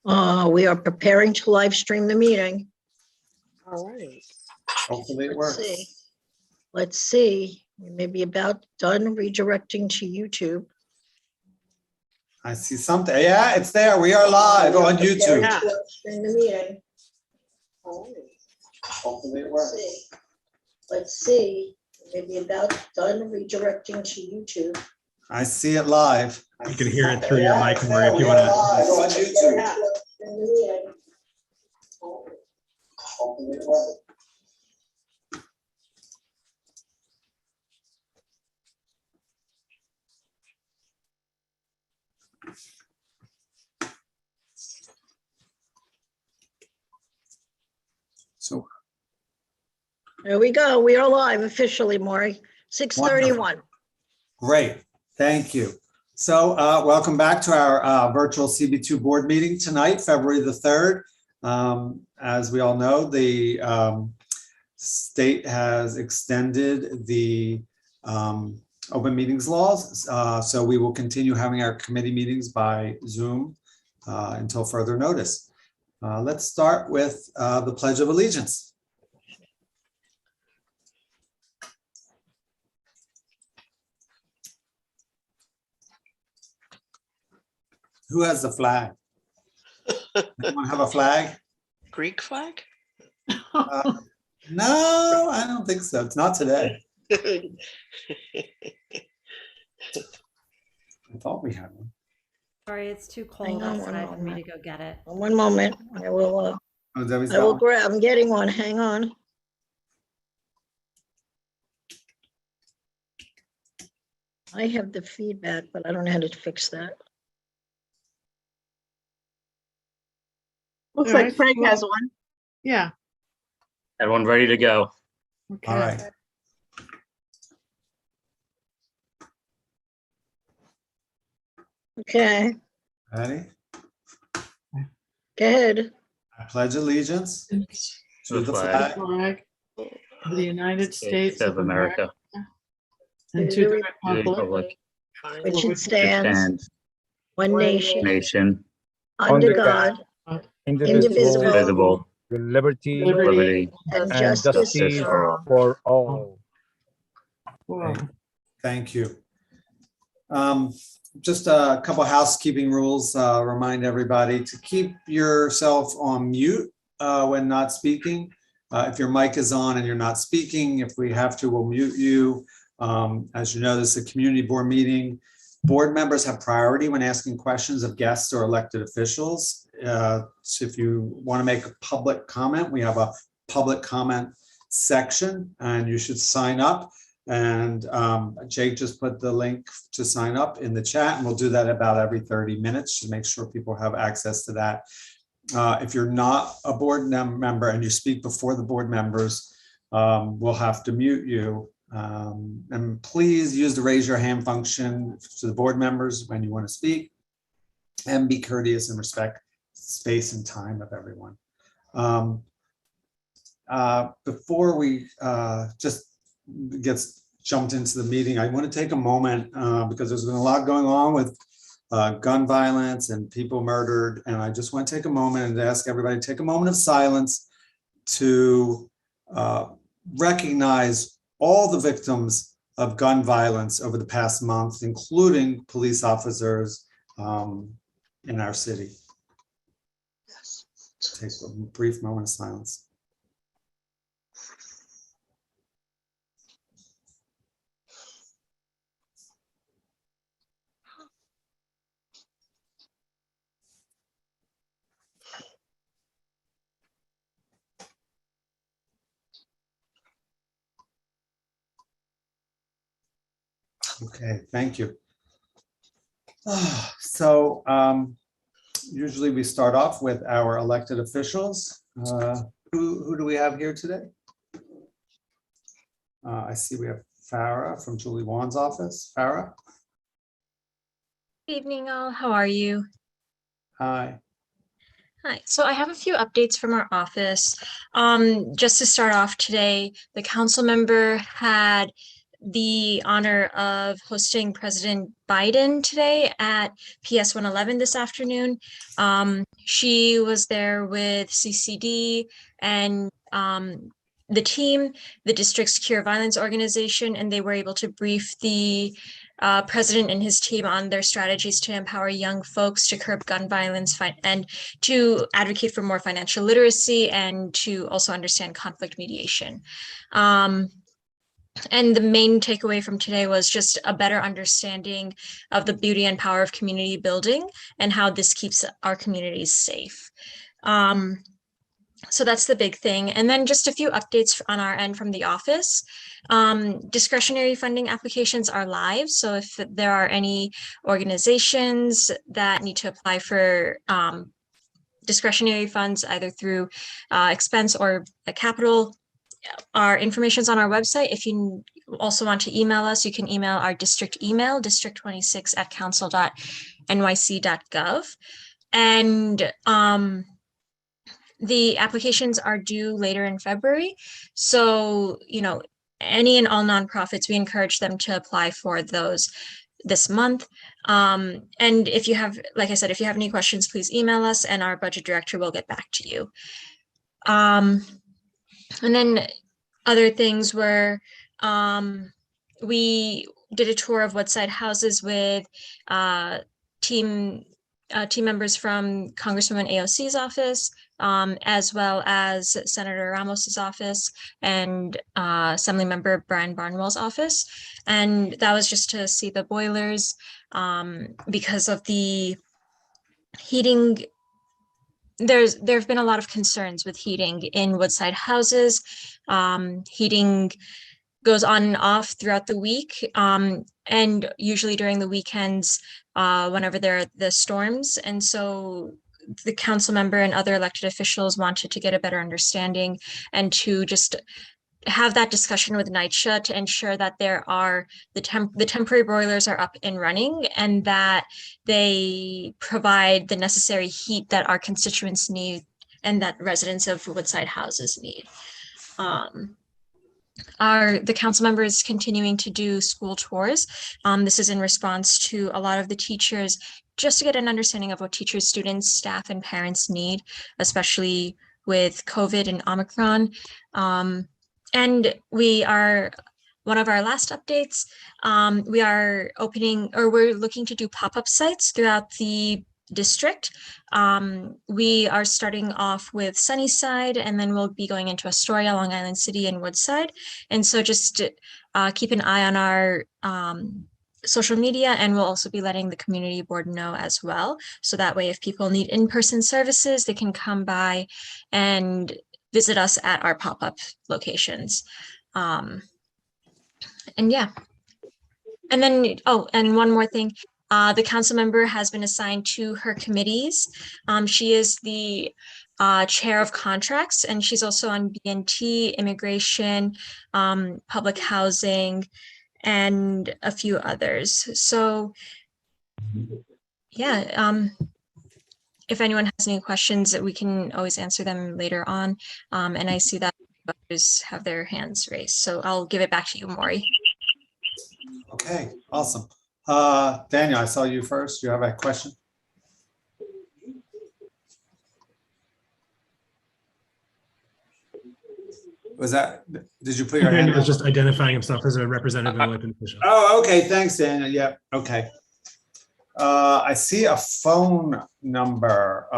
We are preparing to live stream the meeting. All right. Hopefully it Let's works. see. Let's see. We may be about done redirecting to YouTube. I see something. Yeah, it's there. We are live on Preparing YouTube. to live stream the meeting. All right. Hopefully it Let's works. see. Let's see. We may be about done redirecting to YouTube. I see it live. You can hear it through your mic, Maria, if you We are want live on Preparing YouTube. to live stream the meeting. Hopefully it works. So There we go. We are live officially, Maury. 6:31. great. Thank you. So welcome back to our virtual CB2 board meeting tonight, February the 3rd. As we all know, the state has extended the open meetings laws. So we will continue having our committee meetings by Zoom until further notice. Let's start with the Pledge of Allegiance. Who has the flag? Anyone have a flag? Greek flag? No, I don't think so. It's not today. I thought we had one. Sorry, it's too Hang cold on outside one for me to moment. go get it. One moment. I will Oh, Debbie's I got will one. grab, I'm getting one. Hang on. I have the feedback, but I don't know how to fix that. Looks All like right. Craig has one. Yeah. Everyone ready to go? Okay. All right. Okay, Ready? go ahead. I pledge allegiance to the flag flag Flag of the United States of America, and To to the the to the republic republic, Which for it which it stands, stands, one nation, nation, under under God, indivisible, indivisible, with liberty liberty, and and justice justice for all. for all. Whoa. Thank you. Just a couple housekeeping rules. Remind everybody to keep yourself on mute when not speaking. If your mic is on and you're not speaking, if we have to, we'll mute you. As you know, this is a community board meeting. Board members have priority when asking questions of guests or elected officials. So if you want to make a public comment, we have a public comment section and you should sign up. And Jake just put the link to sign up in the chat, and we'll do that about every 30 minutes to make sure people have access to that. If you're not a board member and you speak before the board members, we'll have to mute you. And please use the raise your hand function to the board members when you want to speak, and be courteous and respect space and time of everyone. Before we just gets jumped into the meeting, I want to take a moment because there's been a lot going on with gun violence and people murdered. And I just want to take a moment and ask everybody to take a moment of silence to recognize all the victims of gun violence over the past month, including police officers in our city. Take a brief moment of silence. Okay, thank you. So usually we start off with our elected officials. Who do we have here today? I see we have Farah from Julie Wan's office. Farah, Good evening, all. How are you? hi. Hi. So I have a few updates from our office. Just to start off today, the council member had the honor of hosting President Biden today at PS 111 this afternoon. She was there with CCD and the team, the district secure violence organization, and they were able to brief the president and his team on their strategies to empower young folks to curb gun violence and to advocate for more financial literacy and to also understand conflict mediation. And the main takeaway from today was just a better understanding of the beauty and power of community building and how this keeps our communities safe. So that's the big thing. And then just a few updates on our end from the office. Discretionary funding applications are live. So if there are any organizations that need to apply for discretionary funds, either through expense or a capital, our information is on our website. If you also want to email us, you can email our district email, district26@council.nyc.gov. And the applications are due later in February. So, any and all nonprofits, we encourage them to apply for those this month. And if you have, like I said, if you have any questions, please email us and our budget director will get back to you. And then other things were, we did a tour of Woodside houses with team members from Congresswoman AOC's office, as well as Senator Ramos's office and Assemblymember Brian Barnwell's office. And that was just to see the boilers because of the heating. There have been a lot of concerns with heating in Woodside houses. Heating goes on and off throughout the week, and usually during the weekends whenever there are the storms. And so the council member and other elected officials wanted to get a better understanding and to just have that discussion with NYCHA to ensure that the temporary boilers are up and running and that they provide the necessary heat that our constituents need and that residents of Woodside houses need. The council member is continuing to do school tours. This is in response to a lot of the teachers, just to get an understanding of what teachers, students, staff, and parents need, especially with COVID and Omicron. And one of our last updates, we are we're looking to do pop-up sites throughout the district. We are starting off with Sunnyside, and then we'll be going into Astoria, Long Island City, and Woodside. And so just keep an eye on our social media, and we'll also be letting the community board know as well. So that way, if people need in-person services, they can come by and visit us at our pop-up locations. And yeah. And then, and one more thing. The council member has been assigned to her committees. She is the chair of contracts, and she's also on BNT, immigration, public housing, and a few others. So yeah, if anyone has any questions, we can always answer them later on. And I see that others have their hands raised. So I'll give it back to you, Maury. Okay, awesome. Daniel, I saw you first. You have a question? Did you put your hand Daniel was up? just identifying himself as a representative and elected official. Oh, okay. Thanks, Daniel. Yeah, okay. I see a phone number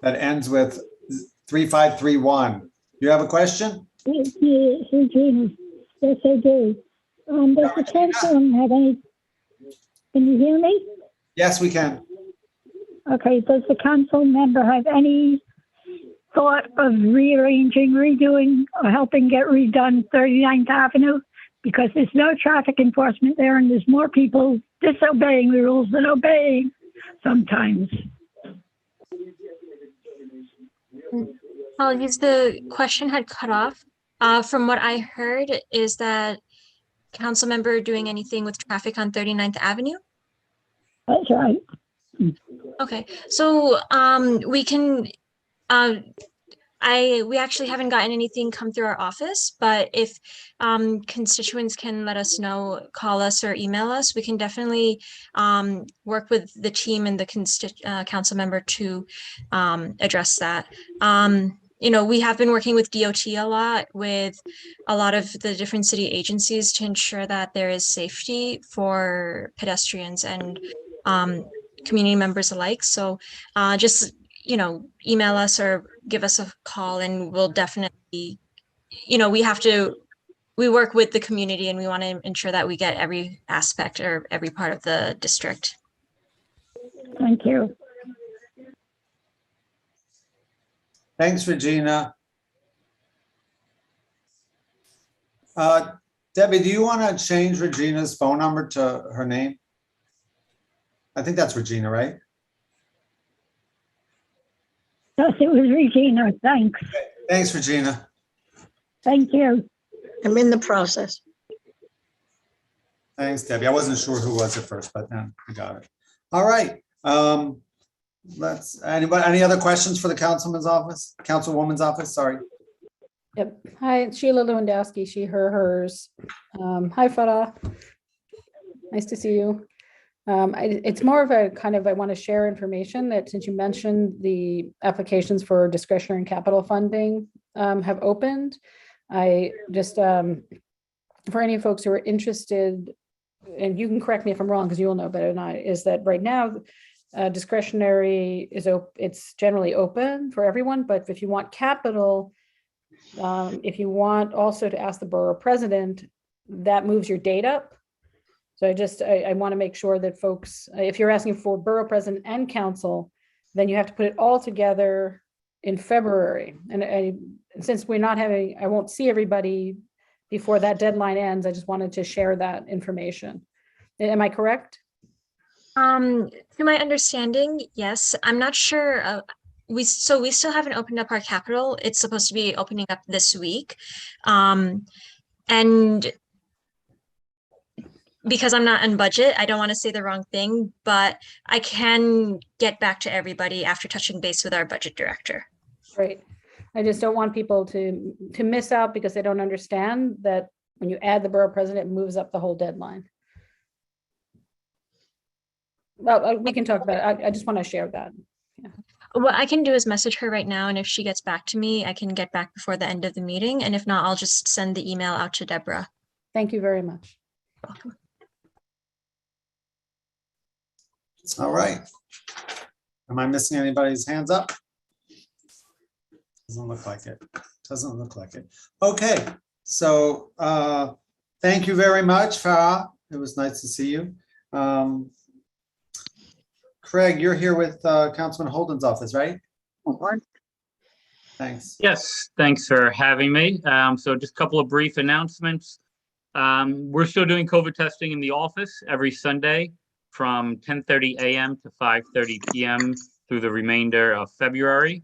that ends with 3531. You have a question? Hey, Gina. Yes, I do. Does the council have any? Can you hear me? Yes, we can. Okay. Does the council member have any thought of rearranging, redoing, or helping get redone 39th Avenue? Because there's no traffic enforcement there, and there's more people disobeying the rules than obeying sometimes. Apologies, the question had cut off. From what I heard is that council member doing anything with traffic on 39th Avenue? That's right. Okay, so we can, we actually haven't gotten anything come through our office, but if constituents can let us know, call us or email us, we can definitely work with the team and the council member to address that. You know, we have been working with DOT a lot, with a lot of the different city agencies to ensure that there is safety for pedestrians and community members alike. So just, you know, email us or give us a call and we'll definitely, you know, we work with the community and we want to ensure that we get every aspect or every part of the district. Thank you. Thanks, Regina. Debbie, do you want to change Regina's phone number to her name? I think that's Regina, right? Yes, it was Regina. Thanks. Thanks, Regina. Thank you. I'm in the process. Thanks, Debbie. I wasn't sure who was at first, but then I got it. All right. Any other questions for the councilwoman's office? Sorry. Yep. Hi, it's Sheila Lewandowski, she, her, hers. Hi, Farah. Nice to see you. It's more of a kind of, I want to share information that since you mentioned the applications for discretionary and capital funding have opened. I just, for any folks who are interested, and you can correct me if I'm wrong because you'll know better than I, is that right now, discretionary is it's generally open for everyone, but if you want capital, if you want also to ask the borough president, that moves your date up. So I want to make sure that folks, if you're asking for borough president and council, then you have to put it all together in February. And since we're not having, I won't see everybody before that deadline ends, I just wanted to share that information. Am I correct? To my understanding, yes. I'm not sure. We still haven't opened up our capital. It's supposed to be opening up this week. And because I'm not on budget, I don't want to say the wrong thing, but I can get back to everybody after touching base with our budget director. Great. I just don't want people to miss out because they don't understand that when you add the borough president, it moves up the whole deadline. Well, we can talk about it. I just want to share that. Yeah. What I can do is message her right now, and if she gets back to me, I can get back before the end of the meeting. And if not, I'll just send the email out to Deborah. Thank you very much. Welcome. All right. Am I missing anybody's hands up? Doesn't look like it. Doesn't look like it. Okay. So thank you very much, Farah. It was nice to see you. Craig, you're here with Councilman Holden's office, right? Thanks. Yes, thanks for having me. So just a couple of brief announcements. We're still doing COVID testing in the office every Sunday from 10:30 a.m. to 5:30 p.m. through the remainder of February.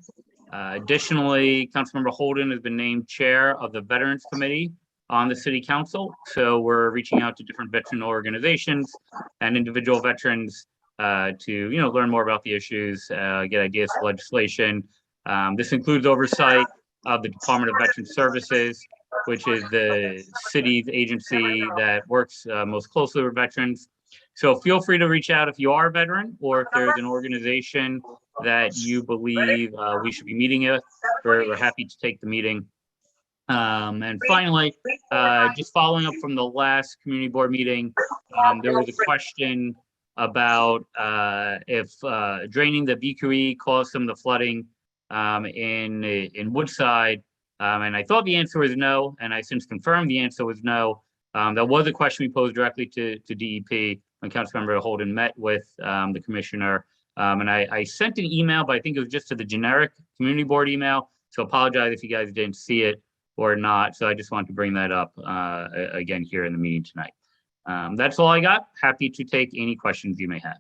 Additionally, Councilmember Holden has been named chair of the Veterans Committee on the City Council. So we're reaching out to different veteran organizations and individual veterans to learn more about the issues, get ideas for legislation. This includes oversight of the Department of Veteran Services, which is the city's agency that works most closely with veterans. So feel free to reach out if you are a veteran or if there's an organization that you believe we should be meeting with. We're happy to take the meeting. And finally, just following up from the last community board meeting, there was a question about if draining the BQE caused some of the flooding in Woodside. And I thought the answer was no, and I since confirmed the answer was no. That was a question we posed directly to DEP when Councilmember Holden met with the commissioner. And I sent an email, but I think it was just to the generic community board email. So apologize if you guys didn't see it or not. So I just wanted to bring that up again here in the meeting tonight. That's all I got. Happy to take any questions you may have.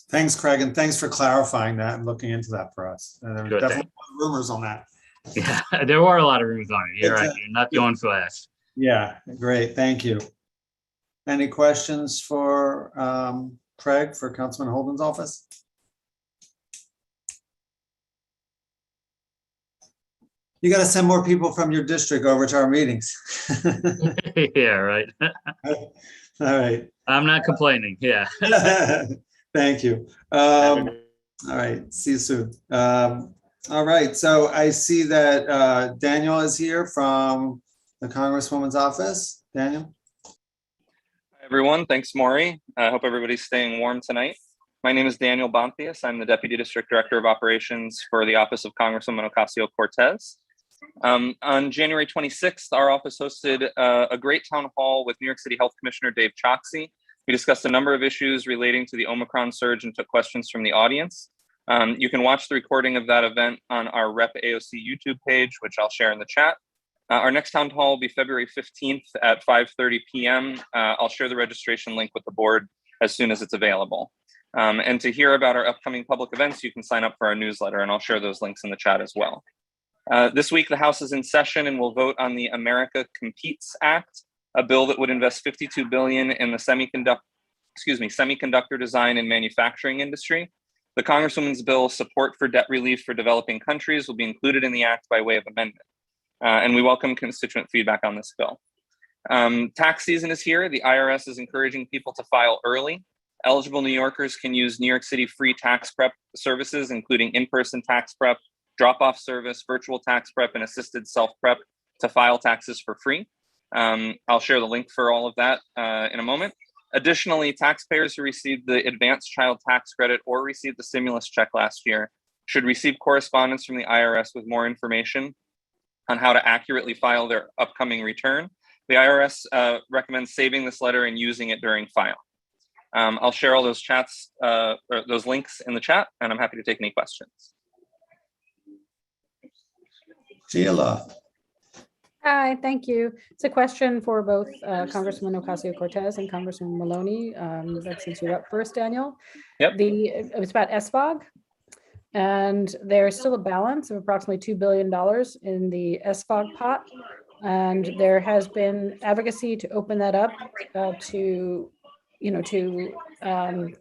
Thanks, Craig, and thanks for clarifying that and looking into that for us. There were definitely rumors on that. Yeah, there were a lot of rumors on it. You're right. You're not the one who asked. Yeah, great. Thank you. Any questions for Craig for Councilman Holden's office? You got to send more people from your district over to our meetings. Yeah, right. All right. I'm not complaining. Yeah. Thank you. All right. See you soon. All right. So I see that Daniel is here from the Congresswoman's office. Daniel. Hi, everyone. Thanks, Maury. I hope everybody's staying warm tonight. My name is Daniel Bontius. I'm the Deputy District Director of Operations for the Office of Congresswoman Ocasio-Cortez. On January 26th, our office hosted a great town hall with New York City Health Commissioner Dave Choksi. We discussed a number of issues relating to the Omicron surge and took questions from the audience. You can watch the recording of that event on our Rep AOC YouTube page, which I'll share in the chat. Our next town hall will be February 15th at 5:30 p.m. I'll share the registration link with the board as soon as it's available. And to hear about our upcoming public events, you can sign up for our newsletter, and I'll share those links in the chat as well. This week, the House is in session and will vote on the America Competes Act, a bill that would invest $52 billion in the semiconductor design and manufacturing industry. The Congresswoman's bill, Support for Debt Relief for Developing Countries, will be included in the act by way of amendment. And we welcome constituent feedback on this bill. Tax season is here. The IRS is encouraging people to file early. Eligible New Yorkers can use New York City free tax prep services, including in-person tax prep, drop-off service, virtual tax prep, and assisted self-prep to file taxes for free. I'll share the link for all of that in a moment. Additionally, taxpayers who received the advanced child tax credit or received the stimulus check last year should receive correspondence from the IRS with more information on how to accurately file their upcoming return. The IRS recommends saving this letter and using it during filing. I'll share all those chats, or those links in the chat, and I'm happy to take any questions. Sheila. Hi, thank you. It's a question for both Congresswoman Ocasio-Cortez and Congresswoman Maloney. But since you're up first, Daniel. Yep. It's about SFOG. And there's still a balance of approximately $2 billion in the SFOG pot. And there has been advocacy to open that up to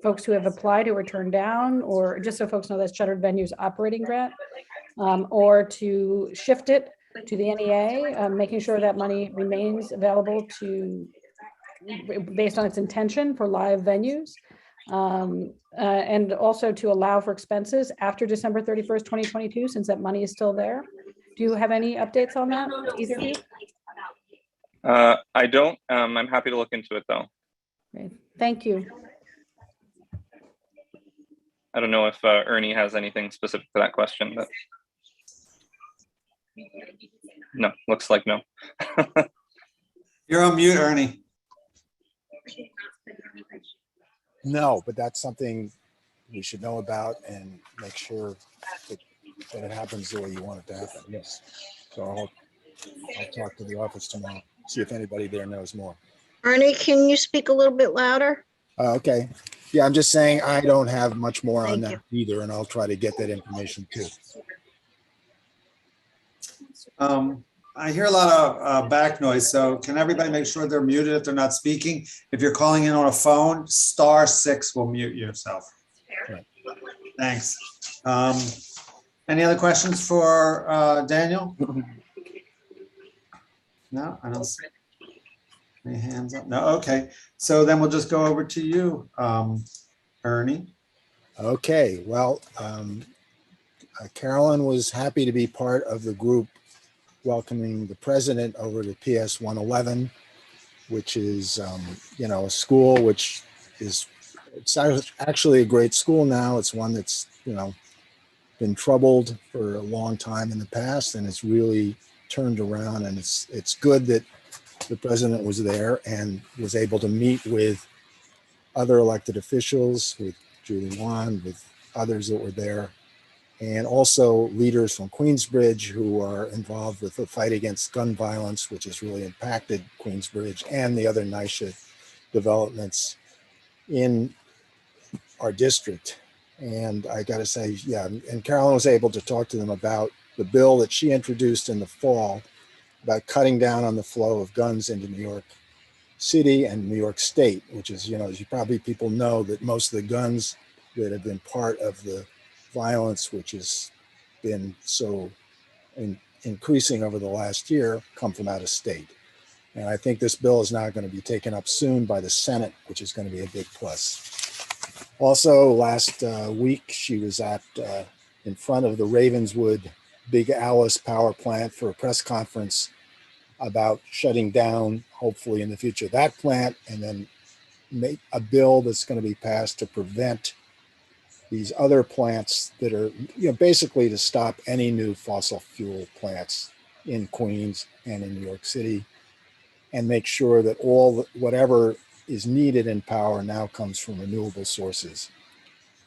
folks who have applied who were turned down, or just so folks know, that's Shuttered Venues Operating Grant, or to shift it to the NEA, making sure that money remains available based on its intention for live venues, and also to allow for expenses after December 31st, 2022, since that money is still there. Do you have any updates on that, either of you? I don't. I'm happy to look into it, though. Okay. Thank you. I don't know if Ernie has anything specific to that question, but no, looks like no. You're on mute, Ernie. No, but that's something we should know about and make sure that it happens the way you want it to happen. Yes. So I'll talk to the office tomorrow, see if anybody there knows more. Ernie, can you speak a little bit louder? Okay. Yeah, I'm just saying I don't have much more on Thank that either, and I'll try to get that information too. I hear a lot of back noise, so can everybody make sure they're muted if they're not speaking? If you're calling in on a phone, *6 will mute yourself. Right. Thanks. Any other questions for Daniel? No, I don't see any hands up. No, okay. So then we'll just go over to you, Ernie. Okay, well, Carolyn was happy to be part of the group welcoming the president over to PS 111, which is, a school which it's actually a great school now. It's one that's, been troubled for a long time in the past, and it's really turned around. And it's good that the president was there and was able to meet with other elected officials, with Julie Wan, with others that were there, and also leaders from Queensbridge who are involved with the fight against gun violence, which has really impacted Queensbridge and the other NYCHA developments in our district. And I got to say, yeah, and Carolyn was able to talk to them about the bill that she introduced in the fall about cutting down on the flow of guns into New York City and New York State, which is, as you probably people know, that most of the guns that have been part of the violence, which has been so increasing over the last year come from out of state. And I think this bill is now going to be taken up soon by the Senate, which is going to be a big plus. Also, last week, she was at in front of the Ravenswood Big Alice power plant for a press conference about shutting down, hopefully in the future, that plant, and then make a bill that's going to be passed to prevent these other plants that are, basically to stop any new fossil fuel plants in Queens and in New York City, and make sure that whatever is needed in power now comes from renewable sources.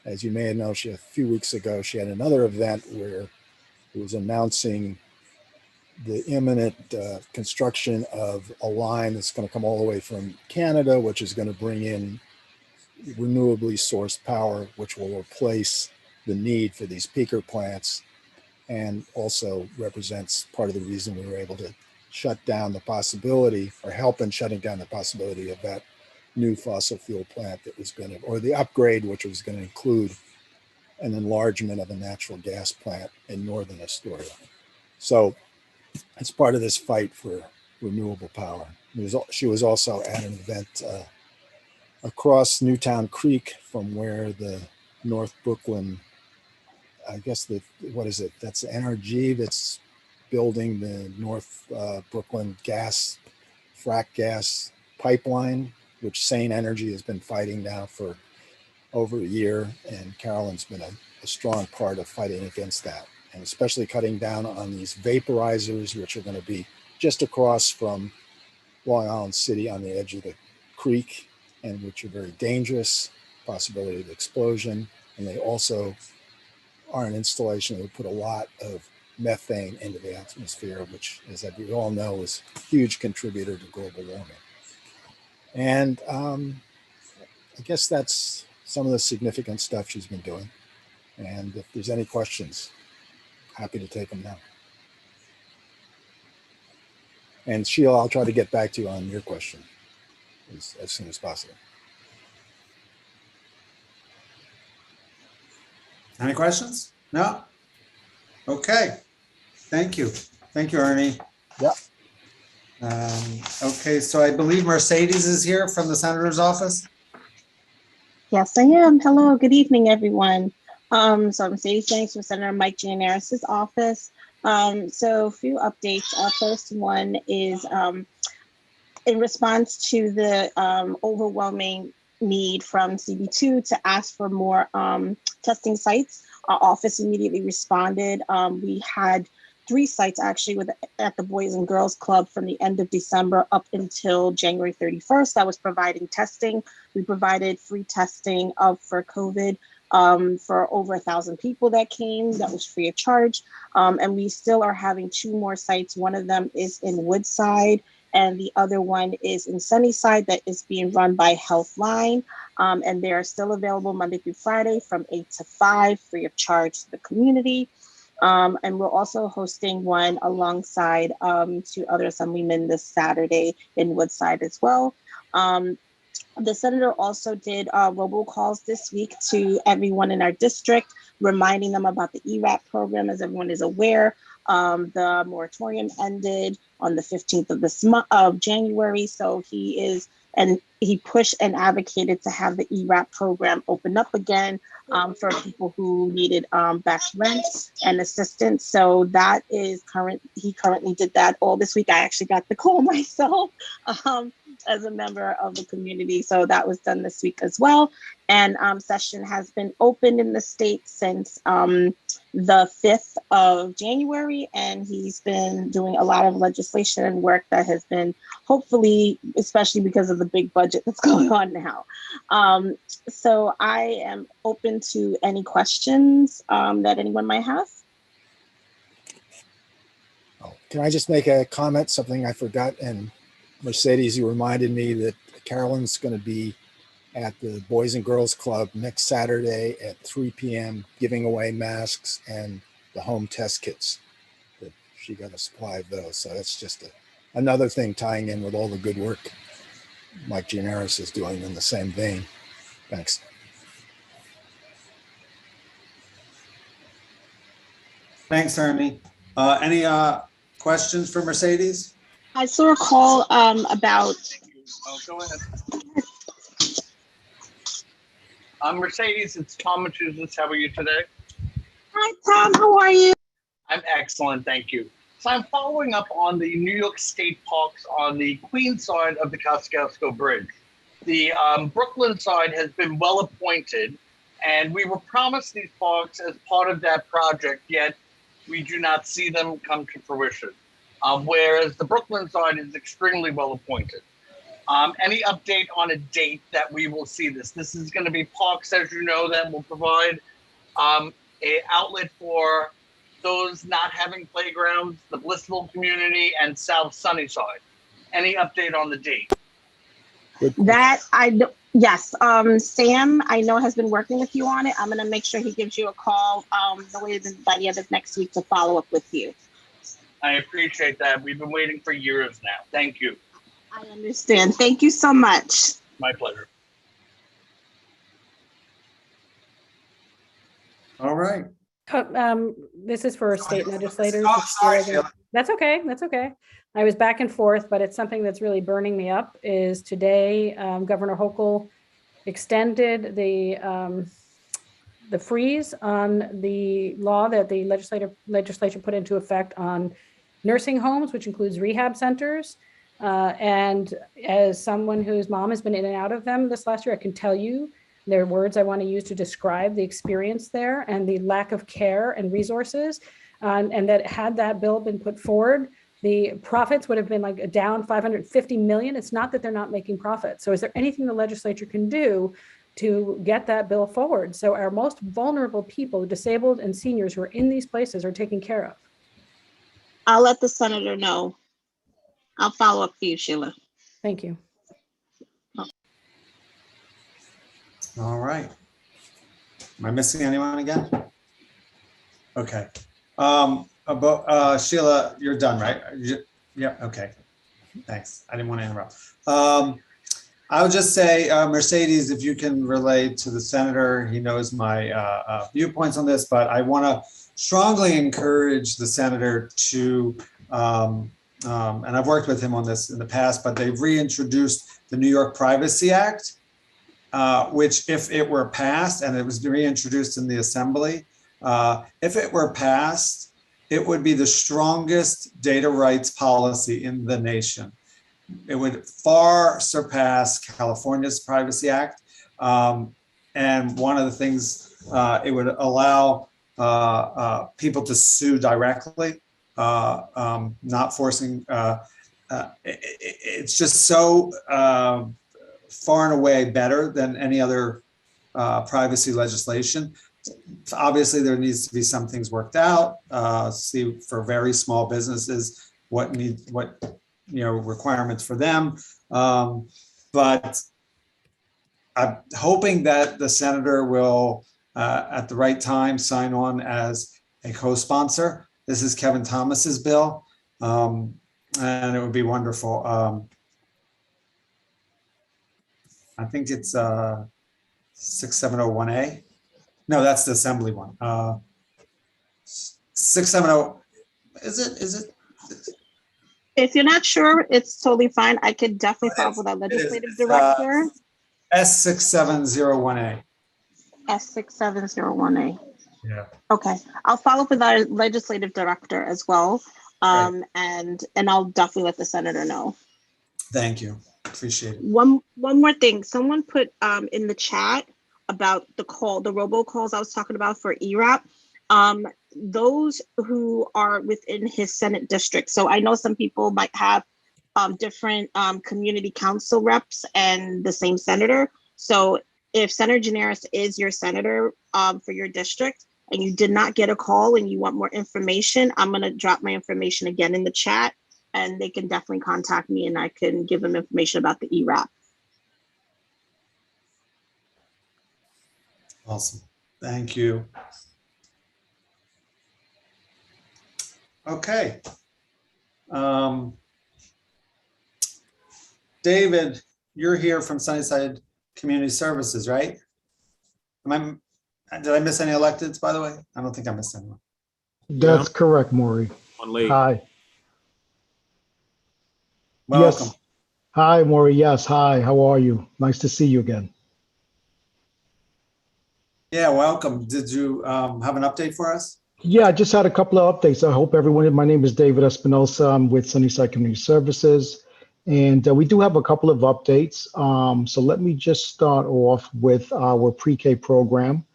As you may know, a few weeks ago, she had another event where it was announcing the imminent construction of a line that's going to come all the way from Canada, which is going to bring in renewably sourced power, which will replace the need for these peaker plants, and also represents part of the reason we were able to shut down the possibility, or help in shutting down the possibility of that new fossil fuel plant that was going to, or the upgrade, which was going to include an enlargement of a natural gas plant in northern Astoria. So it's part of this fight for renewable power. She was also at an event across Newtown Creek from where the North Brooklyn, I guess that's NRG that's building the North Brooklyn frack gas pipeline, which Sane Energy has been fighting now for over a year. And Carolyn's been a strong part of fighting against that, and especially cutting down on these vaporizers, which are going to be just across from Long Island City on the edge of the creek, and which are very dangerous, possibility of explosion. And they also are an installation that would put a lot of methane into the atmosphere, which, as we all know, is a huge contributor to global warming. And I guess that's some of the significant stuff she's been doing. And if there's any questions, happy to take them now. And Sheila, I'll try to get back to you on your question as soon as possible. Any questions? No? Okay. Thank you. Thank you, Ernie. Yeah. Okay, so I believe Mercedes is here from the Senator's office. Yes, I am. Hello, good evening, everyone. So I'm Mercedes Jennings from Senator Mike Gianaris's office. So a few updates. First one is in response to the overwhelming need from CB2 to ask for more testing sites. Our office immediately responded. We had 3 sites actually at the Boys and Girls Club from the end of December up until January 31st that was providing testing. We provided free testing for COVID for over 1,000 people that came. That was free of charge. And we still are having 2 more sites. One of them is in Woodside, and the other one is in Sunnyside that is being run by Healthline. And they are still available Monday through Friday from 8 to 5, free of charge to the community. And we're also hosting one alongside 2 other assemblymen this Saturday in Woodside as well. The senator also did robocalls this week to everyone in our district, reminding them about the ERAP program. As everyone is aware, the moratorium ended on the 15th of this month of January. So he pushed and advocated to have the ERAP program open up again for people who needed back rent and assistance. So that is he currently did that all this week. I actually got the call myself as a member of the community. So that was done this week as well. And session has been open in the state since the 5th of January. And he's been doing a lot of legislation and work that has been hopefully, especially because of the big budget that's going on now. So I am open to any questions that anyone might have. Can I just make a comment, something I forgot? And Mercedes, you reminded me that Carolyn's going to be at the Boys and Girls Club next Saturday at 3 p.m. giving away masks and the home test kits. That she got a supply of those. So that's just another thing tying in with all the good work Mike Gianaris is doing in the same vein. Thanks. Thanks, Ernie. Any questions for Mercedes? I saw a call about. Oh, go ahead. Mercedes, it's Tom Massachusetts. How are you today? Hi, Tom. How are you? I'm excellent, thank you. So I'm following up on the New York State parks on the Queens side of the Kosciuszko Bridge. The Brooklyn side has been well appointed, and we were promised these parks as part of that project, yet we do not see them come to fruition. Whereas the Brooklyn side is extremely well appointed. Any update on a date that we will see this? This is going to be parks, as you know, that will provide an outlet for those not having playgrounds, the Blissville community, and South Sunnyside. Any update on the date? That yes. Sam, I know, has been working with you on it. I'm going to make sure he gives you a call by the end of next week to follow up with you. I appreciate that. We've been waiting for years now. Thank you. I understand. Thank you so much. My pleasure. All right. This is for state legislators. Oh, sorry, Sheila. That's okay. That's okay. I was back and forth, but it's something that's really burning me up. Is today Governor Hochul extended the freeze on the law that the legislature put into effect on nursing homes, which includes rehab centers. And as someone whose mom has been in and out of them this last year, I can tell you there are words I want to use to describe the experience there and the lack of care and resources. And that had that bill been put forward, the profits would have been like down 550 million. It's not that they're not making profits. So is there anything the legislature can do to get that bill forward so our most vulnerable people, disabled and seniors who are in these places, are taken care of? I'll let the senator know. I'll follow up for you, Sheila. Thank you. All right. Am I missing anyone again? Okay. Sheila, you're done, right? Yeah, okay. Thanks. I didn't want to interrupt. I would just say, Mercedes, if you can relate to the senator, he knows my viewpoints on this, but I want to strongly encourage the senator to, and I've worked with him on this in the past, but they've reintroduced the New York Privacy Act, which if it were passed, and it was reintroduced in the assembly, if it were passed, it would be the strongest data rights policy in the nation. It would far surpass California's Privacy Act. And one of the things, it would allow people to sue directly, not forcing, it's just so far and away better than any other privacy legislation. Obviously, there needs to be some things worked out. See for very small businesses what requirements for them. But I'm hoping that the senator will, at the right time, sign on as a co-sponsor. This is Kevin Thomas's bill, and it would be wonderful. I think it's 6701A. No, that's the assembly one. 670. Is it? If you're not sure, it's totally fine. I could definitely follow up with our legislative director. S6701A. S6701A. Yeah. Okay, I'll follow up with our legislative director as well, and I'll definitely let the senator know. Thank you. Appreciate it. One more thing. Someone put in the chat about the robocalls I was talking about for ERAP. Those who are within his Senate district. So I know some people might have different community council reps and the same senator. So if Senator Gianaris is your senator for your district and you did not get a call and you want more information, I'm going to drop my information again in the chat and they can definitely contact me and I can give them information about the ERAP. Awesome. Thank you. Okay. David, you're here from Sunnyside Community Services, right? Did I miss any electeds, by the way? I don't think I missed anyone. That's correct, Maury. Hi. Welcome. Yes. Hi, Maury. Yes. Hi. How are you? Nice to see you again. Yeah, welcome. Did you have an update for us? Yeah, I just had a couple of updates. I hope everyone, my name is David Espinosa. I'm with Sunnyside Community Services, and we do have a couple of updates. So let me just start off with our pre-K program.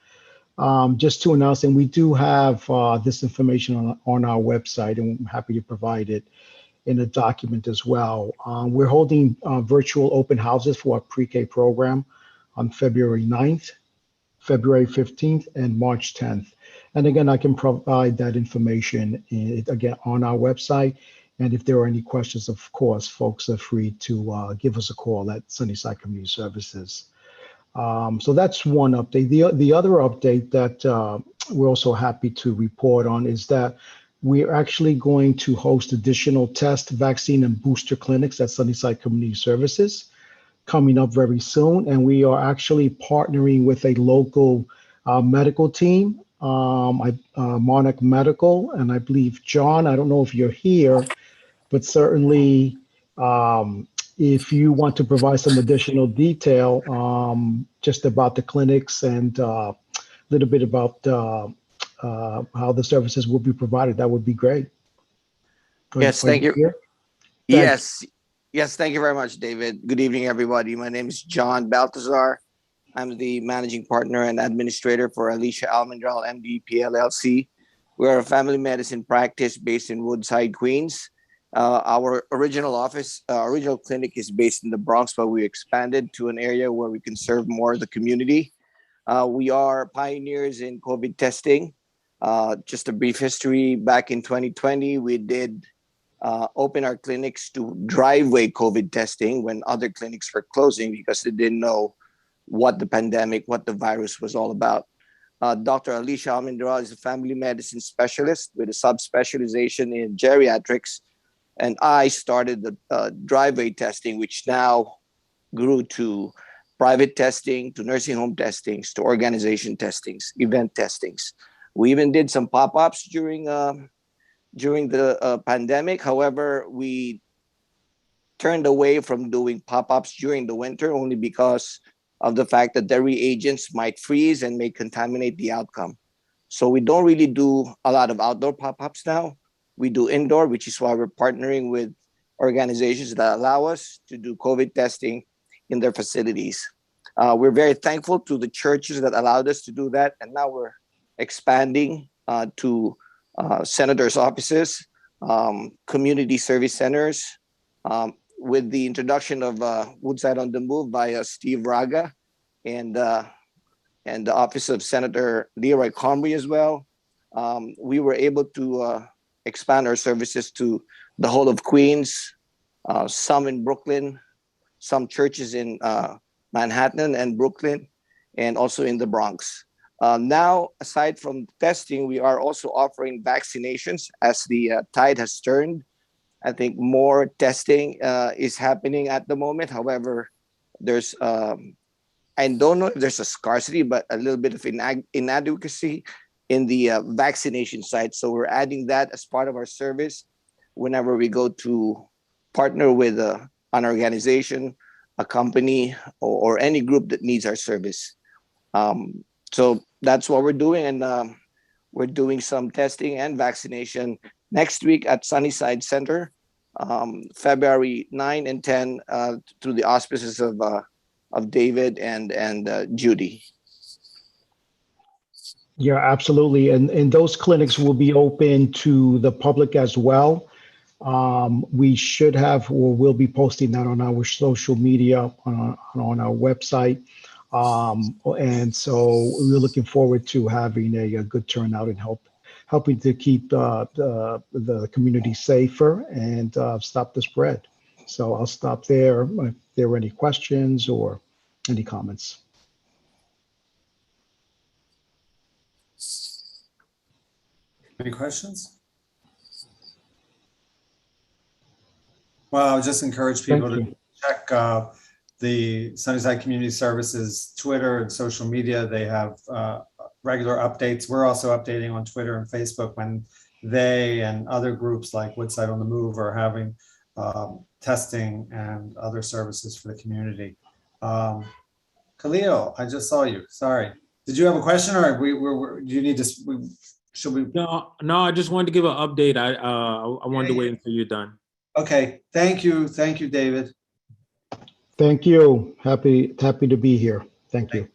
Just to announce, and we do have this information on our website, and I'm happy to provide it in a document as well. We're holding virtual open houses for our pre-K program on February 9th, February 15th, and March 10th. And again, I can provide that information again on our website. And if there are any questions, of course, folks are free to give us a call at Sunnyside Community Services. So that's one update. The other update that we're also happy to report on is that we're actually going to host additional test, vaccine, and booster clinics at Sunnyside Community Services coming up very soon. And we are actually partnering with a local medical team, Monarch Medical, and I believe, John, I don't know if you're here, but certainly if you want to provide some additional detail just about the clinics and a little bit about how the services will be provided, that would be great. Yes, thank you. Here? Yes, thank you very much, David. Good evening, everybody. My name is John Baltazar. I'm the managing partner and administrator for Alicia Almendral, MD, PLLC. We're a family medicine practice based in Woodside, Queens. Our original clinic is based in the Bronx, but we expanded to an area where we can serve more of the community. We are pioneers in COVID testing. Just a brief history, back in 2020, we did open our clinics to driveway COVID testing when other clinics were closing because they didn't know what the pandemic, what the virus was all about. Dr. Alicia Almendral is a family medicine specialist with a subspecialization in geriatrics. And I started the driveway testing, which now grew to private testing, to nursing home testings, to organization testings, event testings. We even did some pop-ups during the pandemic. However, we turned away from doing pop-ups during the winter only because of the fact that the reagents might freeze and may contaminate the outcome. So we don't really do a lot of outdoor pop-ups now. We do indoor, which is why we're partnering with organizations that allow us to do COVID testing in their facilities. We're very thankful to the churches that allowed us to do that. And now we're expanding to senators' offices, community service centers, with the introduction of Woodside on the Move by Steve Raga and the office of Senator Leroy Comrie as well. We were able to expand our services to the whole of Queens, some in Brooklyn, some churches in Manhattan and Brooklyn, and also in the Bronx. Now, aside from testing, we are also offering vaccinations as the tide has turned. I think more testing is happening at the moment. However, there's, I don't know if there's a scarcity, but a little bit of inadequacy in the vaccination side. So we're adding that as part of our service whenever we go to partner with an organization, a company, or any group that needs our service. So that's what we're doing. And we're doing some testing and vaccination next week at Sunnyside Center, February 9 and 10, through the auspices of David and Judy. Yeah, absolutely. And those clinics will be open to the public as well. We should have, or will be posting that on our social media, on our website. And so we're looking forward to having a good turnout and helping to keep the community safer and stop the spread. So I'll stop there. If there are any questions or any comments. Any questions? Well, I would just encourage people to check the Sunnyside Community Services Twitter and social media. They have regular updates. We're also updating on Twitter and Facebook when they and other groups like Woodside on the Move are having testing and other services for the community. Khalil, I just saw you. Sorry. Did you have a question, or do you need to? Should we? No, I just wanted to give an update. I wanted to wait until you're done. Okay. Thank you, David. Thank you. Happy to be here. Thank you.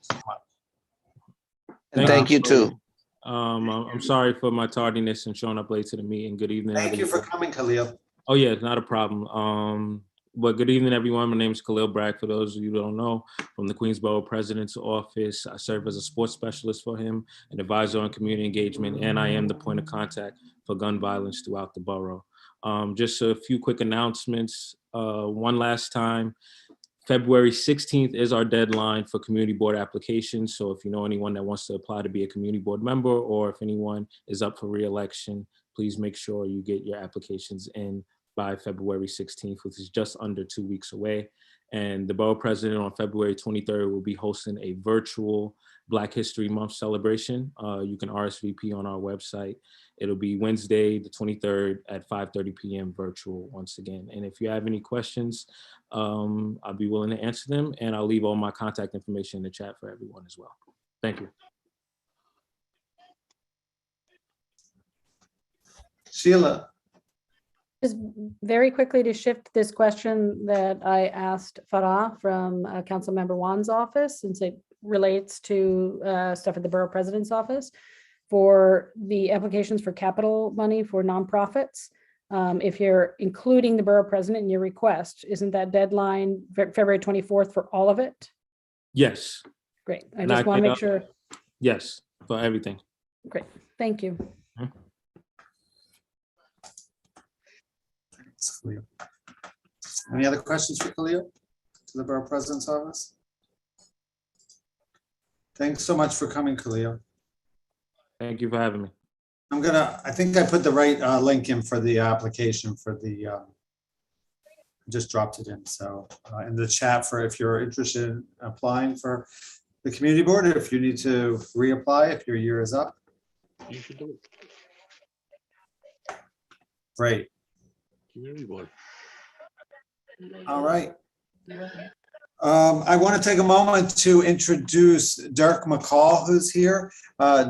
And thank you too. I'm sorry for my tardiness and showing up late to the meeting. Good evening. Thank you for coming, Khalil. Oh yeah, not a problem. But good evening, everyone. My name is Khalil Bragg. For those of you who don't know, from the Queensborough President's Office, I serve as a sports specialist for him, an advisor on community engagement, and I am the point of contact for gun violence throughout the borough. Just a few quick announcements. One last time, February 16th is our deadline for community board applications. So if you know anyone that wants to apply to be a community board member, or if anyone is up for re-election, please make sure you get your applications in by February 16th, which is just under 2 weeks away. And the borough president on February 23rd will be hosting a virtual Black History Month celebration. You can RSVP on our website. It'll be Wednesday, the 23rd at 5:30 p.m. virtual once again. And if you have any questions, I'll be willing to answer them, and I'll leave all my contact information in the chat for everyone as well. Thank you. Sheila. Just very quickly to shift this question that I asked Farah from Councilmember Wan's office, since it relates to stuff at the Borough President's office, for the applications for capital money for nonprofits. If you're including the Borough President in your request, isn't that deadline February 24th for all of it? Yes. Great. I just want to make sure. Yes, for everything. Great. Thank you. Any other questions for Khalil to the Borough President's office? Thanks so much for coming, Khalil. Thank you for having me. I think I put the right link in for the application for the, just dropped it in. So in the chat for if you're interested in applying for the community board, if you need to reapply, if your year is up. You should do it. Great. Community board. All right. I want to take a moment to introduce Dirk McCall, who's here.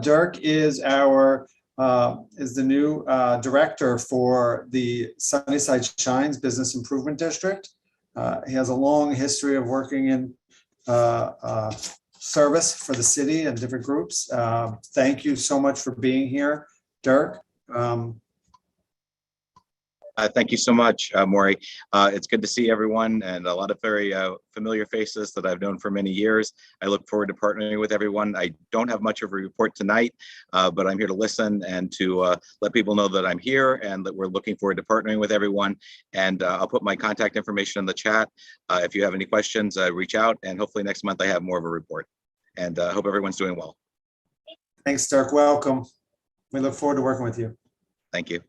Dirk is the new director for the Sunnyside Shines Business Improvement District. He has a long history of working in service for the city and different groups. Thank you so much for being here, Dirk. Thank you so much, Maury. It's good to see everyone and a lot of very familiar faces that I've known for many years. I look forward to partnering with everyone. I don't have much of a report tonight, but I'm here to listen and to let people know that I'm here and that we're looking forward to partnering with everyone. And I'll put my contact information in the chat. If you have any questions, reach out, and hopefully next month I have more of a report. And I hope everyone's doing well. Thanks, Dirk. Welcome. We look forward to working with you. Thank you.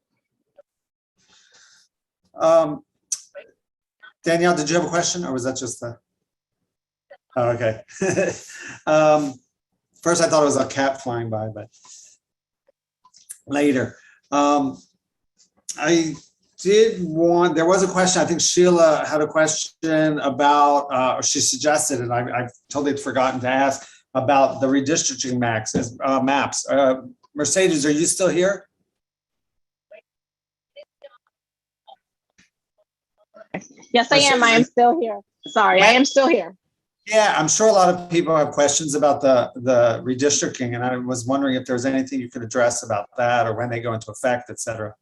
Danielle, did you have a question, or was that just the? Oh, okay. First, I thought it was a cat flying by, but later. I did want. There was a question. I think Sheila had a question about, or she suggested, and I totally had forgotten to ask about the redistricting maps. Mercedes, are you still here? Yes, I am. I am still here. Sorry, I am still here. Yeah, I'm sure a lot of people have questions about the redistricting, and I was wondering if there's anything you could address about that, or when they go into effect, et cetera.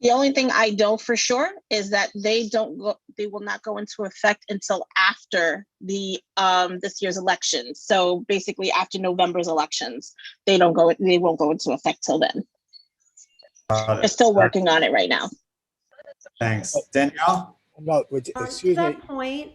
The only thing I know for sure is that they will not go into effect until after the this year's elections. So basically after November's elections, they won't go into effect till then. They're still working on it right now. Thanks. Danielle? No, excuse me. To that point,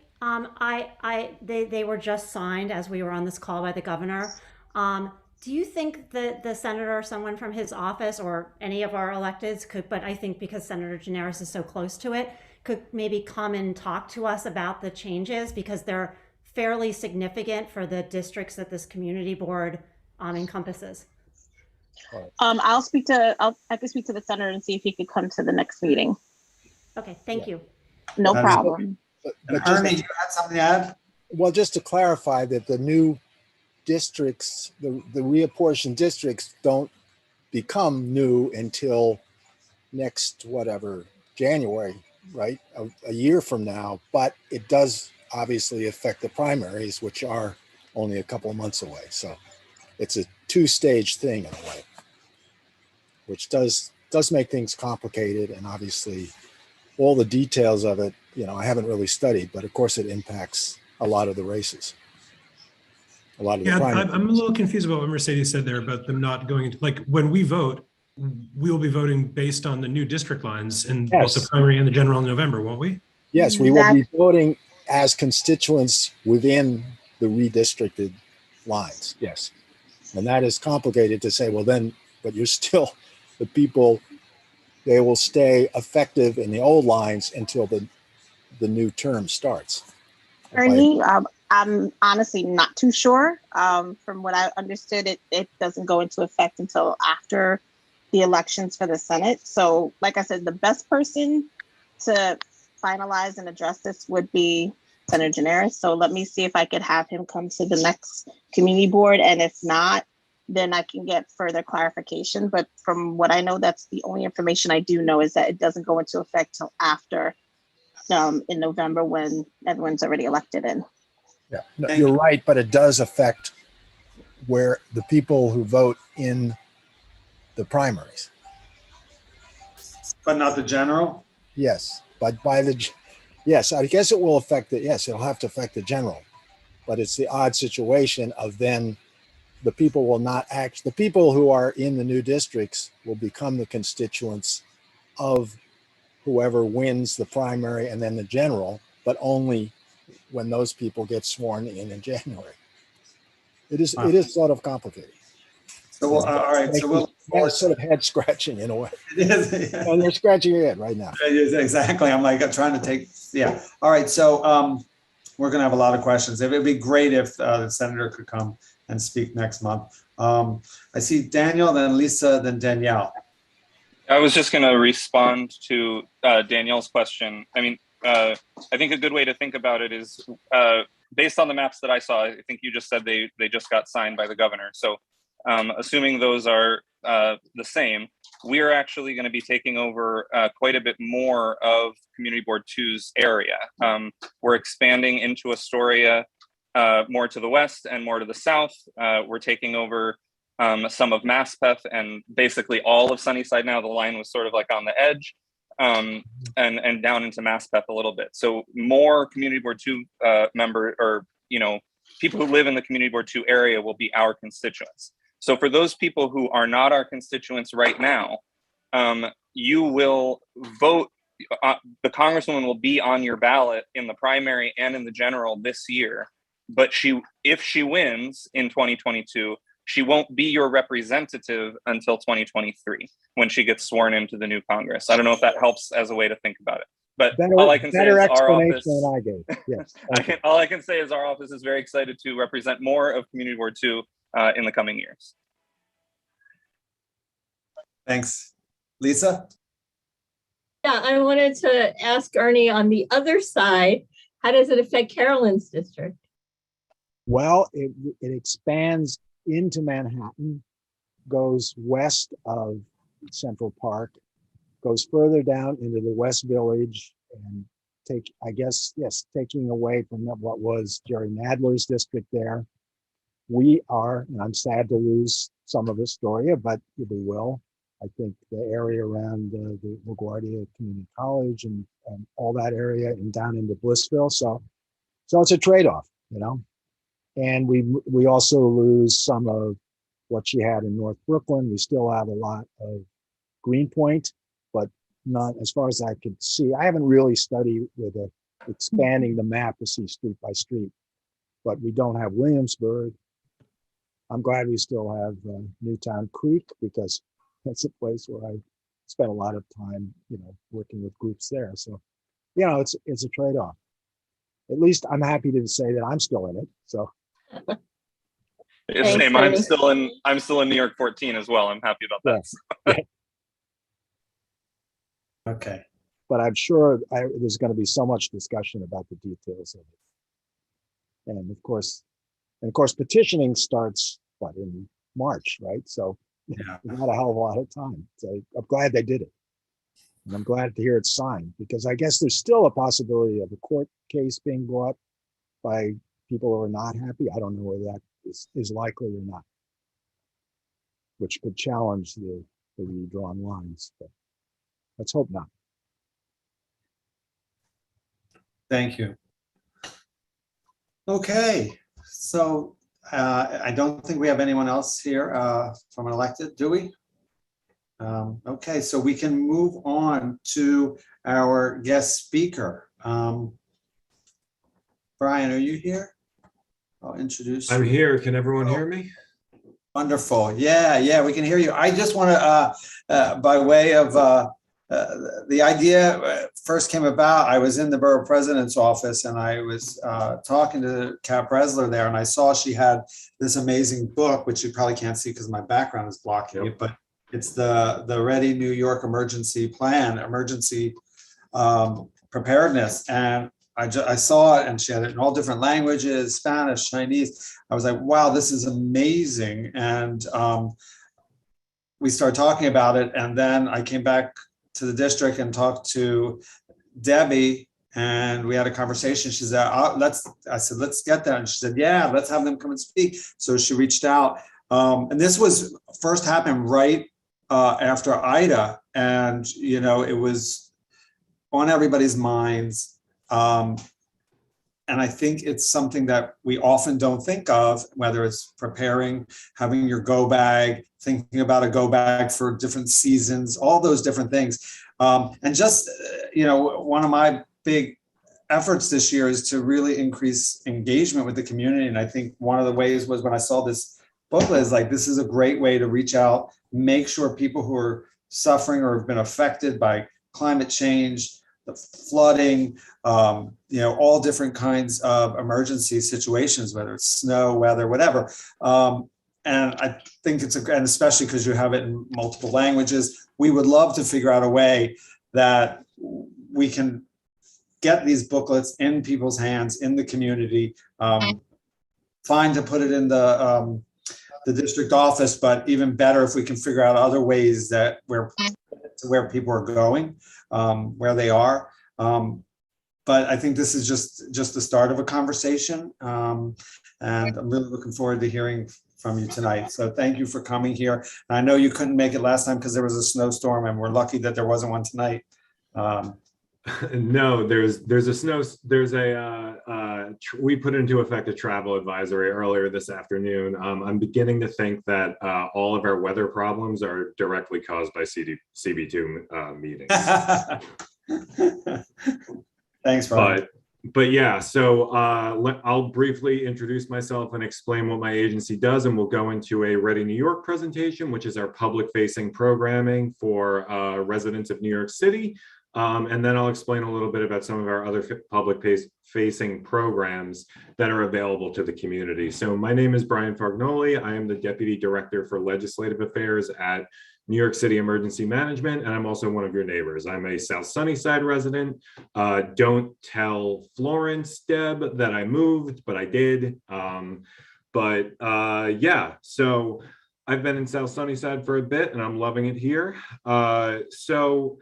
they were just signed as we were on this call by the governor. Do you think that the senator or someone from his office or any of our electeds could, but I think because Senator Gineris is so close to it, could maybe come and talk to us about the changes, because they're fairly significant for the districts that this community board encompasses? I could speak to the senator and see if he could come to the next meeting. Okay, thank you. No Sounds problem. And Ernie, you had something to add? Well, just to clarify that the new districts, the reapportioned districts don't become new until next, whatever, January, right? A year from now, but it does obviously affect the primaries, which are only a couple of months away. So it's a two-stage thing in a way, which does make things complicated. And obviously all the details of it, I haven't really studied, but of course it impacts a lot of the races. A lot of the Yeah, primaries. I'm a little confused about what Mercedes said there about them not going into, like, when we vote, we will be voting based on the new district lines in both the Yes. primary and the general in November, won't we? Yes, we will be voting as constituents within the redistricted lines. Yes. And that is complicated to say, well, then, but you're still, the people, they will stay effective in the old lines until the new term starts. Ernie, I'm honestly not too sure. From what I understood, it doesn't go into effect until after the elections for the Senate. So, like I said, the best person to finalize and address this would be Senator Janaris. So let me see if I could have him come to the next community board. And if not, then I can get further clarification. But from what I know, that's the only information I do know, is that it doesn't go into effect till after in November, when everyone's already elected in. Yeah, no, you're right, but it does affect where the people who vote in the primaries. But not the general? Yes, but yes, I guess it will affect it. Yes, it'll have to affect the general, but it's the odd situation of then the people will not act, the people who are in the new districts will become the constituents of whoever wins the primary and then the general, but only when those people get sworn in January. It is sort of complicated. So, all right. So it's sort of head scratching in a way. It is. Yeah. And they're scratching your head right now. Exactly. I'm trying to take, yeah. All right. So we're going to have a lot of questions. It would be great if the senator could come and speak next month. I see Daniel, then Lisa, then Danielle. I was just going to respond to Danielle's question. I mean, I think a good way to think about it is based on the maps that I saw. I think you just said they just got signed by the governor. So assuming those are the same, we're actually going to be taking over quite a bit more of Community Board 2's area. We're expanding into Astoria more to the west and more to the south. We're taking over some of Maspeth and basically all of Sunnyside now. The line was sort of like on the edge, and down into Maspeth a little bit. So more Community Board 2 people who live in the Community Board 2 area will be our constituents. So for those people who are not our constituents right now, you will vote. The congresswoman will be on your ballot in the primary and in the general this year. But if she wins in 2022, she won't be your representative until 2023 when she gets sworn into the new Congress. I don't know if that helps as a way to think in it. But all I can say is our office. Than I gave. Yes. All I can say is our office is very excited to represent more of Community Board 2 in the coming years. Thanks. Lisa? Yeah, I wanted to ask Ernie, on the other side, how does it affect Carolyn's district? Well, it expands into Manhattan, goes west of Central Park, goes further down into the West Village, and taking away from what was Jerry Nadler's district there. We are, and I'm sad to lose some of Astoria, but we will. I think the area around the LaGuardia Community College and all that area and down into Blissville. So it's a trade-off, And we also lose some of what she had in North Brooklyn. We still have a lot of Greenpoint, but not as far as I could see. I haven't really studied with expanding the map to see street by street, but we don't have Williamsburg. I'm glad we still have Newtown Creek, because that's a place where I spent a lot of time, working with groups there. So, it's a trade-off. At least I'm happy to say that I'm still in it. So. It's Thanks, same. Ernie. I'm still in New York 14 as well. I'm happy about that. Okay. But I'm sure there's going to be so much discussion about the details of it. And of course, petitioning starts in March, right? So Yeah. not a hell of a lot of time. So I'm glad they did it. And I'm glad to hear it's signed, because I guess there's still a possibility of a court case being brought by people who are not happy. I don't know whether that is likely or not, which could challenge the redrawn lines, but let's hope not. Thank you. Okay, so I don't think we have anyone else here from elected, do we? Okay, so we can move on to our guest speaker. Brian, are you here? I'll introduce you. I'm here. Can everyone hear me? Wonderful. Yeah, we can hear you. I just want to, by way of the idea first came about, I was in the borough president's office and I was talking to Kat Bresler there, and I saw she had this amazing book, which you probably can't see because my background is blocking it, but it's the Ready New York Emergency Plan, Emergency Preparedness. And I saw it, and she had it in all different languages, Spanish, Chinese. I was like, wow, this is amazing. And we started talking about it. And then I came back to the district and talked to Debbie, and we had a conversation. She said, I said, let's get that. And she said, yeah, let's have them come and speak. So she reached out. And this was first happened right after Ida. And, you know, it was on everybody's minds. And I think it's something that we often don't think of, whether it's preparing, having your go bag, thinking about a go bag for different seasons, all those different things. And just, you know, one of my big efforts this year is to really increase engagement with the community. And I think one of the ways was when I saw this booklet is like, this is a great way to reach out, make sure people who are suffering or have been affected by climate change, the flooding, you know, all different kinds of emergency situations, whether it's snow, weather, whatever. And I think it's and especially because you have it in multiple languages, we would love to figure out a way that we can get these booklets in people's hands in the community. Fine to put it in the district office, but even better if we can figure out other ways that where people are going, where they are. But I think this is just the start of a conversation. And I'm really looking forward to hearing from you tonight. So thank you for coming here. And I know you couldn't make it last time because there was a snowstorm, and we're lucky that there wasn't one tonight. No, we put into effect a travel advisory earlier this afternoon. I'm beginning to think that all of our weather problems are directly caused by CB2 meetings. Thanks, Brian. But yeah, so I'll briefly introduce myself and explain what my agency does, and we'll go into a Ready New York presentation, which is our public-facing programming for residents of New York City. And then I'll explain a little bit about some of our other public-facing programs that are available to the community. So my name is Brian Fargnoli. I am the Deputy Director for Legislative Affairs at New York City Emergency Management, and I'm also one of your neighbors. I'm a South Sunnyside resident. Don't tell Florence, Deb, that I moved, but I did. Yeah, so I've been in South Sunnyside for a bit, and I'm loving it here. So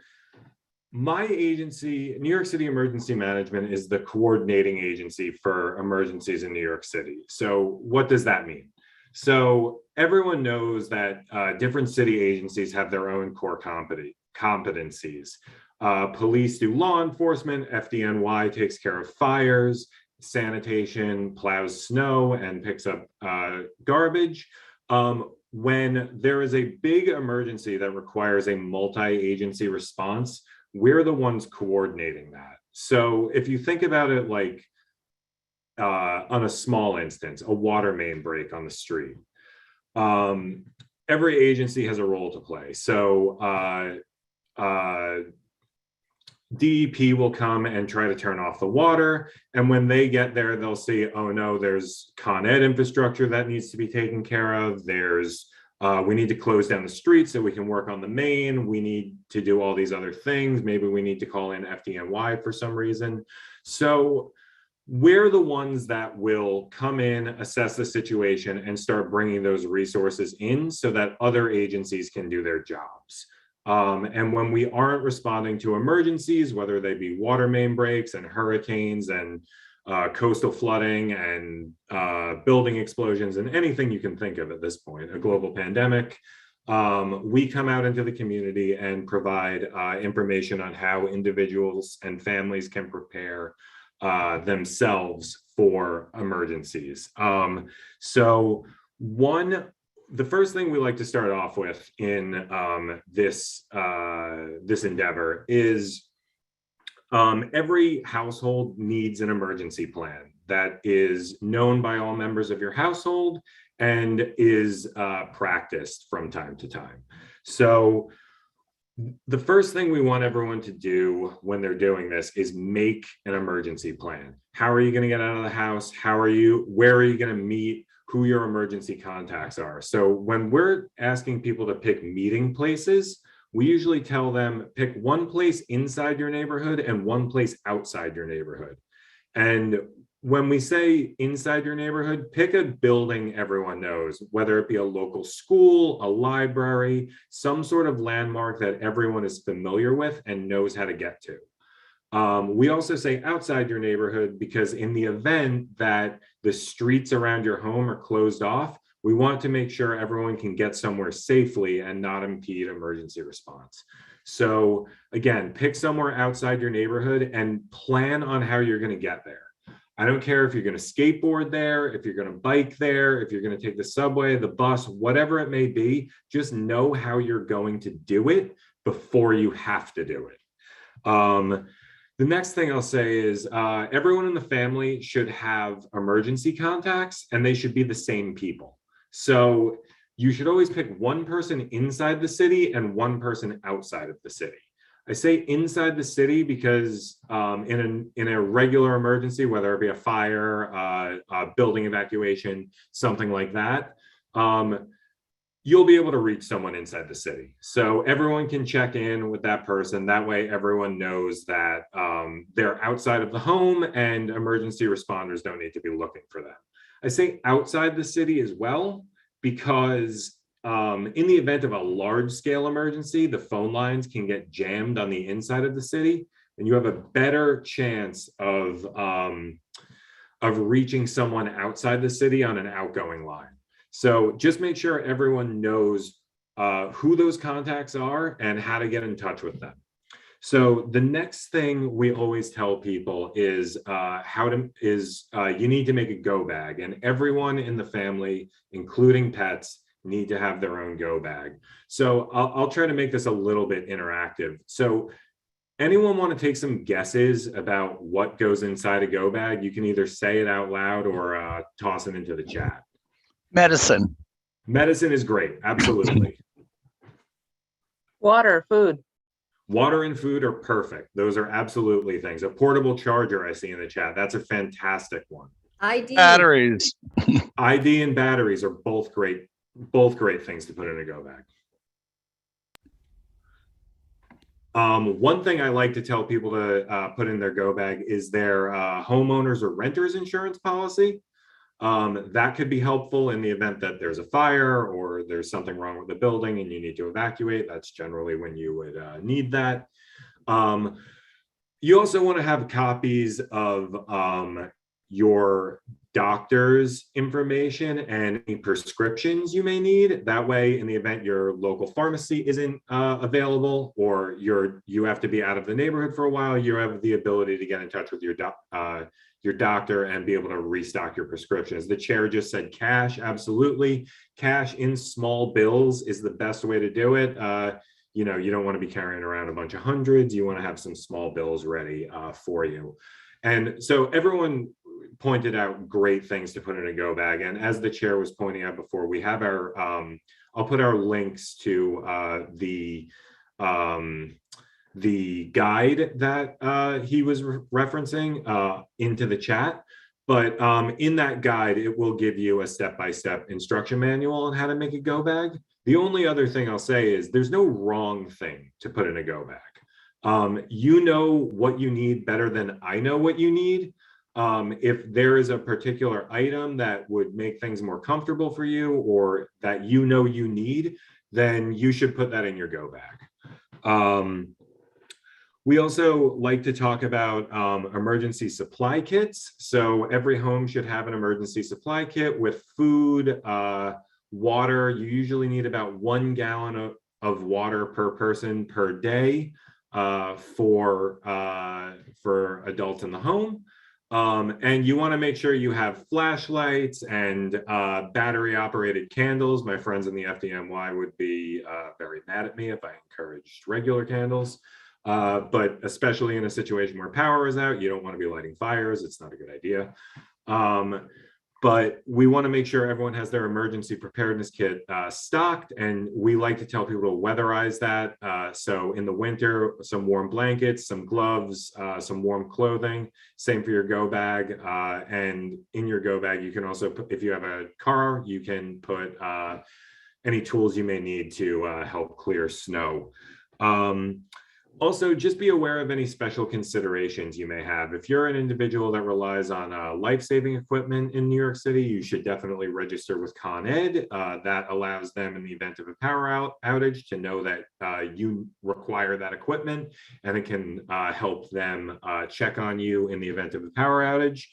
my agency, New York City Emergency Management, is the coordinating agency for emergencies in New York City. So what does that mean? So everyone knows that different city agencies have their own core competencies. Police do law enforcement, FDNY takes care of fires, sanitation plows snow and picks up garbage. When there is a big emergency that requires a multi-agency response, we're the ones coordinating that. So if you think about it like on a small instance, a water main break on the street, every agency has a role to play. So DEP will come and try to turn off the water. And when they get there, they'll see, oh no, there's Con Ed infrastructure that needs to be taken care of. There's, we need to close down the street so we can work on the main. We need to do all these other things. Maybe we need to call in FDNY for some reason. So we're the ones that will come in, assess the situation, and start bringing those resources in so that other agencies can do their jobs. And when we aren't responding to emergencies, whether they be water main breaks and hurricanes and coastal flooding and building explosions and anything you can think of at this point, a global pandemic, we come out into the community and provide information on how individuals and families can prepare themselves for emergencies. The first thing we like to start off with in this endeavor is every household needs an emergency plan that is known by all members of your household and is practiced from time to time. So the first thing we want everyone to do when they're doing this is make an emergency plan. How are you going to get out of the house? Where are you going to meet? Who your emergency contacts are. So when we're asking people to pick meeting places, we usually tell them pick one place inside your neighborhood and one place outside your neighborhood. And when we say inside your neighborhood, pick a building everyone knows, whether it be a local school, a library, some sort of landmark that everyone is familiar with and knows how to get to. We also say outside your neighborhood because in the event that the streets around your home are closed off, we want to make sure everyone can get somewhere safely and not impede emergency response. So again, pick somewhere outside your neighborhood and plan on how you're going to get there. I don't care if you're going to skateboard there, if you're going to bike there, if you're going to take the subway, the bus, whatever it may be, just know how you're going to do it before you have to do it. The next thing I'll say is everyone in the family should have emergency contacts and they should be the same people. So you should always pick one person inside the city and one person outside of the city. I say inside the city because in a regular emergency, whether it be a fire, a building evacuation, something like that, you'll be able to reach someone inside the city. So everyone can check in with that person. That way everyone knows that they're outside of the home and emergency responders don't need to be looking for them. I say outside the city as well, because in the event of a large scale emergency, the phone lines can get jammed on the inside of the city and you have a better chance of reaching someone outside the city on an outgoing line. So just make sure everyone knows who those contacts are and how to get in touch with them. So the next thing we always tell people is you need to make a go bag, and everyone in the family, including pets, need to have their own go bag. So I'll try to make this a little bit interactive. So anyone want to take some guesses about what goes inside a go bag? You can either say it out loud or toss it into the chat. Medicine. Medicine is great. Absolutely. Water, food. Water and food are perfect. Those are absolutely things. A portable charger I see in the chat. That's a fantastic one. ID. Batteries. ID and batteries are both great things to put in a go bag. One thing I like to tell people to put in their go bag is their homeowners or renters insurance policy. That could be helpful in the event that there's a fire or there's something wrong with the building and you need to evacuate. That's generally when you would need that. You also want to have copies of your doctor's information and any prescriptions you may need. That way, in the event your local pharmacy isn't available or you have to be out of the neighborhood for a while, you have the ability to get in touch with your doctor and be able to restock your prescriptions. The chair just said cash. Absolutely. Cash in small bills is the best way to do it. You don't want to be carrying around a bunch of hundreds. You want to have some small bills ready for you. And so everyone pointed out great things to put in a go bag. And as the chair was pointing out before, we have our, I'll put our links to the the guide that he was referencing into the chat. But in that guide, it will give you a step-by-step instruction manual on how to make a go bag. The only other thing I'll say is there's no wrong thing to put in a go bag. You know what you need better than I know what you need. If there is a particular item that would make things more comfortable for you or that you know you need, then you should put that in your go bag. We also like to talk about emergency supply kits. So every home should have an emergency supply kit with food, water. You usually need about 1 gallon of water per person per day for adults in the home. And you want to make sure you have flashlights and battery operated candles. My friends in the FDNY would be very mad at me if I encouraged regular candles. But especially in a situation where power is out, you don't want to be lighting fires. It's not a good idea. But we want to make sure everyone has their emergency preparedness kit stocked. And we like to tell people to weatherize that. So in the winter, some warm blankets, some gloves, some warm clothing. Same for your go bag. And in your go bag, you can also put, if you have a car, you can put any tools you may need to help clear snow. Also, just be aware of any special considerations you may have. If you're an individual that relies on life-saving equipment in New York City, you should definitely register with Con Ed. That allows them, in the event of a power outage, to know that you require that equipment, and it can help them check on you in the event of a power outage.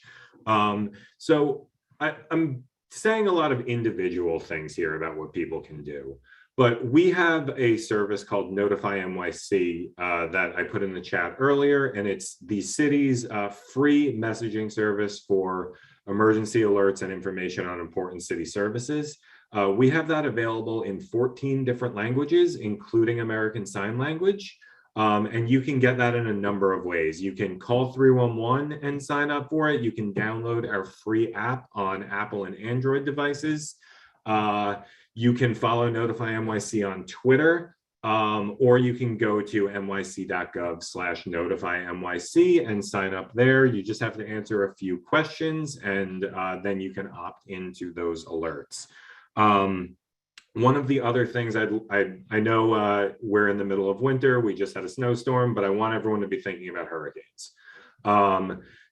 So I'm saying a lot of individual things here about what people can do. But we have a service called Notify NYC that I put in the chat earlier, and it's the city's free messaging service for emergency alerts and information on important city services. We have that available in 14 different languages, including American Sign Language. And you can get that in a number of ways. You can call 311 and sign up for it. You can download our free app on Apple and Android devices. You can follow Notify NYC on Twitter, or you can go to nyc.gov/notify NYC and sign up there. You just have to answer a few questions, and then you can opt into those alerts. One of the other things I know we're in the middle of winter, we just had a snowstorm, but I want everyone to be thinking about hurricanes.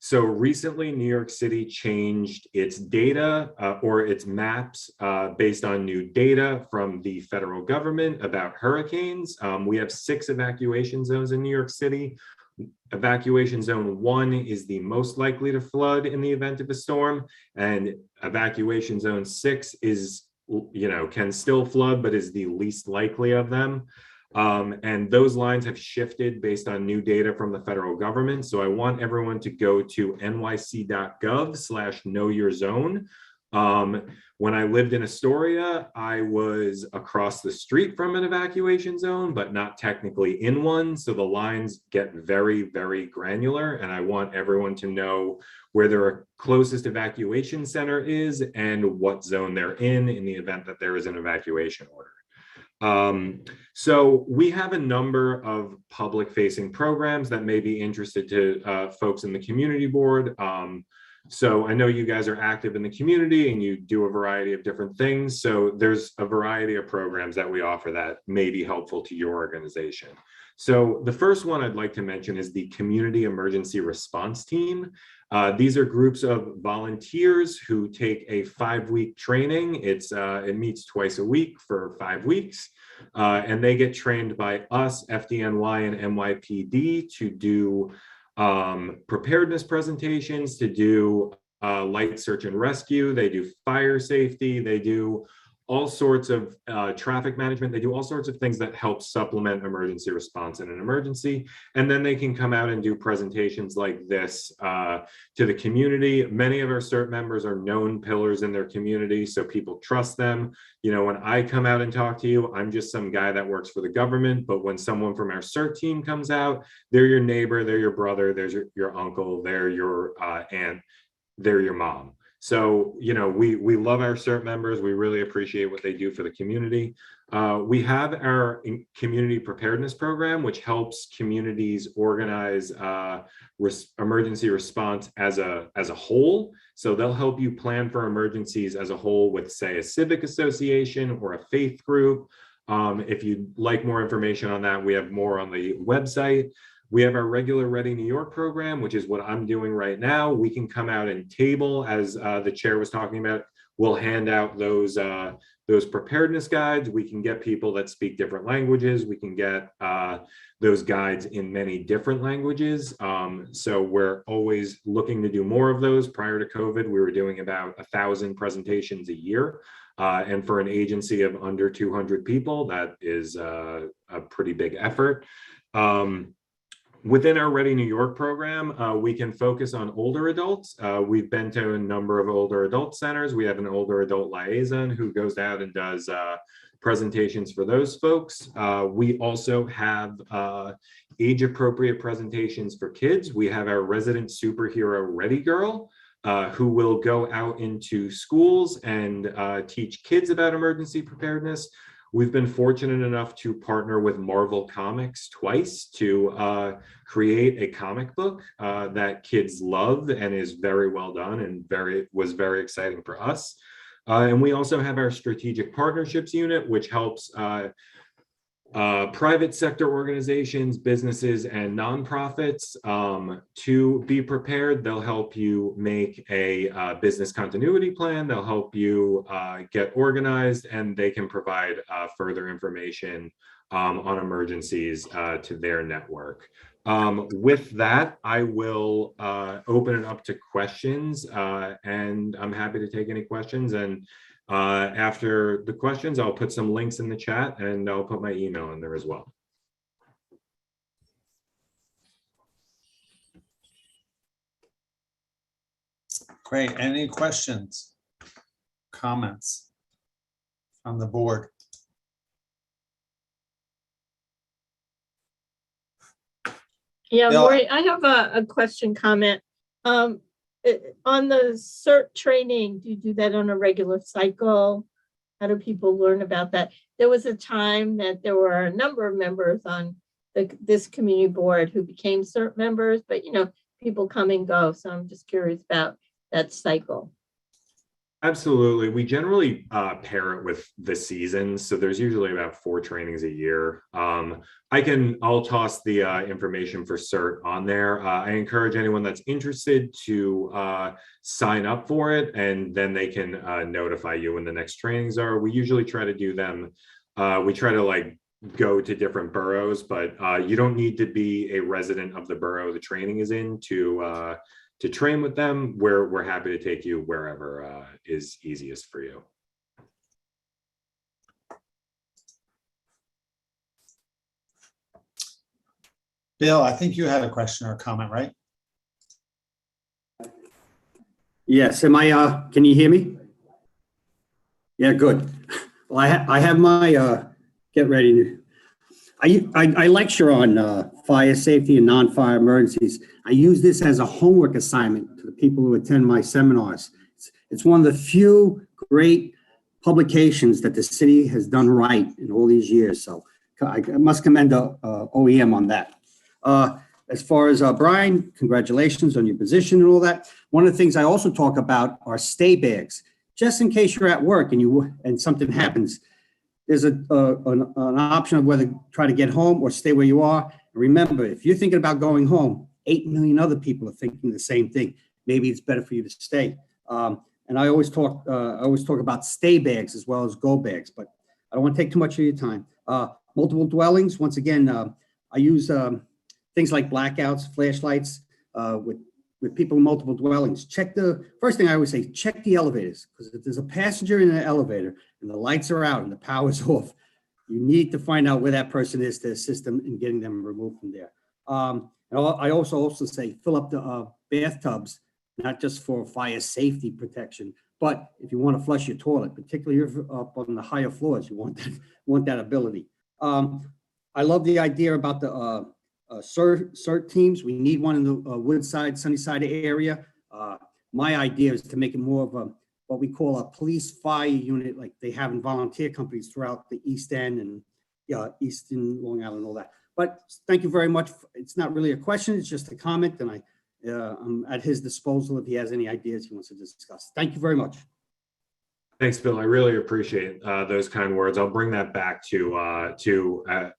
So recently, New York City changed its data or its maps based on new data from the federal government about hurricanes. We have 6 evacuation zones in New York City. Evacuation zone 1 is the most likely to flood in the event of a storm, and evacuation zone 6 is, can still flood, but is the least likely of them. And those lines have shifted based on new data from the federal government. So I want everyone to go to nyc.gov/knowyourzone. When I lived in Astoria, I was across the street from an evacuation zone, but not technically in one. So the lines get very, very granular. And I want everyone to know where their closest evacuation center is and what zone they're in the event that there is an evacuation order. So we have a number of public-facing programs that may be interested to folks in the community board. So I know you guys are active in the community and you do a variety of different things. So there's a variety of programs that we offer that may be helpful to your organization. So the first one I'd like to mention is the Community Emergency Response Team. These are groups of volunteers who take a 5-week training. It meets twice a week for 5 weeks. And they get trained by us, FDNY and NYPD, to do preparedness presentations, to do light search and rescue. They do fire safety. They do all sorts of traffic management. They do all sorts of things that help supplement emergency response in an emergency. And then they can come out and do presentations like this to the community. Many of our CERT members are known pillars in their community, so people trust them. When I come out and talk to you, I'm just some guy that works for the government. But when someone from our CERT team comes out, they're your neighbor, they're your brother, they're your uncle, they're your aunt, they're your mom. So, you know, we love our CERT members. We really appreciate what they do for the community. We have our community preparedness program, which helps communities organize emergency response as a whole. So they'll help you plan for emergencies as a whole with, say, a civic association or a faith group. If you'd like more information on that, we have more on the website. We have our regular Ready New York program, which is what I'm doing right now. We can come out and table, as the chair was talking about. We'll hand out those preparedness guides. We can get people that speak different languages. We can get those guides in many different languages. So we're always looking to do more of those. Prior to COVID, we were doing about 1,000 presentations a year. And for an agency of under 200 people, that is a pretty big effort. Within our Ready New York program, we can focus on older adults. We've been to a number of older adult centers. We have an older adult liaison who goes out and does presentations for those folks. We also have age-appropriate presentations for kids. We have our resident superhero Ready Girl, who will go out into schools and teach kids about emergency preparedness. We've been fortunate enough to partner with Marvel Comics twice to create a comic book that kids love and is very well done and was very exciting for us. And we also have our strategic partnerships unit, which helps private sector organizations, businesses, and nonprofits to be prepared. They'll help you make a business continuity plan. They'll help you get organized, and they can provide further information on emergencies to their network. With that, I will open it up to questions, and I'm happy to take any questions. And after the questions, I'll put some links in the chat, and I'll put my email in there as well. Great. Any questions, comments from the board? Yeah, Bill? Maureen, I have a question, comment. On the CERT training, do you do that on a regular cycle? How do people learn about that? There was a time that there were a number of members on this community board who became CERT members, but you know, people come and go. So I'm just curious about that cycle. Absolutely. We generally pair it with the seasons. So there's usually about 4 trainings a year. I'll toss the information for CERT on there. I encourage anyone that's interested to sign up for it, and then they can notify you when the next trainings are. We usually try to do them. We try to like go to different boroughs, but you don't need to be a resident of the borough the training is in to train with them. We're happy to take you wherever is easiest for you. Bill, I think you had a question or a comment, right? Yes, can you hear me? Yeah, good. Well, I have my, get ready. I lecture on fire safety and non-fire emergencies. I use this as a homework assignment to the people who attend my seminars. It's one of the few great publications that the city has done right in all these years. So I must commend OEM on that. As far as Brian, congratulations on your position and all that. One of the things I also talk about are stay bags, just in case you're at work and something happens. There's an option of whether try to get home or stay where you are. Remember, if you're thinking about going home, 8 million other people are thinking the same thing. Maybe it's better for you to stay. And I always talk about stay bags as well as go bags, but I don't want to take too much of your time. Multiple dwellings. Once again, I use things like blackouts, flashlights with people in multiple dwellings. First thing I always say, check the elevators, because if there's a passenger in an elevator and the lights are out and the power's off, you need to find out where that person is to assist them in getting them removed from there. And I also say fill up the bathtubs, not just for fire safety protection, but if you want to flush your toilet, particularly if you're up on the higher floors, you want that ability. I love the idea about the CERT teams. We need one in the Woodside, Sunnyside area. my idea is to make it more of a, what we call a police fire unit, like they have in volunteer companies throughout the East End and Eastern Long Island and all that. But thank you very much. It's not really a question, it's just a comment, and I'm at his disposal if he has any ideas he wants to discuss. Thank you very much. Thanks, Bill. I really appreciate those kind words. I'll bring that back to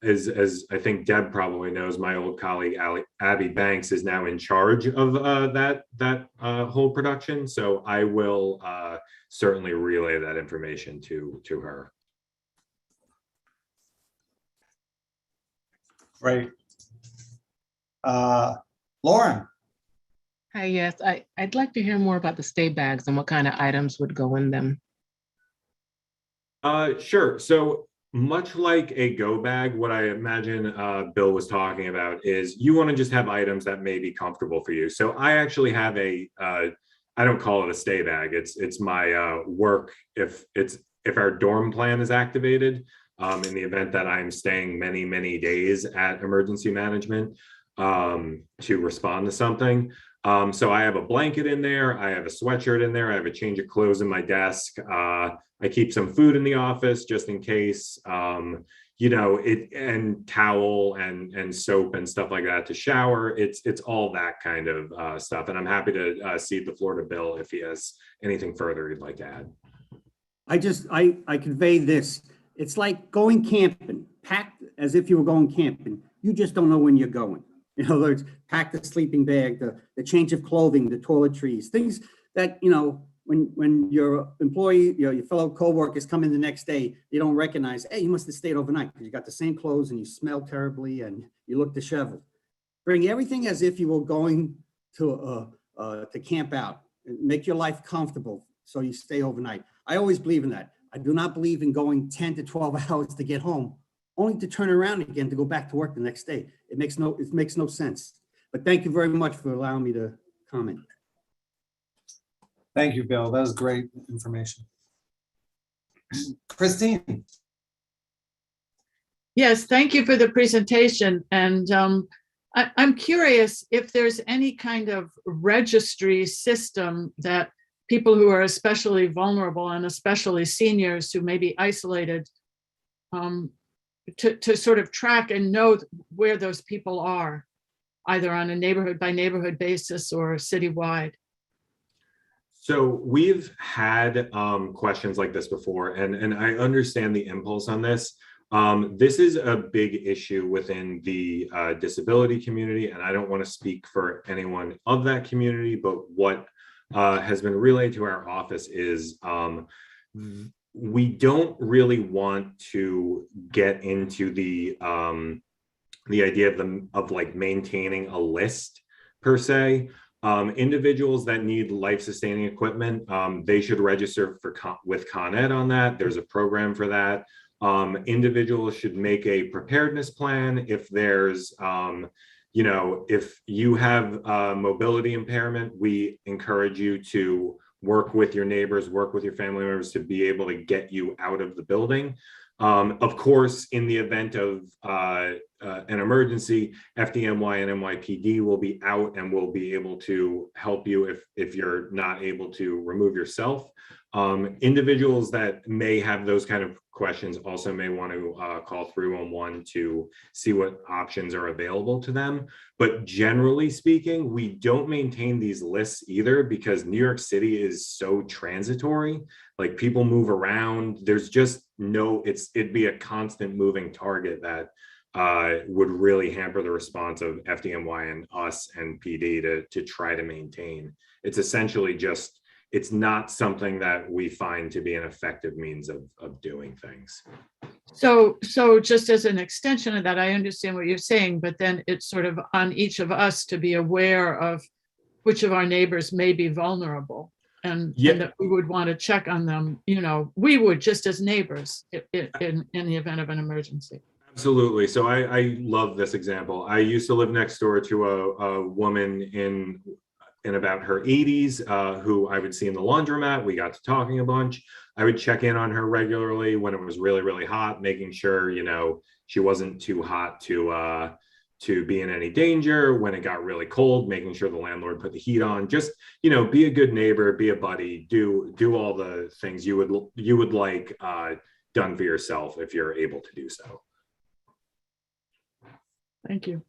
as I think Deb probably knows, my old colleague Abby Banks is now in charge of that whole production. So I will certainly relay that information to her. Great. Lauren. Hi, yes, I'd like to hear more about the stay bags and what kind of items would go in them. Sure. So much like a go bag, what I imagine Bill was talking about is you want to just have items that may be comfortable for you. So I actually have I don't call it a stay bag. It's my work if our dorm plan is activated in the event that I'm staying many days at emergency management to respond to something. So I have a blanket in there, I have a sweatshirt in there, I have a change of clothes in my desk. I keep some food in the office just in case, you know, and towel and soap and stuff like that to shower. It's all that kind of stuff. And I'm happy to cede the floor to Bill if he has anything further he'd like to add. I convey this. It's like going camping, packed as if you were going camping. You just don't know when you're going. In other words, pack the sleeping bag, the change of clothing, the toiletries, things that, you know, when your employee, your fellow coworkers come in the next day, they don't recognize, hey, you must have stayed overnight because you got the same clothes and you smell terribly and you look disheveled. Bring everything as if you were going to camp out and make your life comfortable so you stay overnight. I always believe in that. I do not believe in going 10 to 12 hours to get home, only to turn around again to go back to work the next day. It makes no sense. But thank you very much for allowing me to comment. Thank you, Bill. That was great information. Christine. Yes, thank you for the presentation. And I'm curious if there's any kind of registry system that people who are especially vulnerable and especially seniors who may be isolated to sort of track and know where those people are, either on a neighborhood by neighborhood basis or citywide. So we've had questions like this before, and I understand the impulse on this. This is a big issue within the disability community, and I don't want to speak for anyone of that community, but what has been relayed to our office is we don't really want to get into the idea of like maintaining a list per se. Individuals that need life-sustaining equipment, they should register with Con Ed on that. There's a program for that. Individuals should make a preparedness plan if there's, you know, if you have mobility impairment, we encourage you to work with your neighbors, work with your family members to be able to get you out of the building. Of course, in the event of an emergency, FDNY and NYPD will be out and will be able to help you if you're not able to remove yourself. Individuals that may have those kind of questions also may want to call 311 to see what options are available to them. But generally speaking, we don't maintain these lists either because New York City is so transitory. Like people move around. There's just it'd be a constant moving target that would really hamper the response of FDNY and us and PD to try to maintain. It's essentially just, it's not something that we find to be an effective means of doing things. So just as an extension of that, I understand what you're saying, but then it's sort of on each of us to be aware of which of our neighbors may be vulnerable and that we would want to check on them. You know, we would just as neighbors in the event of an emergency. Absolutely. So I love this example. I used to live next door to a woman in about her 80s who I would see in the laundromat. We got to talking a bunch. I would check in on her regularly when it was really, really hot, making sure, you know, she wasn't too hot to to be in any danger. When it got really cold, making sure the landlord put the heat on. Just, you know, be a good neighbor, be a buddy, do all the things you would like done for yourself if you're able to do so. Thank you.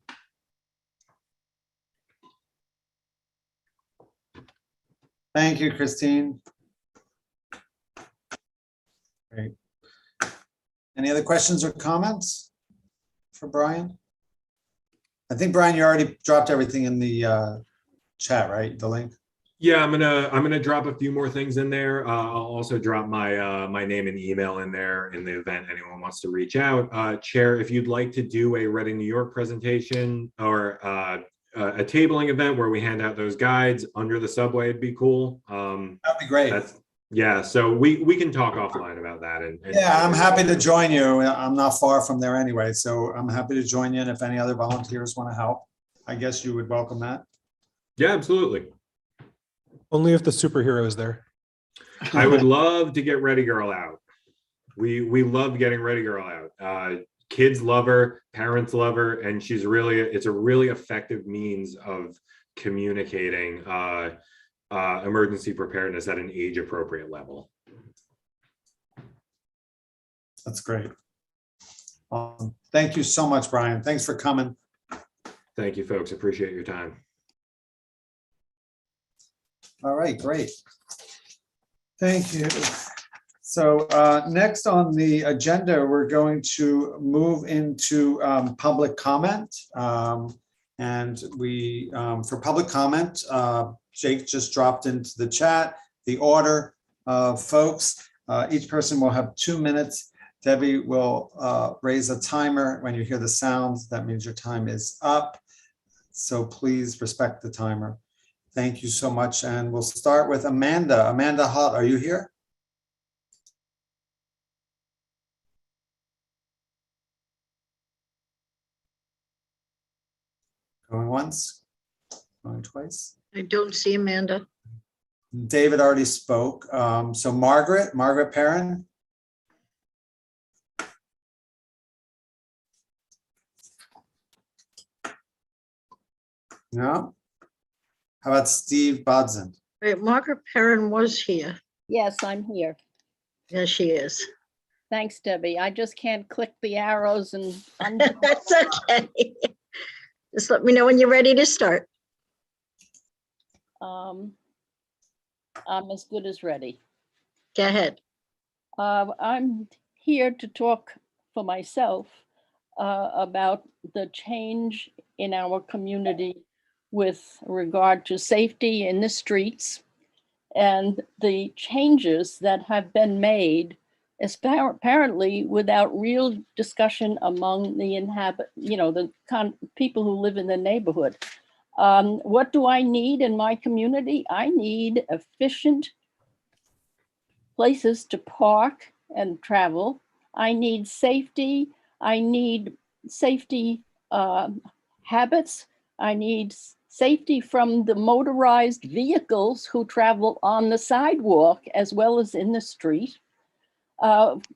Thank you, Christine. Great. Any other questions or comments for Brian? I think, Brian, you already dropped everything in the chat, right? The link? Yeah, I'm gonna drop a few more things in there. I'll also drop my my name and email in there in the event anyone wants to reach out. Chair, if you'd like to do a Reading, New York presentation or a tabling event where we hand out those guides under the subway, it'd be cool. That'd be great. Yeah, so we can talk offline about that. And Yeah, I'm happy to join you. I'm not far from there anyway, so I'm happy to join you. And if any other volunteers want to help, I guess you would welcome that. Yeah, absolutely. Only if the superhero is there. I would love to get Ready Girl out. We love getting Ready Girl out. Kids love her, parents love her, and it's a really effective means of communicating emergency preparedness at an age appropriate level. That's great. Thank you so much, Brian. Thanks for coming. Thank you, folks. Appreciate your time. All right, great. Thank you. So next on the agenda, we're going to move into public comment. And for public comment, Jake just dropped into the chat the order of folks. Each person will have 2 minutes. Debbie will raise a timer. When you hear the sound, that means your time is up. So please respect the timer. Thank you so much. And we'll start with Amanda. Amanda Hutt, are you here? Going once, going twice. I don't see Amanda. David already spoke. So Margaret Perrin. No. How about Steve Bodson? Wait, Margaret Perrin was here. Yes, I'm here. Yes, she is. Thanks, Debbie. I just can't click the arrows and That's okay. Just let me know when you're ready to start. I'm as good as ready. Go ahead. I'm here to talk for myself about the change in our community with regard to safety in the streets and the changes that have been made, apparently without real discussion among the people who live in the neighborhood. What do I need in my community? I need efficient places to park and travel. I need safety. I need safety habits. I need safety from the motorized vehicles who travel on the sidewalk as well as in the street.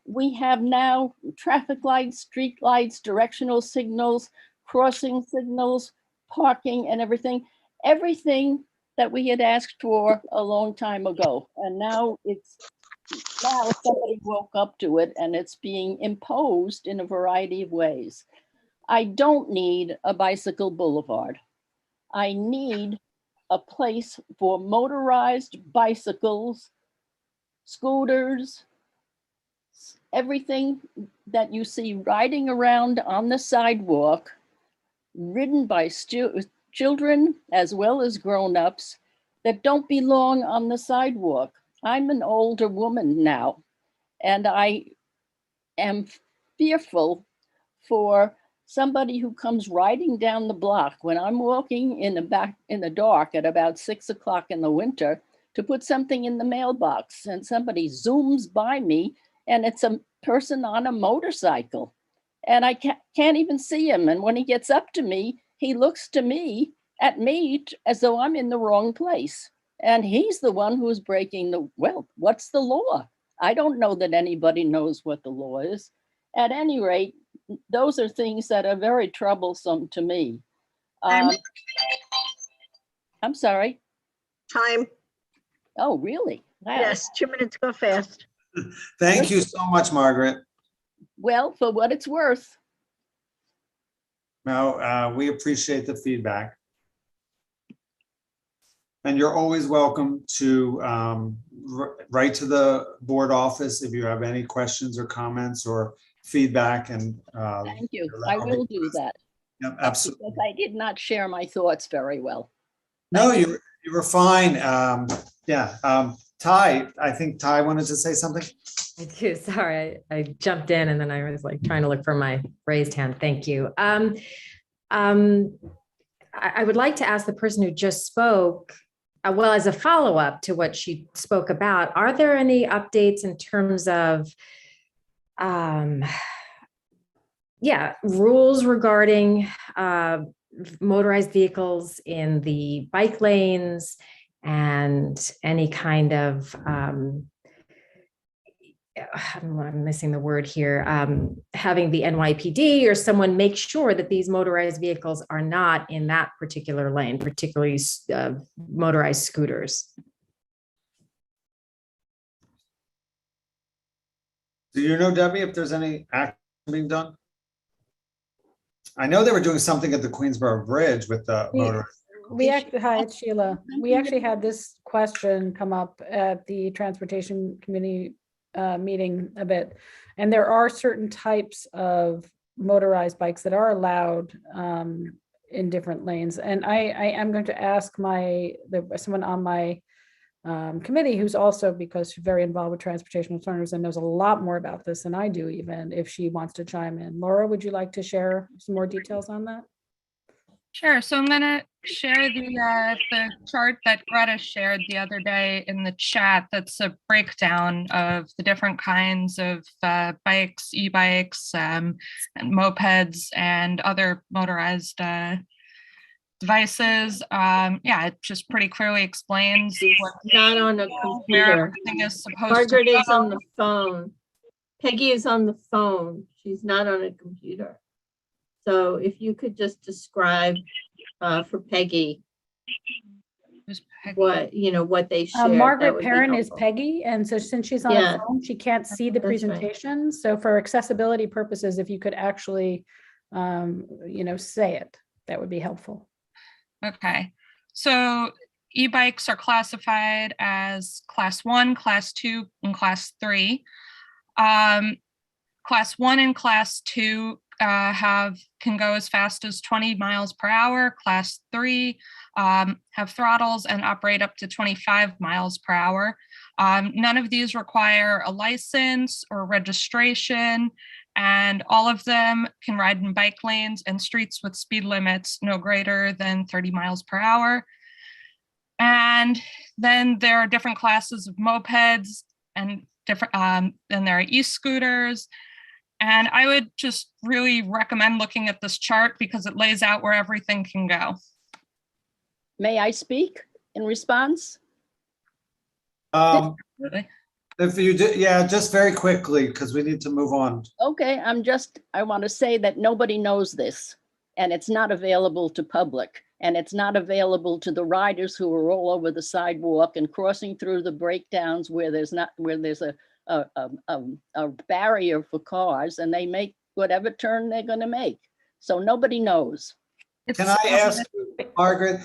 We have now traffic lights, street lights, directional signals, crossing signals, parking and everything that we had asked for a long time ago. And now somebody woke up to it and it's being imposed in a variety of ways. I don't need a bicycle boulevard. I need a place for motorized bicycles, scooters, everything that you see riding around on the sidewalk, ridden by children as well as grown-ups that don't belong on the sidewalk. I'm an older woman now, and I am fearful for somebody who comes riding down the block when I'm walking in the dark at about 6 o'clock in the winter to put something in the mailbox, and somebody zooms by me and it's a person on a motorcycle and I can't even see him. And when he gets up to me, he looks at me as though I'm in the wrong place. And he's the one who's breaking what's the law? I don't know that anybody knows what the law is. At any rate, those are things that are very troublesome to me. Time. I'm sorry. Time. Oh, really? Wow. Yes, 2 minutes go fast. Thank you so much, Margaret. Well, for what it's worth. No, we appreciate the feedback. And you're always welcome to write to the board office if you have any questions or comments or feedback. And thank you. I will do that. Yep, absolutely. Because I did not share my thoughts very well. No, you were fine. Ty, I think Ty wanted to say something. I do. Sorry, I jumped in and then I was like trying to look for my raised hand. Thank you. I would like to ask the person who just spoke, well, as a follow-up to what she spoke about, are there any updates in terms of, rules regarding motorized vehicles in the bike lanes and any kind of, I'm missing the word here, having the NYPD or someone make sure that these motorized vehicles are not in that particular lane, particularly motorized scooters. Do you know, Debbie, if there's any action being done? I know they were doing something at the Queensboro Bridge with the motorized. We actually, hi, it's Sheila. We actually had this question come up at the Transportation Committee meeting a bit. And there are certain types of motorized bikes that are allowed in different lanes. And I am going to ask someone on my committee who's also, because she's very involved with transportation alternatives and knows a lot more about this than I do, even if she wants to chime in. Laura, would you like to share some more details on that? Sure. So I'm going to share the chart that Greta shared the other day in the chat. That's a breakdown of the different kinds of bikes, e-bikes, and mopeds, and other motorized devices. It just pretty clearly explains It's not on a where computer. everything is supposed Margaret to go. is on the phone. Peggy is on the phone. She's not on a computer. So if you could just describe for Peggy what they share. Margaret Perrin is Peggy, and so since she's on Yeah. a phone, she can't see the That's right. presentation. So for accessibility purposes, if you could actually, say it, that would be helpful. Okay, so e-bikes are classified as class 1, class 2, and class 3. Class 1 and class 2 can go as fast as 20 miles per hour. Class 3 have throttles and operate up to 25 miles per hour. None of these require a license or registration, and all of them can ride in bike lanes and streets with speed limits no greater than 30 miles per hour. And then there are different classes of mopeds and different, then there are e-scooters. And I would just really recommend looking at this chart because it lays out where everything can go. May I speak in response? If you do, just very quickly, because we need to move on. Okay, I want to say that nobody knows this, and it's not available to public, and it's not available to the riders who are all over the sidewalk and crossing through the breakdowns where there's a barrier for cars, and they make whatever turn they're going to make. So nobody knows. Can I ask, Margaret,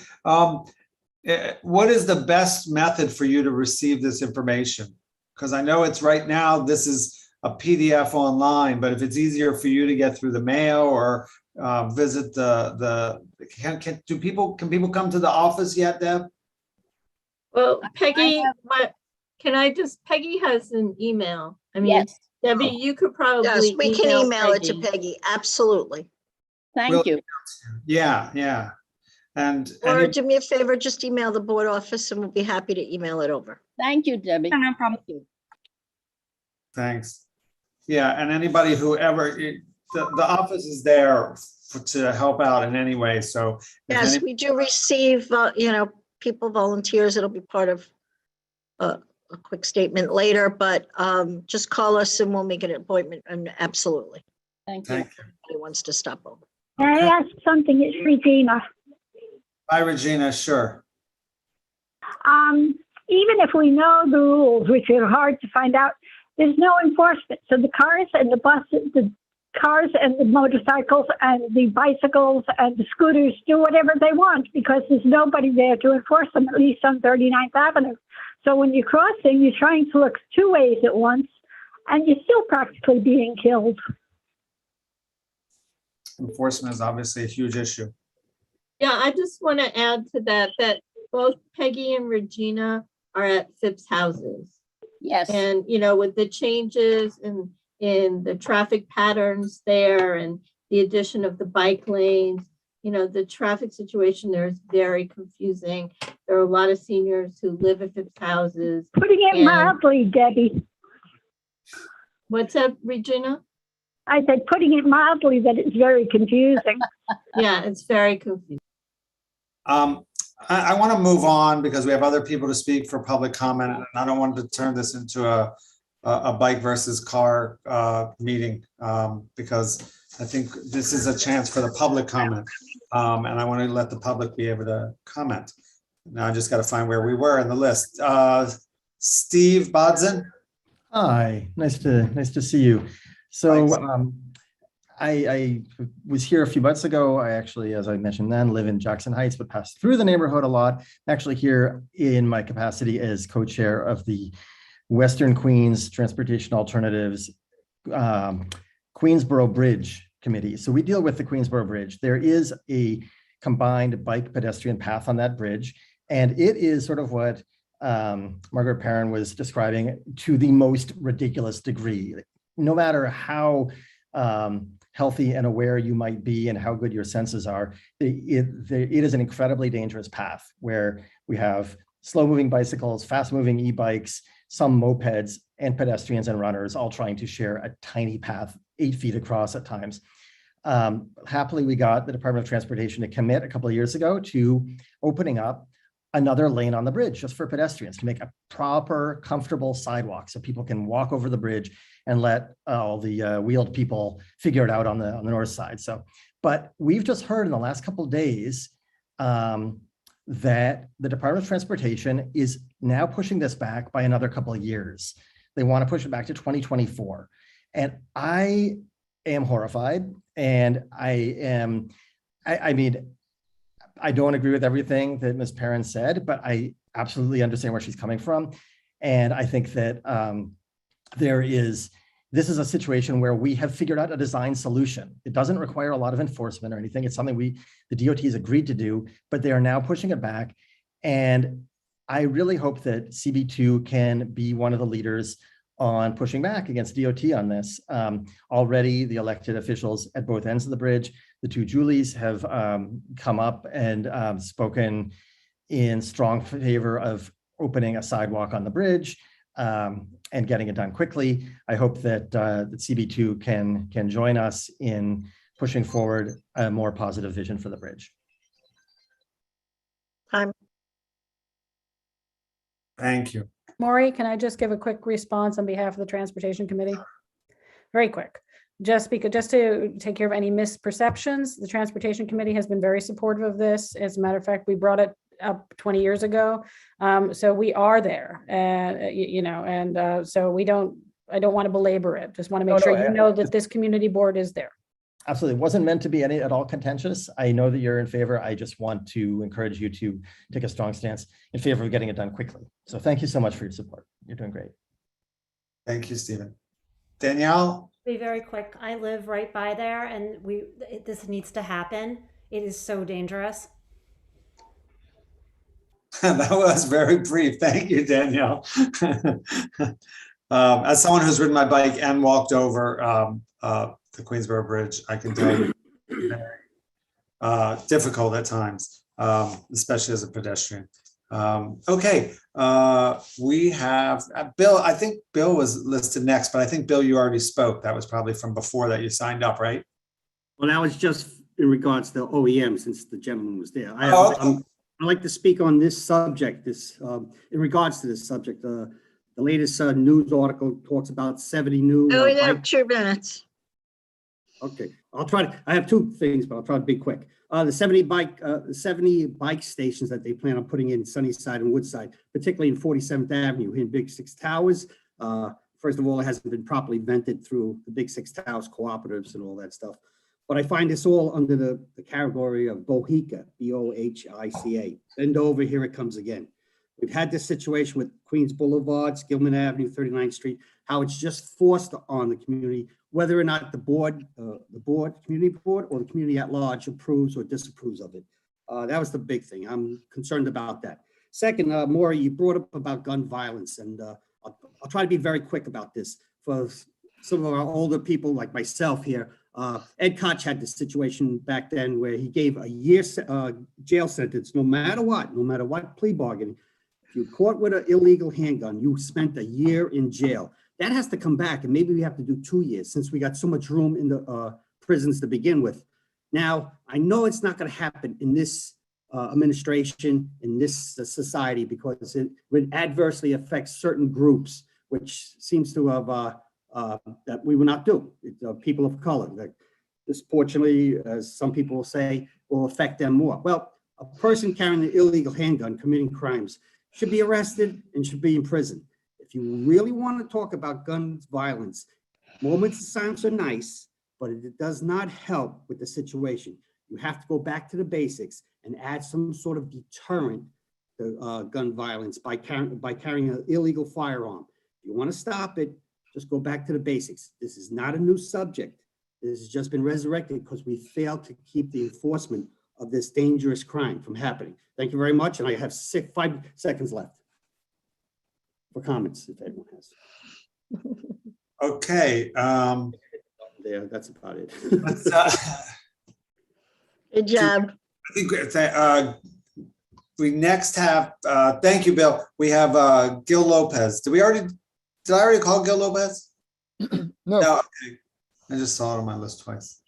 what is the best method for you to receive this information? Because I know it's right now, this is a PDF online, but if it's easier for you to get through the mail or visit can people come to the office yet, Deb? Well, Peggy, Peggy has an email. I mean, yes. Debbie, you could probably we can email it to Peggy. Absolutely. Thank you. Yeah. Or do me a favor, just email the board office and we'll be happy to email it over. Thank you, Debbie. No problem. Thanks. Yeah, and anybody who the office is there to help out in any way. So yes, we do receive, people, volunteers. It'll be part of a quick statement later, but just call us and we'll make an appointment. And absolutely. Thank you. Who wants to stop over? Can I ask something? It's Regina. Hi, Regina, sure. Even if we know the rules, which are hard to find out, there's no enforcement. So the cars and the buses, the cars and the motorcycles and the bicycles and the scooters do whatever they want because there's nobody there to enforce them, at least on 39th Avenue. So when you're crossing, you're trying to look two ways at once and you're still practically being killed. Enforcement is obviously a huge issue. Yeah, I just want to add to that, that both Peggy and Regina are at Phipps houses. Yes. And, you know, with the changes in the traffic patterns there and the addition of the bike lanes, you know, the traffic situation there is very confusing. There are a lot of seniors who live at Phipps houses. Putting it mildly, Debbie. What's up, Regina? I said, putting it mildly, that it's very confusing. Yeah, it's very confusing. I want to move on because we have other people to speak for public comment, and I don't want to turn this into a bike versus car meeting because I think this is a chance for the public comment, and I want to let the public be able to comment. Now I just got to find where we were in the list. Steve Bodson. Hi, nice to see you. So I was here a few months ago. I actually, as I mentioned then, live in Jackson Heights, but pass through the neighborhood a lot. I'm actually here in my capacity as co-chair of the Western Queens Transportation Alternatives Queensboro Bridge Committee. So we deal with the Queensboro Bridge. There is a combined bike pedestrian path on that bridge, and it is sort of what Margaret Perrin was describing to the most ridiculous degree. No matter how healthy and aware you might be and how good your senses are, it is an incredibly dangerous path where we have slow moving bicycles, fast moving e-bikes, some mopeds and pedestrians and runners all trying to share a tiny path 8 feet across at times. Happily, we got the Department of Transportation to commit a couple of years ago to opening up another lane on the bridge just for pedestrians to make a proper, comfortable sidewalk so people can walk over the bridge and let all the wheeled people figure it out on the north side. So, but we've just heard in the last couple of days that the Department of Transportation is now pushing this back by another couple of years. They want to push it back to 2024. And I am horrified. And I mean, I don't agree with everything that Ms. Perrin said, but I absolutely understand where she's coming from. And I think that this is a situation where we have figured out a design solution. It doesn't require a lot of enforcement or anything. It's something the DOT has agreed to do, but they are now pushing it back. And I really hope that CB2 can be one of the leaders on pushing back against DOT on this. Already the elected officials at both ends of the bridge, the two Julies, have come up and spoken in strong favor of opening a sidewalk on the bridge and getting it done quickly. I hope that CB2 can join us in pushing forward a more positive vision for the bridge. Thank you. Maury, can I just give a quick response on behalf of the Transportation Committee? Very quick. Just to take care of any misperceptions, the Transportation Committee has been very supportive of this. As a matter of fact, we brought it up 20 years ago. So we are there, and so I don't want to belabor it. Just want to make sure you know that this community board is there. Absolutely. It wasn't meant to be at all contentious. I know that you're in favor. I just want to encourage you to take a strong stance in favor of getting it done quickly. So thank you so much for your support. You're doing great. Thank you, Stephen. Danielle? Be very quick. I live right by there, and this needs to happen. It is so dangerous. That was very brief. Thank you, Danielle. As someone who's ridden my bike and walked over the Queensboro Bridge, I can tell you very difficult at times, especially as a pedestrian. Okay, we have Bill. I think Bill was listed next, but I think Bill, you already spoke. That was probably from before that you signed up, right? Well, that was just in regards to OEM, since the gentleman was there. I'd like to speak on this subject. In regards to this subject, the latest news article talks about 70 new. Oh, we have 2 minutes. Okay, I'll try to, I have two things, but I'll try to be quick. The 70 bike stations that they plan on putting in Sunnyside and Woodside, particularly in 47th Avenue in Big Six Towers. First of all, it hasn't been properly vented through the Big Six Towers cooperatives and all that stuff. But I find this all under the category of BOHICA, B-O-H-I-C-A. Bend over, here it comes again. We've had this situation with Queens Boulevard, Gilman Avenue, 39th Street, how it's just forced on the community, whether or not the community board or the community at large approves or disapproves of it. That was the big thing. I'm concerned about that. Second, Maury, you brought up about gun violence, and I'll try to be very quick about this. For some of our older people like myself here, Ed Koch had this situation back then where he gave a year jail sentence, no matter what plea bargaining. If you caught with an illegal handgun, you spent a year in jail. That has to come back, and maybe we have to do 2 years since we got so much room in the prisons to begin with. Now, I know it's not going to happen in this administration, in this society, because it would adversely affect certain groups, which seems to have that we will not do. People of color. That this, fortunately, as some people will say, will affect them more. Well, a person carrying an illegal handgun committing crimes should be arrested and should be in prison. If you really want to talk about gun violence, moments of silence are nice, but it does not help with the situation. You have to go back to the basics and add some sort of deterrent to gun violence by carrying an illegal firearm. If you want to stop it, just go back to the basics. This is not a new subject. This has just been resurrected because we failed to keep the enforcement of this dangerous crime from happening. Thank you very much, and I have 5 seconds left for comments, if anyone has. Okay. There, that's about it. Good job. I think we next have, thank you, Bill. We have Gil Lopez. Did I already call Gil Lopez? No. Okay. I just saw it on my list twice.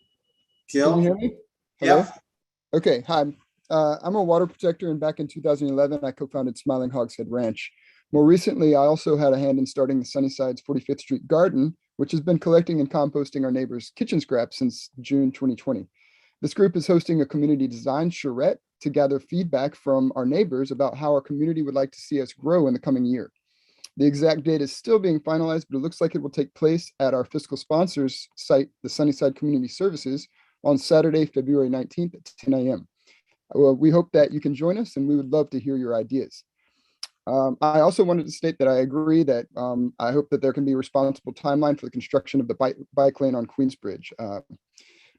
Gil? Can you hear me? Hello? Yeah. Okay, hi. I'm a water protector, and back in 2011, I co-founded Smiling Hogshead Ranch. More recently, I also had a hand in starting the Sunnyside's 45th Street Garden, which has been collecting and composting our neighbors' kitchen scraps since June 2020. This group is hosting a community design charrette to gather feedback from our neighbors about how our community would like to see us grow in the coming year. The exact date is still being finalized, but it looks like it will take place at our fiscal sponsors site, the Sunnyside Community Services, on Saturday, February 19th at 10 a.m. We hope that you can join us, and we would love to hear your ideas. I also wanted to state that I agree that I hope that there can be a responsible timeline for the construction of the bike lane on Queensbridge.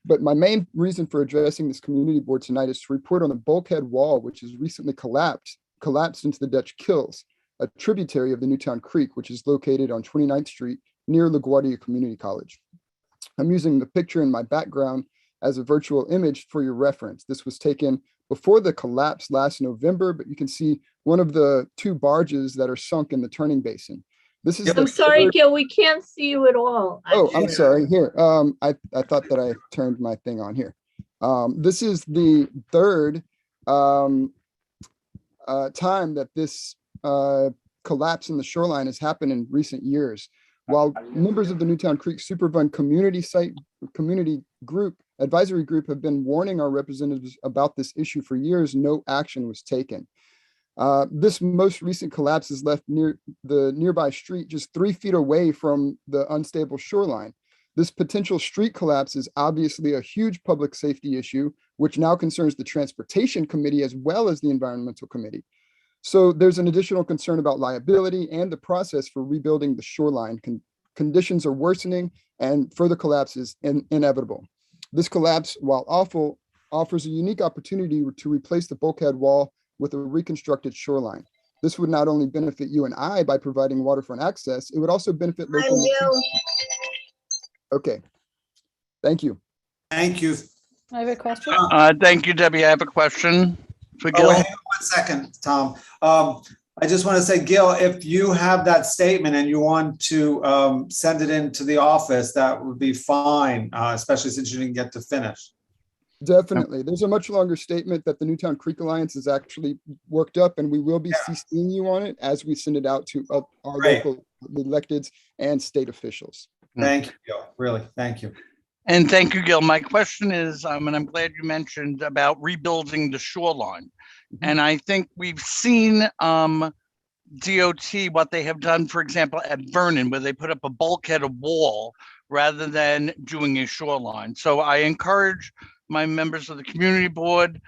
But my main reason for addressing this community board tonight is to report on the bulkhead wall, which has recently collapsed into the Dutch Kills, a tributary of the Newtown Creek, which is located on 29th Street near LaGuardia Community College. I'm using the picture in my background as a virtual image for your reference. This was taken before the collapse last November, but you can see one of the 2 barges that are sunk in the turning basin. This is. I'm sorry, Gil, we can't see you at all. Oh, I'm sorry. Here, I thought that I turned my thing on here. This is the 3rd time that this collapse in the shoreline has happened in recent years. While members of the Newtown Creek Superfund community group advisory group have been warning our representatives about this issue for years, no action was taken. This most recent collapse is left near the nearby street, just 3 feet away from the unstable shoreline. This potential street collapse is obviously a huge public safety issue, which now concerns the Transportation Committee as well as the Environmental Committee. So there's an additional concern about liability and the process for rebuilding the shoreline. Conditions are worsening and further collapse is inevitable. This collapse, while awful, offers a unique opportunity to replace the bulkhead wall with a reconstructed shoreline. This would not only benefit you and I by providing waterfront access, it would also benefit local. Okay, thank you. Thank you. I have a question. Thank you, Debbie. I have a question for Gil. Oh, hang on 1 second, Tom. I just want to say, Gil, if you have that statement and you want to send it into the office, that would be fine, especially since you didn't get to finish. Definitely. There's a much longer statement that the Newtown Creek Alliance has actually worked up, and we will be CCing you on it as we send it out to our local electeds and state officials. Thank you, Gil. Really, thank you. And thank you, Gil. My question is, and I'm glad you mentioned about rebuilding the shoreline. And I think we've seen DOT, what they have done, for example, at Vernon, where they put up a bulkhead, a wall, rather than doing a shoreline. So I encourage my members of the community board,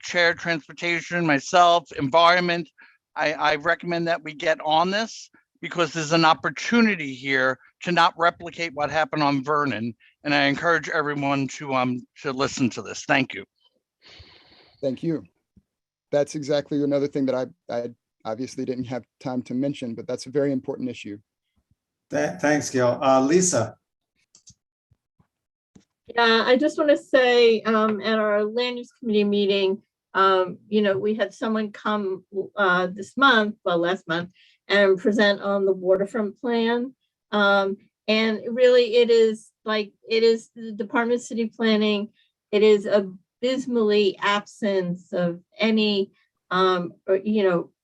chair transportation, myself, environment. I recommend that we get on this because there's an opportunity here to not replicate what happened on Vernon. And I encourage everyone to listen to this. Thank you. Thank you. That's exactly another thing that I obviously didn't have time to mention, but that's a very important issue. Thanks, Gil. Lisa. Yeah, I just want to say at our land use committee meeting, we had someone come last month, and present on the waterfront plan. And really it is the Department of City Planning. It is abysmally absence of any,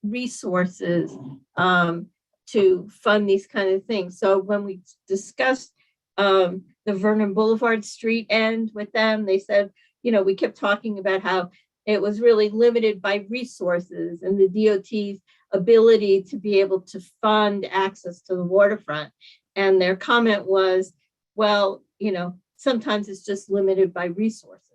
resources to fund these kind of things. So when we discussed the Vernon Boulevard Street end with them, they said, we kept talking about how it was really limited by resources and the DOT's ability to be able to fund access to the waterfront. And their comment was, well, sometimes it's just limited by resources.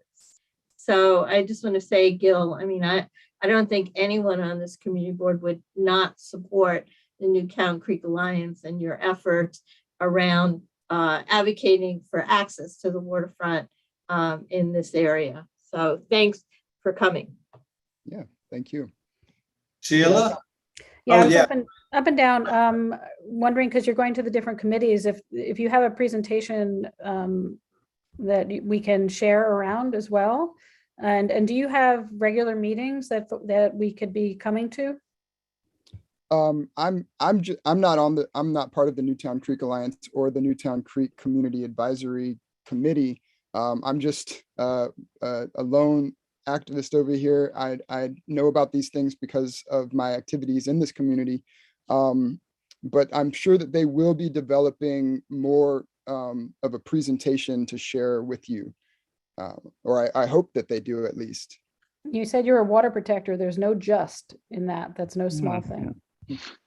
So I just want to say, Gil, I don't think anyone on this community board would not support the New Town Creek Alliance and your efforts around advocating for access to the waterfront in this area. So thanks for coming. Yeah, thank you. Sheila? Yeah, up and down, wondering, because you're going to the different committees, if you have a presentation that we can share around as well. And do you have regular meetings that we could be coming to? I'm not part of the Newtown Creek Alliance or the Newtown Creek Community Advisory Committee. I'm just a lone activist over here. I know about these things because of my activities in this community. But I'm sure that they will be developing more of a presentation to share with you. Or I hope that they do at least. You said you're a water protector. There's no just in that. That's no small thing.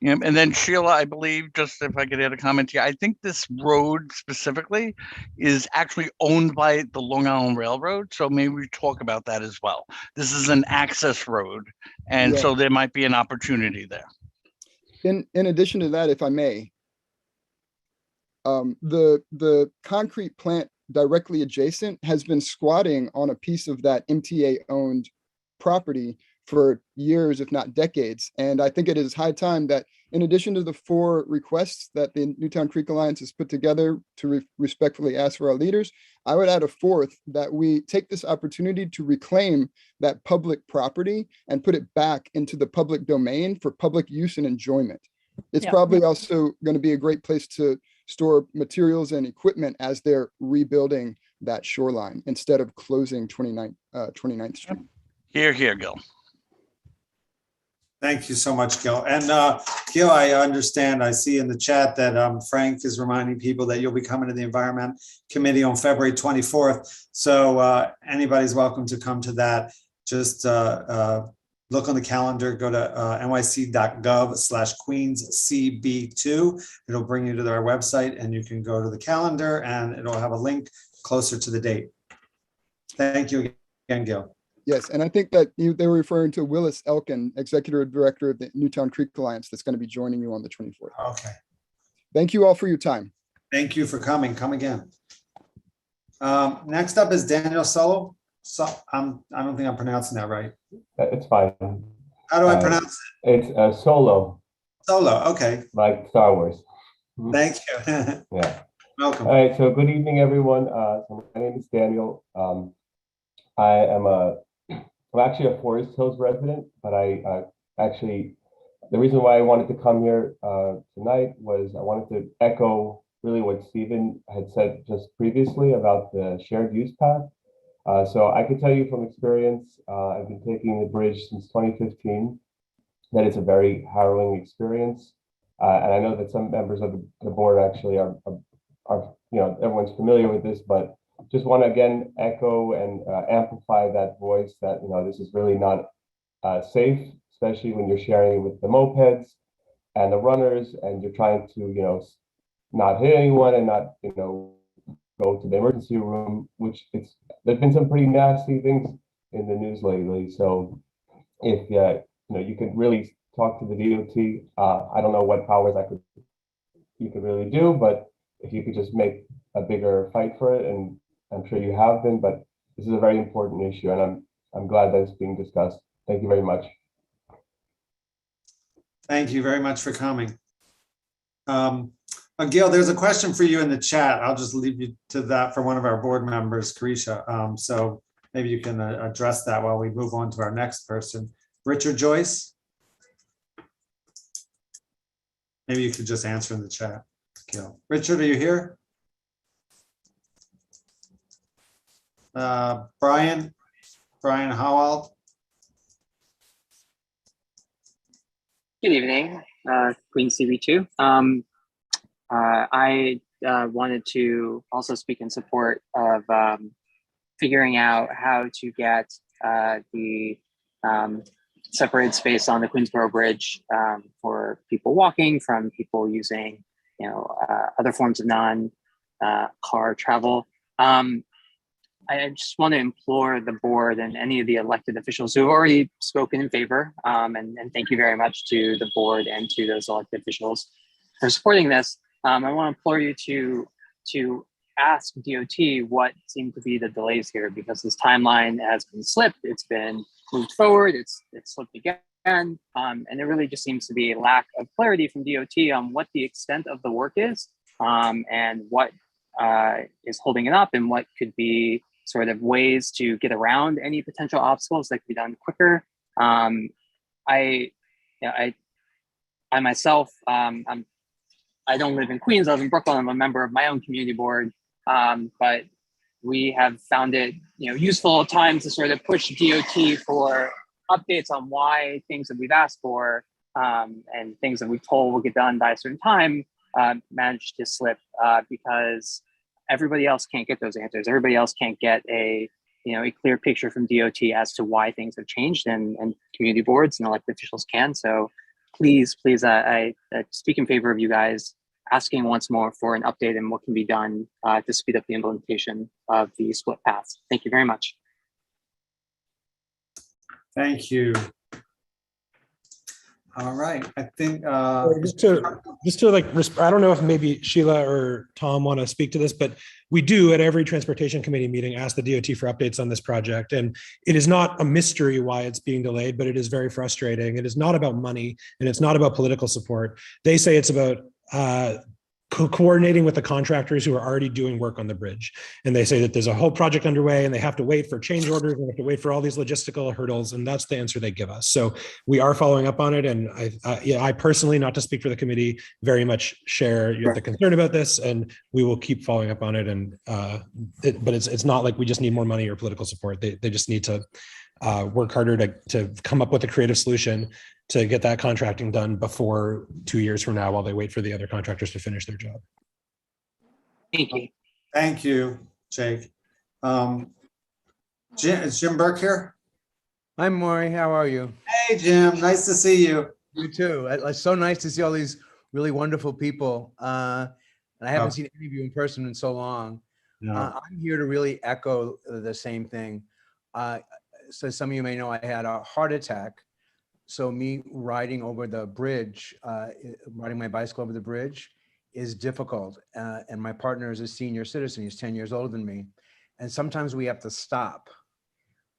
Yeah, and then Sheila, I believe, just if I could add a comment here, I think this road specifically is actually owned by the Long Island Railroad. So maybe we talk about that as well. This is an access road. And so there might be an opportunity there. In addition to that, if I may, the concrete plant directly adjacent has been squatting on a piece of that MTA owned property for years, if not decades. And I think it is high time that in addition to the 4 requests that the Newtown Creek Alliance has put together to respectfully ask for our leaders, I would add a 4th, that we take this opportunity to reclaim that public property and put it back into the public domain for public use and enjoyment. It's probably also going to be a great place to store materials and equipment as they're rebuilding that shoreline instead of closing 29th Street. Here, Gil. Thank you so much, Gil. And Gil, I understand, I see in the chat that Frank is reminding people that you'll be coming to the Environment Committee on February 24th. So anybody's welcome to come to that. Just look on the calendar, go to nyc.gov/QueensCB2. It'll bring you to their website and you can go to the calendar and it'll have a link closer to the date. Thank you again, Gil. Yes, and I think that they were referring to Willis Elkin, Executive Director of the Newtown Creek Alliance, that's going to be joining you on the 24th. Okay. Thank you all for your time. Thank you for coming. Come again. Next up is Daniel Solo. So I don't think I'm pronouncing that right. It's fine. How do I pronounce it? It's Solo. Solo, okay. Like Star Wars. Thank you. Yeah. Welcome. All right, so good evening, everyone. So my name is Daniel. I'm actually a Forest Hills resident, but the reason why I wanted to come here tonight was I wanted to echo really what Stephen had said just previously about the shared use path. So I can tell you from experience, I've been taking the bridge since 2015, that it's a very harrowing experience. And I know that some members of the board actually are everyone's familiar with this, but just want to again echo and amplify that voice that, this is really not safe, especially when you're sharing it with the mopeds and the runners, and you're trying to, not hit anyone and not, go to the emergency room, which there's been some pretty nasty things in the news lately. So if you could really talk to the DOT, I don't know what powers you could really do, but if you could just make a bigger fight for it, and I'm sure you have been, but this is a very important issue, and I'm glad that it's being discussed. Thank you very much. Thank you very much for coming. Gil, there's a question for you in the chat. I'll just leave you to that for one of our board members, Carisha. So maybe you can address that while we move on to our next person. Richard Joyce? Maybe you could just answer in the chat, Gil. Richard, are you here? Brian Howell? Good evening, Queen CB2. I wanted to also speak in support of figuring out how to get the separated space on the Queensboro Bridge for people walking from people using, other forms of non-car travel. I just want to implore the board and any of the elected officials who have already spoken in favor, and thank you very much to the board and to those elected officials for supporting this. I want to implore you to ask DOT what seem to be the delays here, because this timeline has been slipped. It's been moved forward. It's slipped again. And it really just seems to be a lack of clarity from DOT on what the extent of the work is, and what is holding it up, and what could be sort of ways to get around any potential obstacles that could be done quicker. I myself, I don't live in Queens, I live in Brooklyn. I'm a member of my own community board, but we have found it useful at times to sort of push DOT for updates on why things that we've asked for and things that we've told will get done by a certain time managed to slip because everybody else can't get those answers. Everybody else can't get a clear picture from DOT as to why things have changed, and community boards and elected officials can. So please, I speak in favor of you guys asking once more for an update and what can be done to speed up the implementation of the split paths. Thank you very much. Thank you. All right, I think just to I don't know if maybe Sheila or Tom want to speak to this, but we do at every transportation committee meeting ask the DOT for updates on this project, and it is not a mystery why it's being delayed, but it is very frustrating. It is not about money, and it's not about political support. They say it's about coordinating with the contractors who are already doing work on the bridge. And they say that there's a whole project underway and they have to wait for change orders and they have to wait for all these logistical hurdles. And that's the answer they give us. So we are following up on it. And I personally, not to speak for the committee, very much share the concern about this, and we will keep following up on it. And but it's not like we just need more money or political support. They just need to work harder to come up with a creative solution to get that contracting done before 2 years from now while they wait for the other contractors to finish their job. Thank you. Thank you, Jake. Is Jim Burke here? Hi, Maury. How are you? Hey, Jim. Nice to see you. You too. It's so nice to see all these really wonderful people. And I haven't seen any of you in person in so long. No. I'm here to really echo the same thing. So some of you may know I had a heart attack. So me riding over the bridge, riding my bicycle over the bridge is difficult. And my partner is a senior citizen. He's 10 years older than me. And sometimes we have to stop.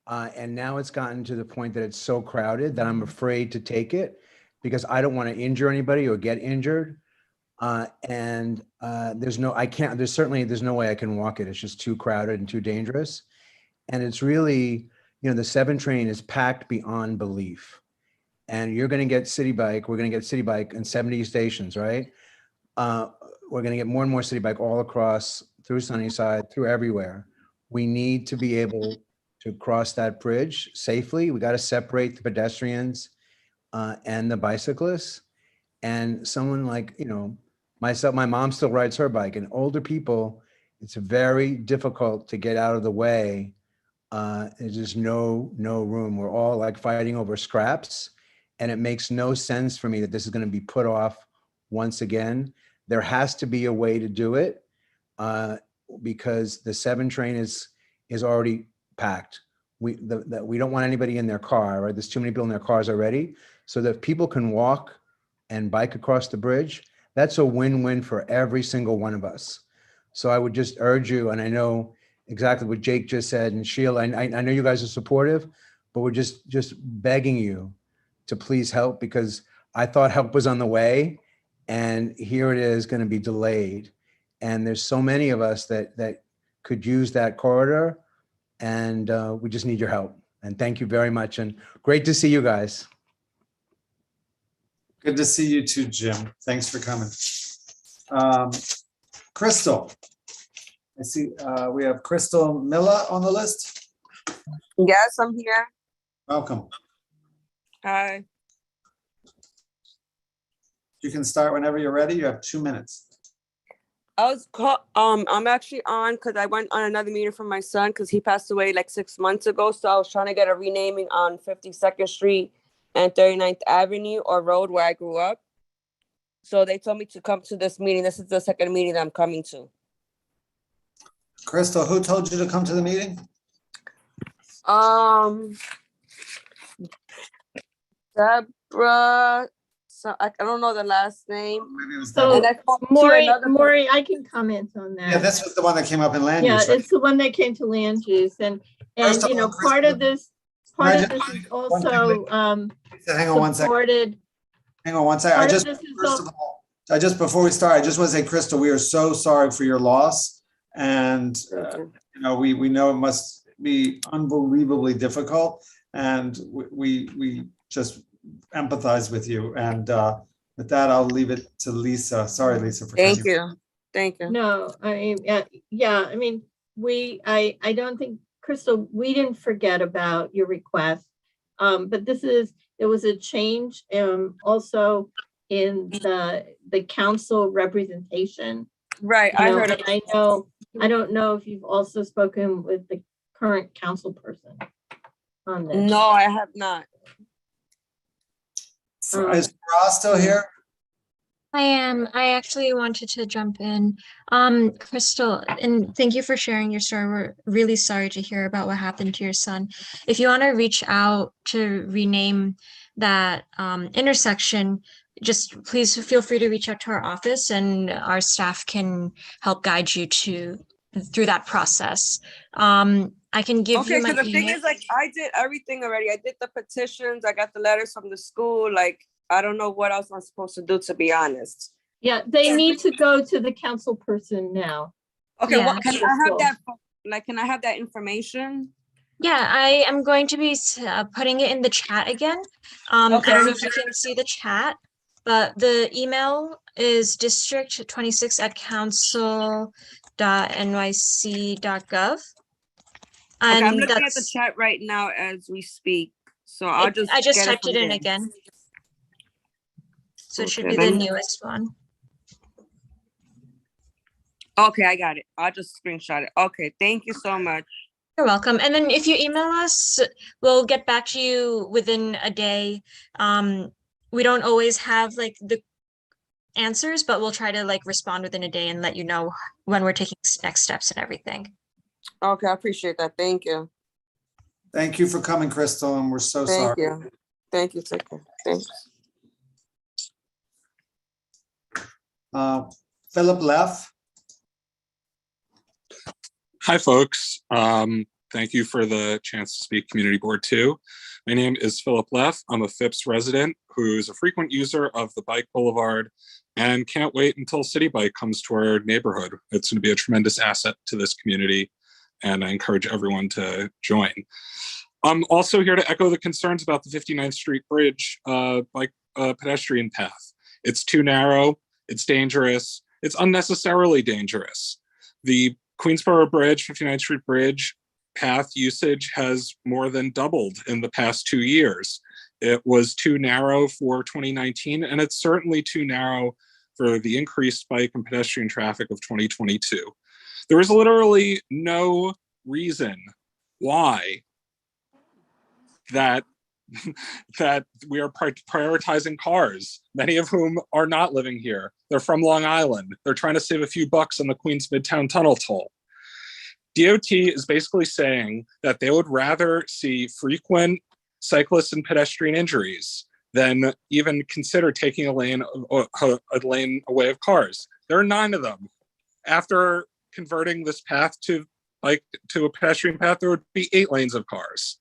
And now it's gotten to the point that it's so crowded that I'm afraid to take it because I don't want to injure anybody or get injured. There's no way I can walk it. It's just too crowded and too dangerous. And it's really, the 7 train is packed beyond belief. And you're going to get City Bike. We're going to get City Bike in 70 stations, right? We're going to get more and more City Bike all across, through Sunnyside, through everywhere. We need to be able to cross that bridge safely. We got to separate the pedestrians and the bicyclists. And someone like, Myself, my mom still rides her bike, and older people, it's very difficult to get out of the way. There's just no room. We're all like fighting over scraps, and it makes no sense for me that this is going to be put off once again. There has to be a way to do it because the 7 train is already packed. We don't want anybody in their car, right? There's too many people in their cars already. So that people can walk and bike across the bridge, that's a win-win for every single one of us. So I would just urge you, and I know exactly what Jake just said, and Sheila, I know you guys are supportive, but we're just begging you to please help, because I thought help was on the way, and here it is going to be delayed. And there's so many of us that could use that corridor, and we just need your help. And thank you very much, and great to see you guys. Good to see you too, Jim. Thanks for coming. Crystal, I see we have Crystal Miller on the list. Yes, I'm here. Welcome. Hi. You can start whenever you're ready. You have 2 minutes. I'm actually on because I went on another meeting for my son because he passed away like 6 months ago. So I was trying to get a renaming on 52nd Street and 39th Avenue or Road where I grew up. So they told me to come to this meeting. This is the second meeting that I'm coming to. Crystal, who told you to come to the meeting? Deborah. So I don't know the last name. So Maury, I can comment on that. Yeah, this was the one that came up in land use. Yeah, it's the one that came to land use, and you know, part of this is also hang on one second. supported. Hang on one second. I just before we start, I just want to say, Crystal, we are so sorry for your loss, and you know, we know it must be unbelievably difficult, and we just empathize with you. And with that, I'll leave it to Lisa. Sorry, Lisa, for Thank you. Thank you. No, I mean, yeah, I mean, I don't think, Crystal, we didn't forget about your request, but there was a change also in the council representation. Right, I heard it. I don't know if you've also spoken with the current council person on this. No, I have not. Is Ross still here? I am. I actually wanted to jump in. Crystal, and thank you for sharing your story. We're really sorry to hear about what happened to your son. If you want to reach out to rename that intersection, just please feel free to reach out to our office, and our staff can help guide you through that process. I can give you my so the thing email. is, like, I did everything already. I did the petitions. I got the letters from the school. Like, I don't know what else I'm supposed to do, to be honest. Yeah, they need to go to the council person now. Okay, Yeah. what can I have that? Like, can I have that information? Yeah, I am going to be putting it in the chat again. I don't know if you can see the chat, but the email is district26@council.nyc.gov. Okay, I'm looking at the chat right now as we speak. So I just typed it in again. So it should be the newest one. Okay, I got it. I'll just screenshot it. Okay, thank you so much. You're welcome. And then if you email us, we'll get back to you within a day. We don't always have like the answers, but we'll try to like respond within a day and let you know when we're taking next steps and everything. Okay, I appreciate that. Thank you. Thank you for coming, Crystal, and we're so sorry. Thank you. Thank you. Take care. Thanks. Philip Leff. Hi, folks. Thank you for the chance to speak Community Board 2. My name is Philip Leff. I'm a Phipps resident who's a frequent user of the Bike Boulevard and can't wait until City Bike comes to our neighborhood. It's going to be a tremendous asset to this community, and I encourage everyone to join. I'm also here to echo the concerns about the 59th Street Bridge bike pedestrian path. It's too narrow, it's dangerous, it's unnecessarily dangerous. The Queensboro Bridge, 59th Street Bridge path usage has more than doubled in the past 2 years. It was too narrow for 2019, and it's certainly too narrow for the increased bike and pedestrian traffic of 2022. There is literally no reason why that we are prioritizing cars, many of whom are not living here. They're from Long Island. They're trying to save a few bucks on the Queens Midtown Tunnel toll. DOT is basically saying that they would rather see frequent cyclist and pedestrian injuries than even consider taking a lane away of cars. There are 9 of them. After converting this path to a pedestrian path, there would be 8 lanes of cars.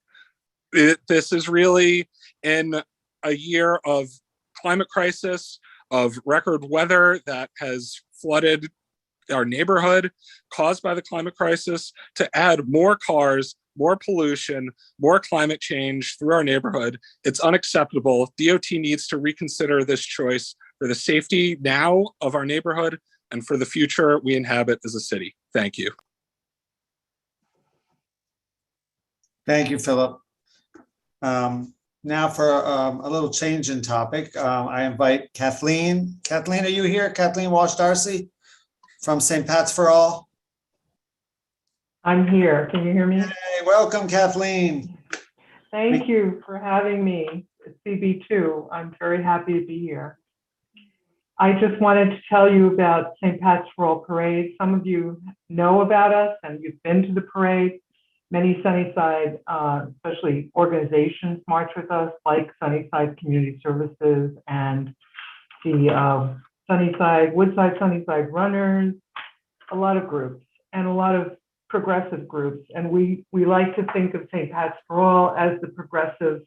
This is really in a year of climate crisis, of record weather that has flooded our neighborhood caused by the climate crisis, to add more cars, more pollution, more climate change through our neighborhood. It's unacceptable. DOT needs to reconsider this choice for the safety now of our neighborhood and for the future we inhabit as a city. Thank you. Thank you, Philip. Now for a little change in topic, I invite Kathleen. Kathleen, are you here? Kathleen Walsh-Darcy from St. Pat's for All. I'm here. Can you hear me? Hey, welcome, Kathleen. Thank you for having me at CB2. I'm very happy to be here. I just wanted to tell you about St. Pat's for All Parade. Some of you know about us and you've been to the parade. Many Sunnyside, especially organizations, march with us, like Sunnyside Community Services and the Woodside Sunnyside Runners, a lot of groups and a lot of progressive groups. And we like to think of St. Pat's for All as the progressive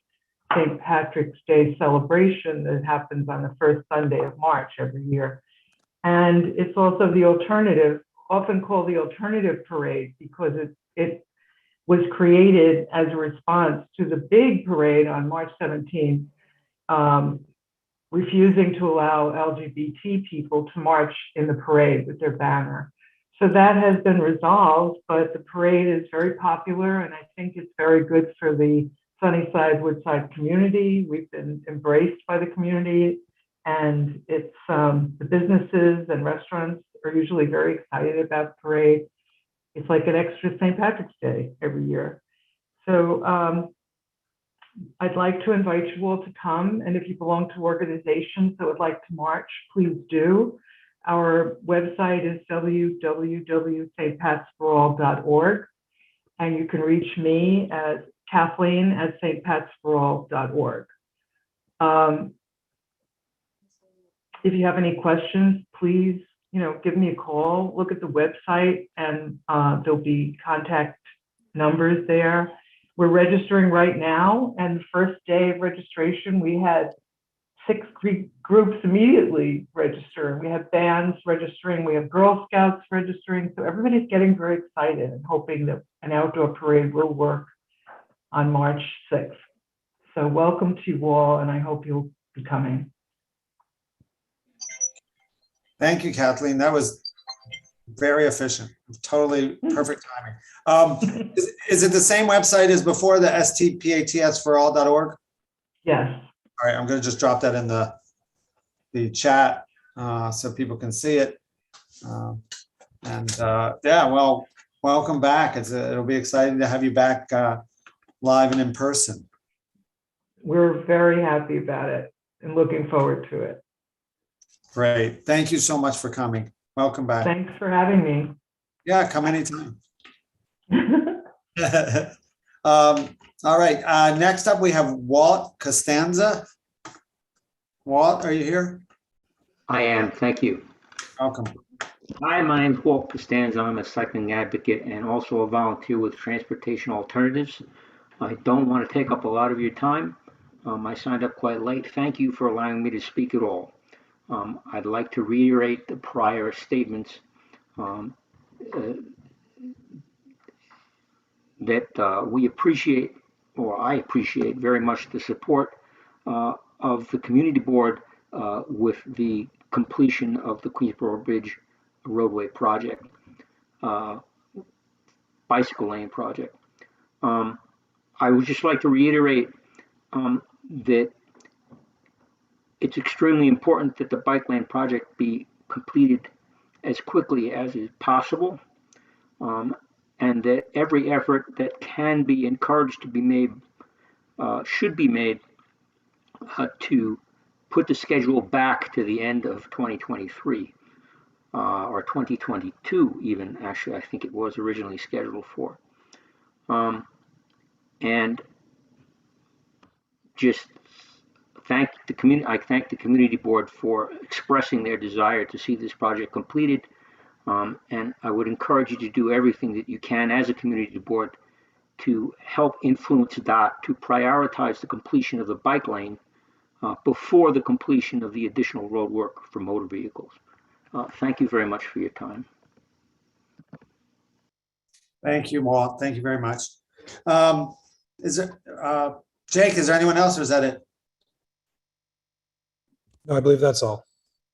St. Patrick's Day celebration that happens on the first Sunday of March every year. And it's also the alternative, often called the alternative parade, because it was created as a response to the big parade on March 17th, refusing to allow LGBT people to march in the parade with their banner. So that has been resolved, but the parade is very popular, and I think it's very good for the Sunnyside Woodside community. We've been embraced by the community, and it's the businesses and restaurants are usually very excited about the parade. It's like an extra St. Patrick's Day every year. So I'd like to invite you all to come. And if you belong to organizations that would like to march, please do. Our website is www.stpatsforall.org. And you can reach me as Kathleen at stpatsforall.org. If you have any questions, please give me a call, look at the website, and there'll be contact numbers there. We're registering right now, and the first day of registration, we had 6 groups immediately register. We have bands registering, we have Girl Scouts registering, so everybody's getting very excited and hoping that an outdoor parade will work on March 6th. So welcome to you all, and I hope you'll be coming. Thank you, Kathleen. That was very efficient. Totally perfect timing. Is it the same website as before, the stpatsforall.org? Yes. All right, I'm going to just drop that in the chat so people can see it. Yeah, well, welcome back. It'll be exciting to have you back live and in person. We're very happy about it and looking forward to it. Great. Thank you so much for coming. Welcome back. Thanks for having me. Yeah, come anytime. All right. Next up, we have Walt Costanza. Walt, are you here? I am. Thank you. Welcome. Hi, my name is Walt Costanza. I'm a cycling advocate and also a volunteer with Transportation Alternatives. I don't want to take up a lot of your time. I signed up quite late. Thank you for allowing me to speak at all. I'd like to reiterate the prior statements that we appreciate, or I appreciate very much, the support of the community board with the completion of the Queensboro Bridge roadway project, bicycle lane project. I would just like to reiterate that it's extremely important that the bike lane project be completed as quickly as is possible, and that every effort that can be encouraged to be made should be made to put the schedule back to the end of 2023 or 2022 even, actually, I think it was originally scheduled for. And just thank the community. I thank the community board for expressing their desire to see this project completed. And I would encourage you to do everything that you can as a community board to help influence DOT to prioritize the completion of the bike lane before the completion of the additional road work for motor vehicles. Thank you very much for your time. Thank you, Walt. Thank you very much. Is there, Jake, is there anyone else or is that it? No, I believe that's all.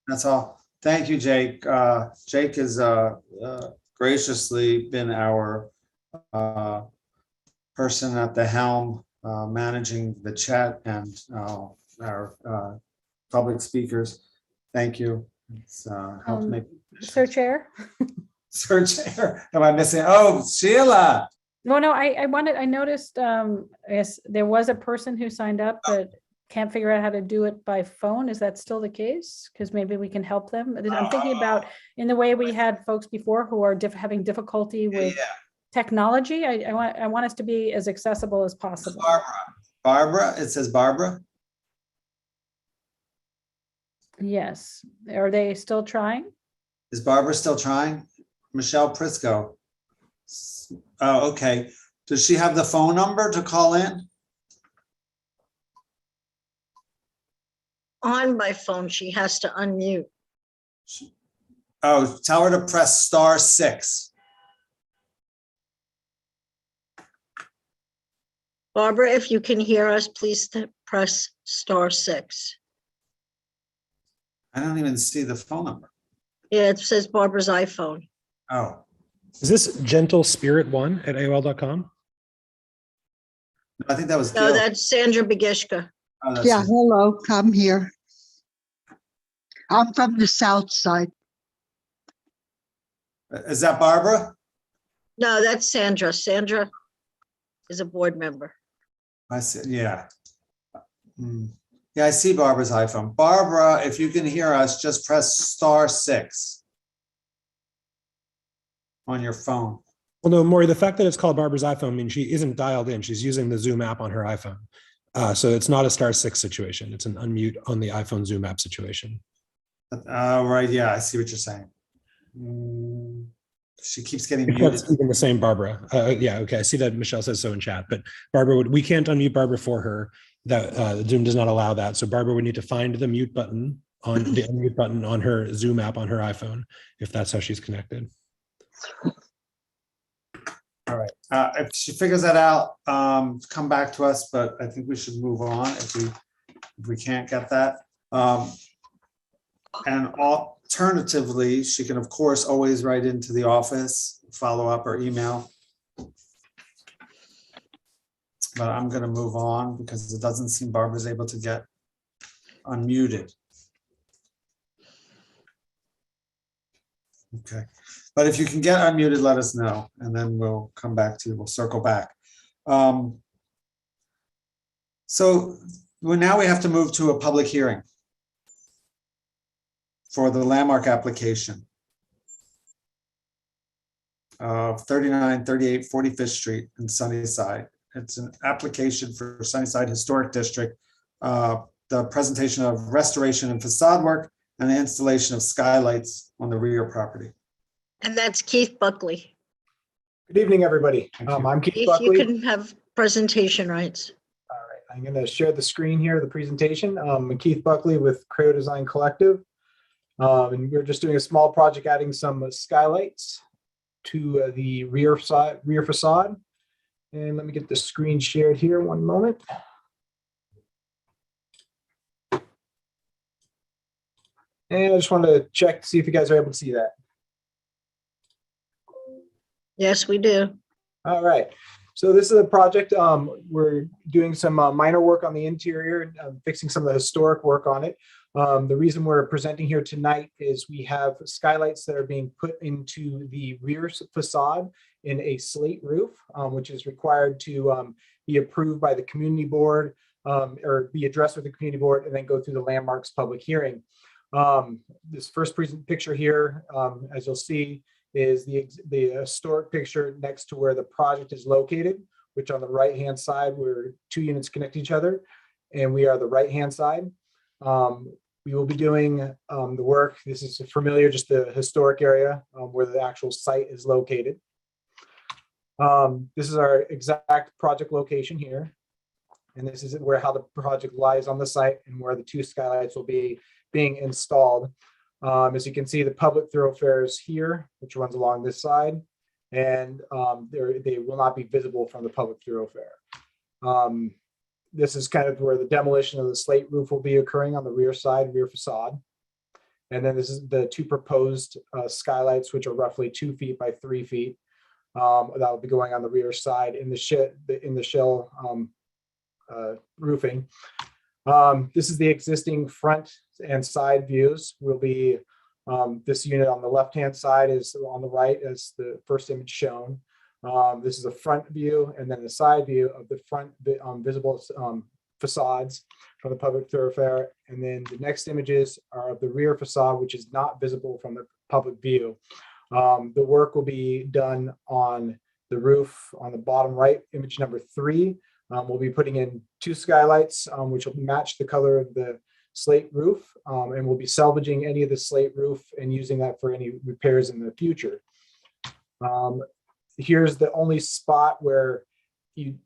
That's all. Thank you, Jake. Jake has graciously been our person at the helm, managing the chat and our public speakers. Thank you. It's helped make. Sir Chair. Sir Chair, am I missing? Oh, Sheila. No, I noticed, yes, there was a person who signed up, but can't figure out how to do it by phone. Is that still the case? Because maybe we can help them. I'm thinking about in the way we had folks before who are having difficulty with technology. I want us to be as accessible as possible. Barbara, it says Barbara. Yes. Are they still trying? Is Barbara still trying? Michelle Prisco. Oh, okay. Does she have the phone number to call in? On my phone, she has to unmute. Oh, tell her to press *6. Barbara, if you can hear us, please press *6. I don't even see the phone number. Yeah, it says Barbara's iPhone. Oh. Is this gentlespirit1@aol.com? I think that was No, Gil. that's Sandra Begishka. Oh, that's Yeah, it. hello, I'm here. I'm from the south side. Is that Barbara? No, that's Sandra. Sandra is a board member. I see, yeah. Yeah, I see Barbara's iPhone. Barbara, if you can hear us, just press *6 on your phone. Well, no, Maury, the fact that it's called Barbara's iPhone means she isn't dialed in. She's using the Zoom app on her iPhone. So it's not a *6 situation. It's an unmute on the iPhone Zoom app situation. Right, yeah, I see what you're saying. She keeps getting If muted. that's even the same Barbara. Yeah, okay. I see that Michelle says so in chat, but Barbara, we can't unmute Barbara for her. That Zoom does not allow that. So Barbara would need to find the mute button on the unmute button on her Zoom app on her iPhone, if that's how she's connected. All right. If she figures that out, come back to us, but I think we should move on if we can't get that. And alternatively, she can, of course, always write into the office, follow up or email. But I'm going to move on because it doesn't seem Barbara's able to get unmuted. Okay. But if you can get unmuted, let us know, and then we'll come back to you. We'll circle back. So now we have to move to a public hearing for the landmark application of 3938 45th Street in Sunnyside. It's an application for Sunnyside Historic District, the presentation of restoration and facade work and the installation of skylights on the rear property. And that's Keith Buckley. Good evening, everybody. I'm Keith Keith, Buckley. you can have presentation rights. All right, I'm going to share the screen here, the presentation. I'm Keith Buckley with Creo Design Collective. And we're just doing a small project, adding some skylights to the rear facade. And let me get the screen shared here, one moment. And I just wanted to check to see if you guys are able to see that. Yes, we do. All right. So this is a project. We're doing some minor work on the interior, fixing some of the historic work on it. The reason we're presenting here tonight is we have skylights that are being put into the rear facade in a slate roof, which is required to be approved by the community board or be addressed with the community board and then go through the landmarks public hearing. This first picture here, as you'll see, is the historic picture next to where the project is located, which on the right-hand side, where 2 units connect each other, and we are the right-hand side. We will be doing the work. This is familiar, just the historic area where the actual site is located. This is our exact project location here. And this is how the project lies on the site and where the 2 skylights will be being installed. As you can see, the public thoroughfare is here, which runs along this side, and they will not be visible from the public thoroughfare. This is kind of where the demolition of the slate roof will be occurring on the rear side, rear facade. And then this is the 2 proposed skylights, which are roughly 2 feet by 3 feet. That will be going on the rear side in the shell roofing. This is the existing front and side views. Will be this unit on the left-hand side is on the right as the first image shown. This is a front view, and then the side view of the front visible facades from the public thoroughfare. And then the next images are of the rear facade, which is not visible from the public view. The work will be done on the roof on the bottom right, image number 3. We'll be putting in 2 skylights, which will match the color of the slate roof, and we'll be salvaging any of the slate roof and using that for any repairs in the future. Here's the only spot where you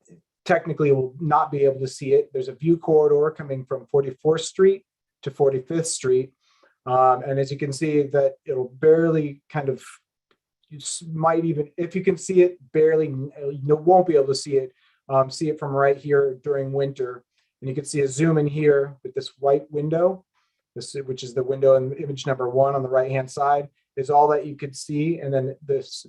technically will not be able to see it. There's a view corridor coming from 44th Street to 45th Street. And as you can see that it'll barely kind of, you might even, if you can see it, barely, you won't be able to see it from right here during winter. And you can see a zoom in here with this white window, which is the window in image number 1 on the right-hand side, is all that you could see. And then this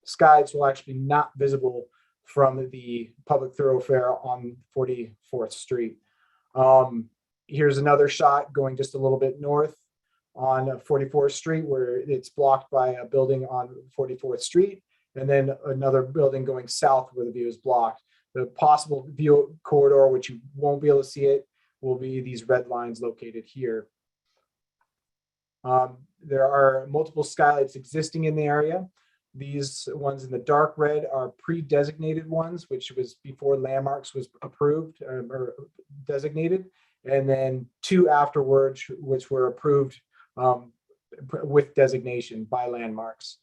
skies will actually be not visible from the public thoroughfare on 44th Street. Here's another shot going just a little bit north on 44th Street, where it's blocked by a building on 44th Street, and then another building going south where the view is blocked. The possible view corridor, which you won't be able to see it, will be these red lines located here. There are multiple skylights existing in the area. These ones in the dark red are pre-designated ones, which was before landmarks was approved or designated, and then 2 afterwards, which were approved with designation by landmarks.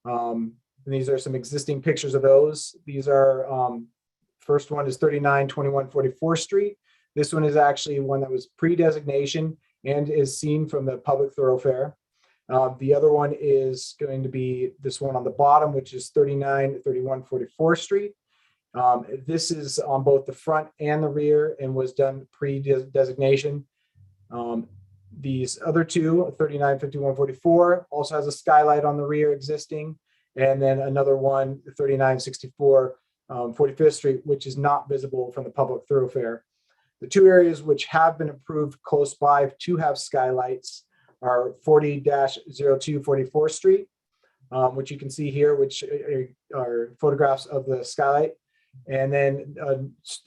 And these are some existing pictures of those. These are, first one is 3921 44th Street. This one is actually one that was pre-designation and is seen from the public thoroughfare. The other one is going to be this one on the bottom, which is 3931 44th Street. This is on both the front and the rear and was done pre-designation. These other 2, 3951 44, also has a skylight on the rear existing, and then another one, 3964 45th Street, which is not visible from the public thoroughfare. The 2 areas which have been approved close by to have skylights are 40-02 44th Street, which you can see here, which are photographs of the skylight. And then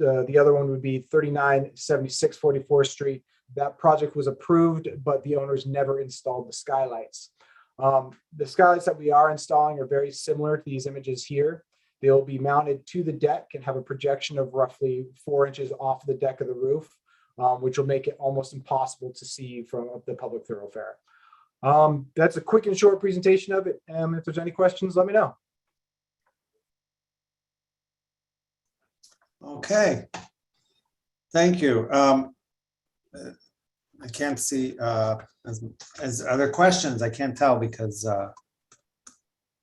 the other one would be 3976 44th Street. That project was approved, but the owners never installed the skylights. The skylights that we are installing are very similar to these images here. They'll be mounted to the deck and have a projection of roughly 4 inches off the deck of the roof, which will make it almost impossible to see from the public thoroughfare. That's a quick and short presentation of it. If there's any questions, let me know. Okay, thank you. I can't see as other questions. I can't tell because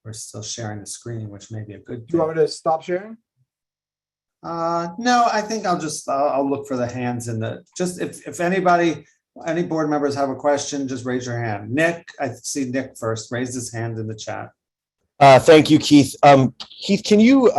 we're still sharing the screen, which may be a good thing. Do you want me to stop sharing? No, I think I'll look for the hands in the, just if any board members have a question, just raise your hand. Nick, I see Nick first, raised his hand in the chat. Thank you, Keith. Keith, can you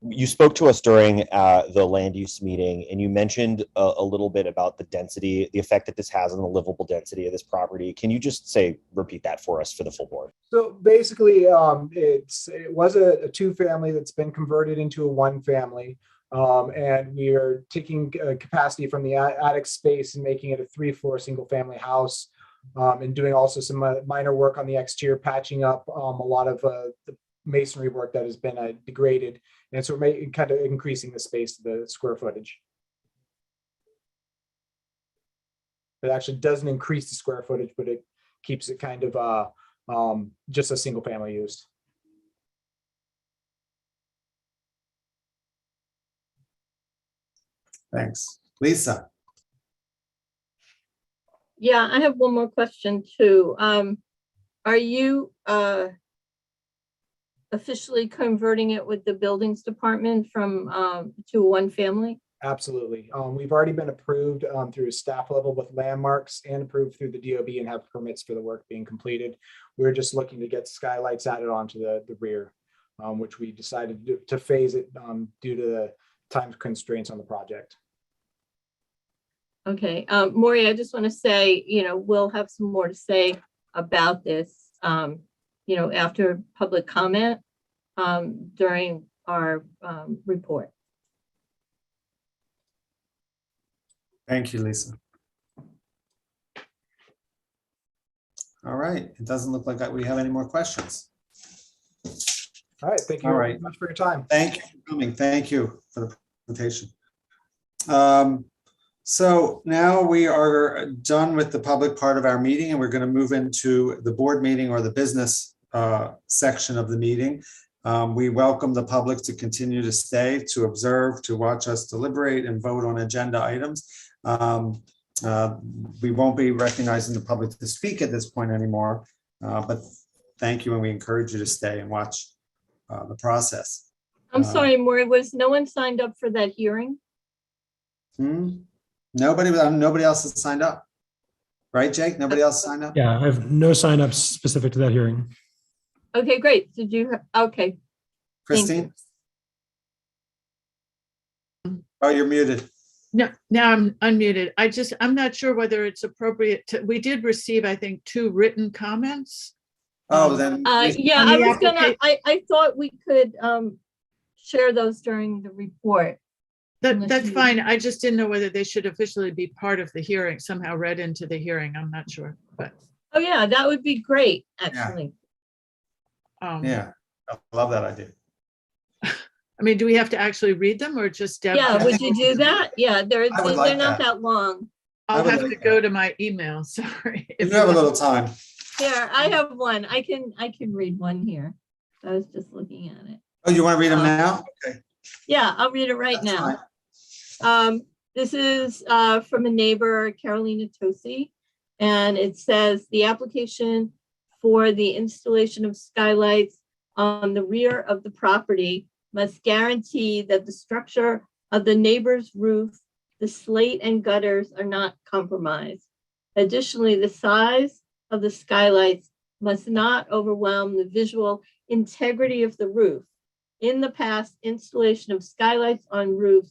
you spoke to us during the land use meeting, and you mentioned a little bit about the density, the effect that this has on the livable density of this property. Can you just repeat that for us for the full board? So basically, it was a two-family that's been converted into a one-family. And we are taking capacity from the attic space and making it a 3-floor single-family house, and doing also some minor work on the exterior, patching up a lot of the masonry work that has been degraded. And so we're kind of increasing the space, the square footage. It actually doesn't increase the square footage, but it keeps it kind of just a single family use. Thanks. Lisa. Yeah, I have one more question too. Are you officially converting it with the buildings department from to one family? Absolutely. We've already been approved through staff level with landmarks and approved through the DOB and have permits for the work being completed. We're just looking to get skylights added onto the rear, which we decided to phase it due to the time constraints on the project. Okay, Maury, I just want to say, we'll have some more to say about this, after public comment during our report. Thank you, Lisa. All right, it doesn't look like we have any more questions. All right, thank you very much for your time. Thank you for coming. Thank you for the presentation. So now we are done with the public part of our meeting, and we're going to move into the board meeting, or the business section of the meeting. We welcome the public to continue to stay, to observe, to watch us deliberate and vote on agenda items. We won't be recognizing the public to speak at this point anymore, but thank you, and we encourage you to stay and watch the process. I'm sorry, Maury, was no one signed up for that hearing? Nobody else has signed up, right, Jake? Nobody else signed up? Yeah, I have no signups specific to that hearing. Okay, great. Did you? Okay. Christine? Oh, you're muted. No, now I'm unmuted. I'm not sure whether it's appropriate to, we did receive, I think, 2 written comments. Oh, then. Yeah, I thought we could share those during the report. That's fine. I just didn't know whether they should officially be part of the hearing, somehow read into the hearing. I'm not sure, but. Oh yeah, that would be great, actually. Yeah, I love that idea. I mean, do we have to actually read them, or just Deb? Yeah, would you do that? Yeah, they're like not that long. I'll have to go to my email, sorry. You have a little time. Here, I have one. I can read one here. I was just looking at it. Oh, you want to read them now? Okay. Yeah, I'll read it right now. This is from a neighbor, Carolina Tosi, and it says the application for the installation of skylights on the rear of the property must guarantee that the structure of the neighbor's roof, the slate and gutters are not compromised. Additionally, the size of the skylights must not overwhelm the visual integrity of the roof. In the past, installation of skylights on roofs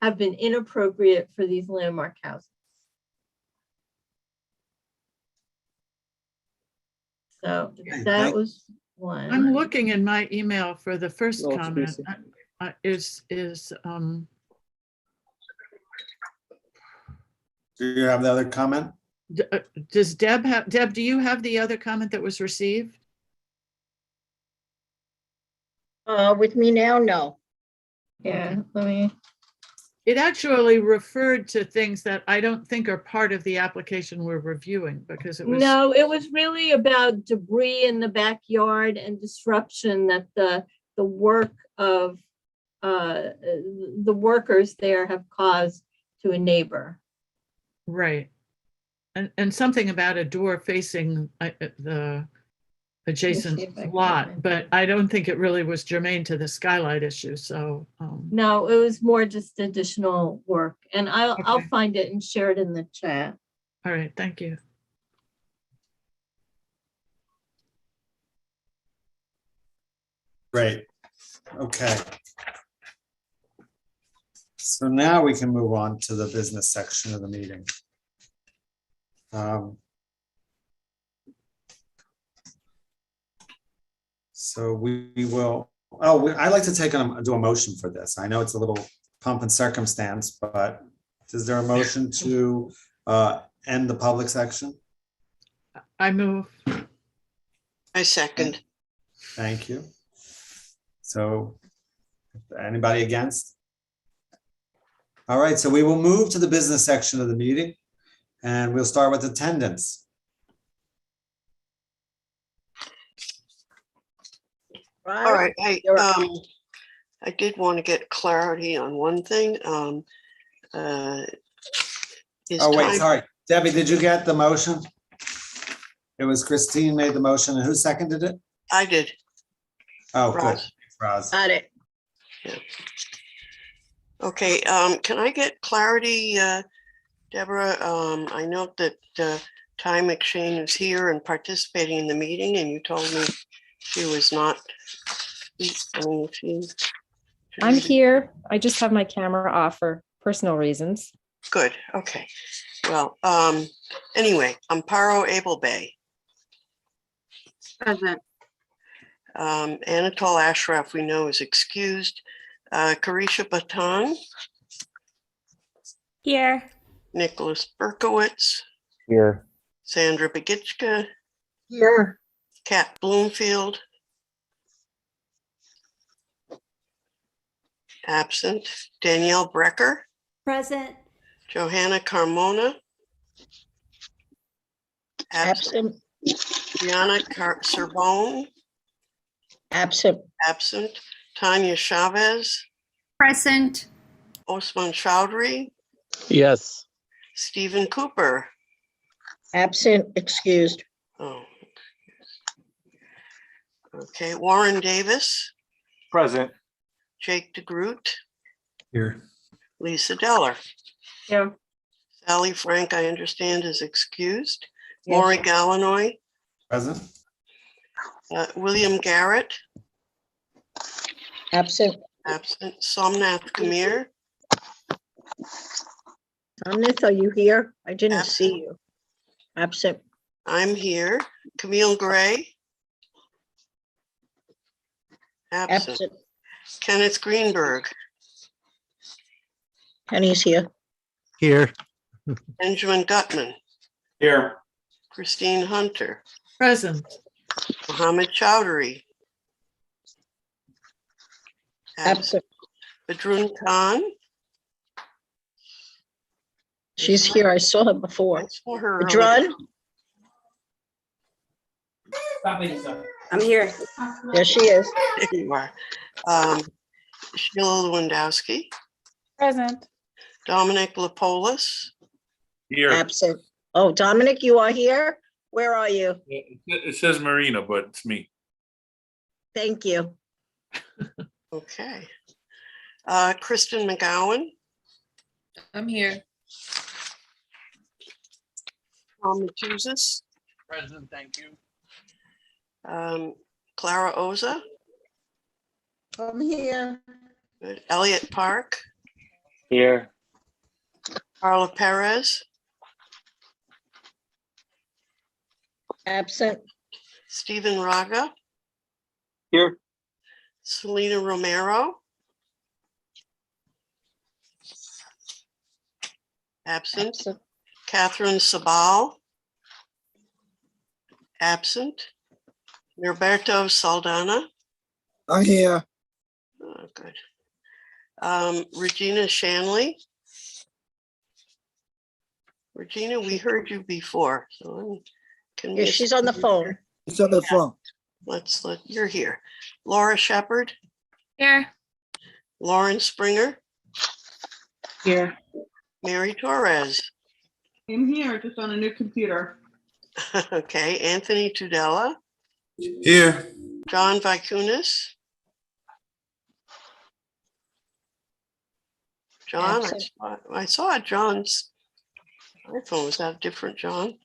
have been inappropriate for these landmark houses. So that was one. I'm looking in my email for the first comment. Do you have the other comment? Does Deb have, do you have the other comment that was received? With me now? No. Yeah, let me. It actually referred to things that I don't think are part of the application we're reviewing, because it was. No, it was really about debris in the backyard and disruption that the work of the workers there have caused to a neighbor. Right. And something about a door facing the adjacent lot, but I don't think it really was germane to the skylight issue. So no, it was more just additional work, and I'll find it and share it in the chat. All right, thank you. Great. Okay. So now we can move on to the business section of the meeting. So we will, I'd like to do a motion for this. I know it's a little pomp and circumstance, but is there a motion to end the public section? I move. I second. Thank you. So anybody against? All right, so we will move to the business section of the meeting and we'll start with attendance. All right, I did want to get clarity on one thing. Oh, wait, sorry. Debbie, did you get the motion? It was Christine made the motion, and who seconded it? I did. Oh, good. Roz. Roz. Got it. Yeah. Okay, can I get clarity, Deborah? I note that Time Exchange is here and participating in the meeting, and you told me she was not. I'm here. I just have my camera off for personal reasons. Good. Okay. Well, anyway, Amparo Abelbay. Present. Anatol Ashraf, we know, is excused. Carisha Batan. Here. Nicholas Berkowitz. Here. Sandra Begitchka. Here. Kat Bloomfield. Absent. Danielle Brecker. Present. Johanna Carmona. Absent. Brianna Serbone. Absent. Absent. Tanya Chavez. Present. Osman Chowdhury. Yes. Stephen Cooper. Absent, excused. Oh. Okay, Warren Davis. Present. Jake DeGroot. Here. Lisa Deller. Yeah. Sally Frank, I understand, is excused. Yes. Maury Gallinoy. Present. William Garrett. Absent. Absent. Somnath Kamir. Somnath, are you here? I didn't see you. Absent. I'm here. Camille Gray. Absent. Absent. Kenneth Greenberg. Penny's here. Here. Benjamin Gutman. Here. Christine Hunter. Present. Mohammed Chowdhury. Absent. Badrun Khan. She's here. I saw her before. I saw her Adron? I'm here. There she is. There you are. Sheila Lewandowski. Present. Dominic Lapolis. Here. Absent. Oh, Dominic, you are here? Where are you? It says Marina, but it's me. Thank you. Okay. Kristen McGowan. I'm here. Tom Matuzis. Present, thank you. Clara Oza. I'm here. Good. Elliot Park. Here. Carla Perez. Absent. Stephen Raga. Here. Selena Romero. Absent. Absent. Catherine Sabal. Absent. Norberto Saldana. I'm here. Oh, good. Regina Shanley. Regina, we heard you before, so can we? Yeah, she's on the phone. It's on the phone. You're here. Laura Shepard. Here. Lauren Springer. Here. Mary Torres. I'm here, just on a new computer. Okay, Anthony Tudela. Here. John Vicunis. John, Absent. I saw John's iPhone. Was that a different John?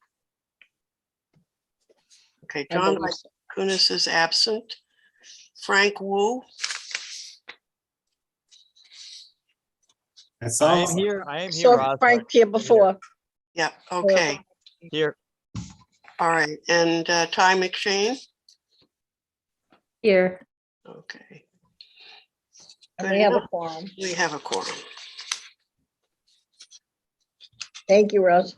Okay, I John believe so. Vicunis is absent. Frank Wu. I saw. I am here, Roz. Saw Frank here before. Yeah, okay, Here. all right, and Ty McShane? Here. Okay. And Good we have a enough. quorum. We have a quorum. Thank you, Rose.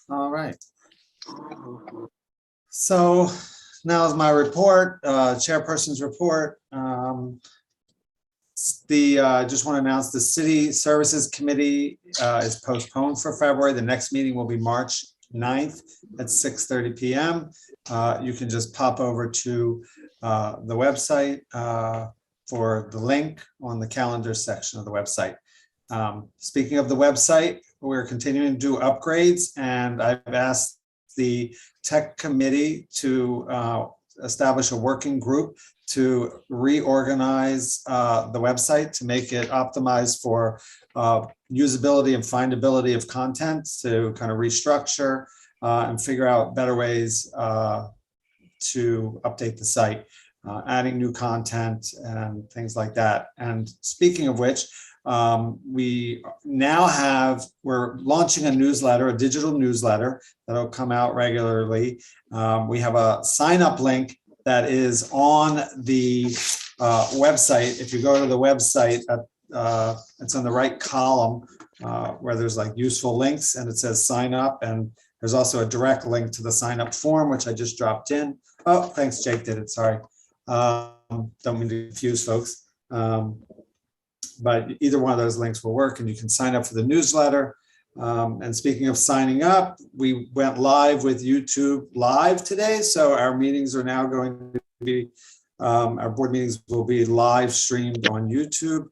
All right. So now is my report, chairperson's report. Just want to announce the City Services Committee is postponed for February. The next meeting will be March 9th at 6:30 p.m. You can just pop over to the website for the link on the calendar section of the website. Speaking of the website, we're continuing to do upgrades, and I've asked the tech committee to establish a working group to reorganize the website to make it optimized for usability and findability of content, to kind of restructure and figure out better ways to update the site, adding new content and things like that. And speaking of which, we now we're launching a newsletter, a digital newsletter that'll come out regularly. We have a sign-up link that is on the website. If you go to the website, it's on the right column where there's like useful links, and it says sign up, and there's also a direct link to the sign up form, which I just dropped in. Oh, thanks, Jake did it, sorry. Don't mean to confuse folks. But either one of those links will work, and you can sign up for the newsletter. And speaking of signing up, we went live with YouTube Live today. So our meetings are now going to be, our board meetings will be live streamed on YouTube.